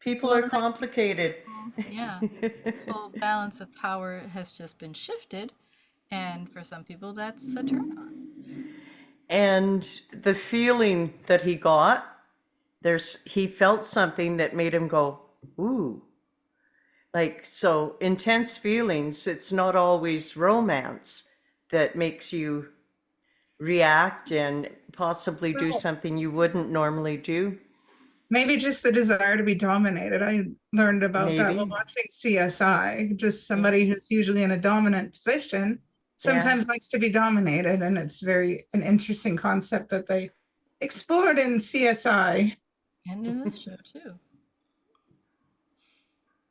People Well, are that's complicated. yeah. The whole balance of power has just been shifted, and for some people, that's a turn on. And the feeling that he got, he felt something that made him go, ooh. Like, so intense feelings, it's not always romance that makes you react and possibly do something you wouldn't normally do. Maybe just the desire to be dominated. I learned about that while Maybe. watching CSI. Just somebody who's usually in a dominant position sometimes likes to be dominated, and it's an interesting concept that they explored in CSI. And in this show too.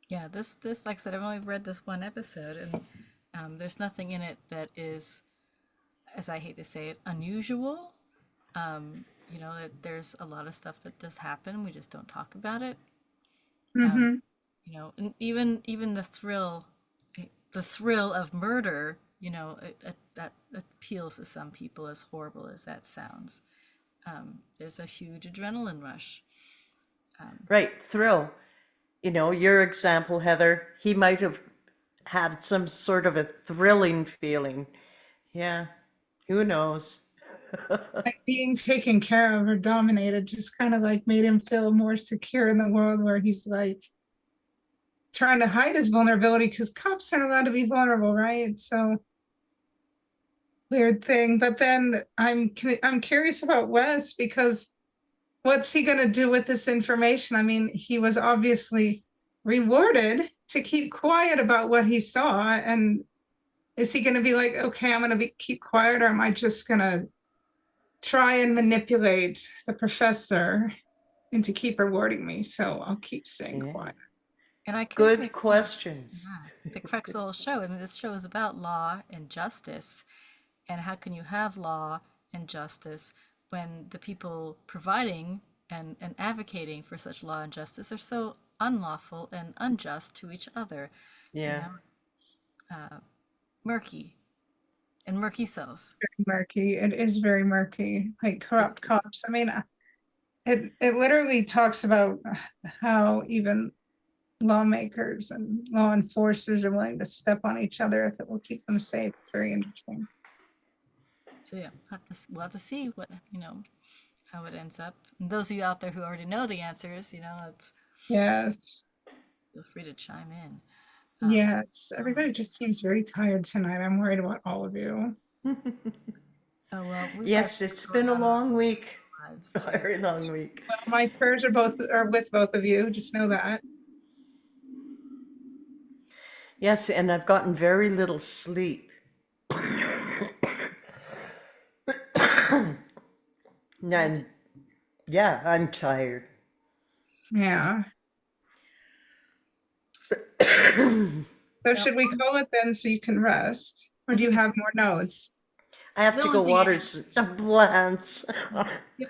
Yeah, this like I said, I've only read this one episode, and there's nothing in it that is, as I hate to say it, unusual. You know, there's a lot of stuff that does happen. We just don't talk about it. Mm-hmm. You know, and even the thrill of murder, you know, that appeals to some people, as horrible as that sounds. There's a huge adrenaline rush. Right, thrill. You know, your example, Heather, he might have had some sort of a thrilling feeling. Yeah, who knows? Like being taken care of or dominated just kind of like made him feel more secure in the world, where he's like trying to hide his vulnerability because cops aren't allowed to be vulnerable, right? So weird thing. But then I'm curious about Wes, because what's he going to do with this information? I mean, he was obviously rewarded to keep quiet about what he saw. And is he going to be like, okay, I'm going to keep quiet, or am I just going to try and manipulate the professor into keep rewarding me? So I'll keep staying quiet. And I Good questions. The crux of the whole show. I mean, this show is about law and justice. And how can you have law and justice when the people providing and advocating for such law and justice are so unlawful and unjust to each other? Yeah. You know? Murky. And murky souls. Very murky. It is very murky. Like corrupt cops. I mean, it literally talks about how even lawmakers and law enforcers are willing to step on each other if it will keep them safe. Very interesting. So yeah, we'll have to see what, you know, how it ends up. And those of you out there who already know the answers, it's Yes. feel free to chime in. Yes. Everybody just seems very tired tonight. I'm worried about all of you. Oh well, we Yes, got it's going been a on in our long week. lives A too. very long week. Well, my prayers are with both of you. Just know that. Yes, and I've gotten very little sleep. And yeah, I'm tired. Yeah. So should we call it then so you can rest? Or do you have more notes? I have The to only go thing I water had- some plants.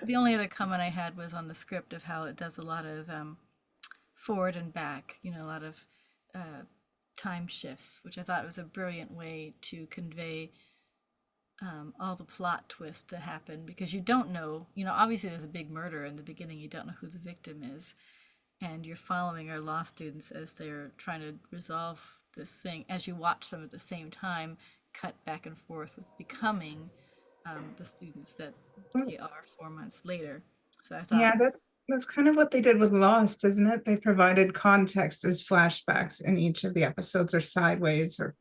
The only other comment I had was on the script of how it does a lot of forward and back, a lot of time shifts, which I thought was a brilliant way to convey all the plot twists that happen, because you don't know, obviously there's a big murder in the beginning, you don't know who the victim is, and you're following our law students as they're trying to resolve this thing, as you watch them at the same time cut back and forth with becoming the students that they are 4 months later. So I thought, Yeah, that's kind of what they did with Lost, isn't it? They provided context as flashbacks in each of the episodes, or sideways, or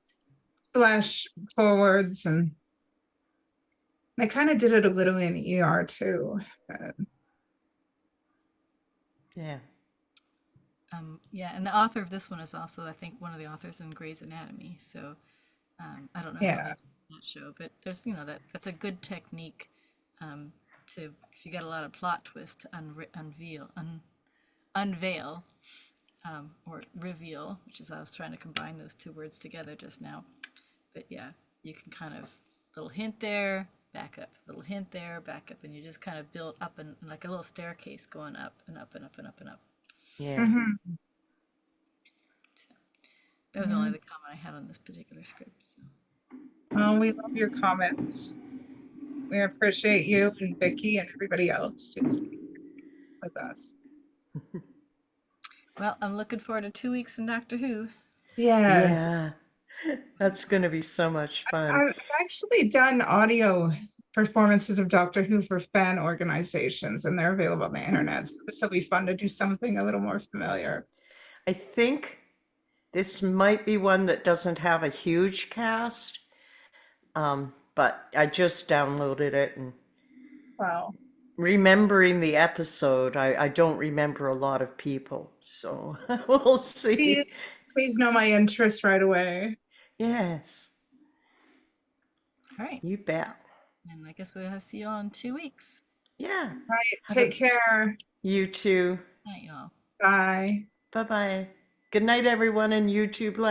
flash forwards, and they kind of did it a little in ER too. Yeah. yeah, and the author of this one is also, I think, one of the authors in Grey's Anatomy. So I don't know how Yeah. they did that show, but there's, that's a good technique to, if you got a lot of plot twists, to unveil or reveal, which is, I was trying to combine those two words together just now. But yeah, you can kind of, little hint there, back up, little hint there, back up, and you just kind of build up, and like a little staircase going up and up and up and up and up. Yeah. Mhm. So that was only the comment I had on this particular script. So. Well, we love your comments. We appreciate you and Vicky and everybody else who's with us. Well, I'm looking forward to 2 weeks in Doctor Who. Yes. Yeah. That's going to be so much fun. I've actually done audio performances of Doctor Who for fan organizations, and they're available on the internet. So this will be fun to do something a little more familiar. I think this might be one that doesn't have a huge cast, but I just downloaded it, and Wow. remembering the episode, I don't remember a lot of people, so we'll see. Please know my interest right away. Yes, All right. you bet. And I guess we'll see you all in 2 weeks. Yeah. All right. Have Take care. You too. Night, y'all. Bye. Bye-bye. Good night, everyone in YouTube land.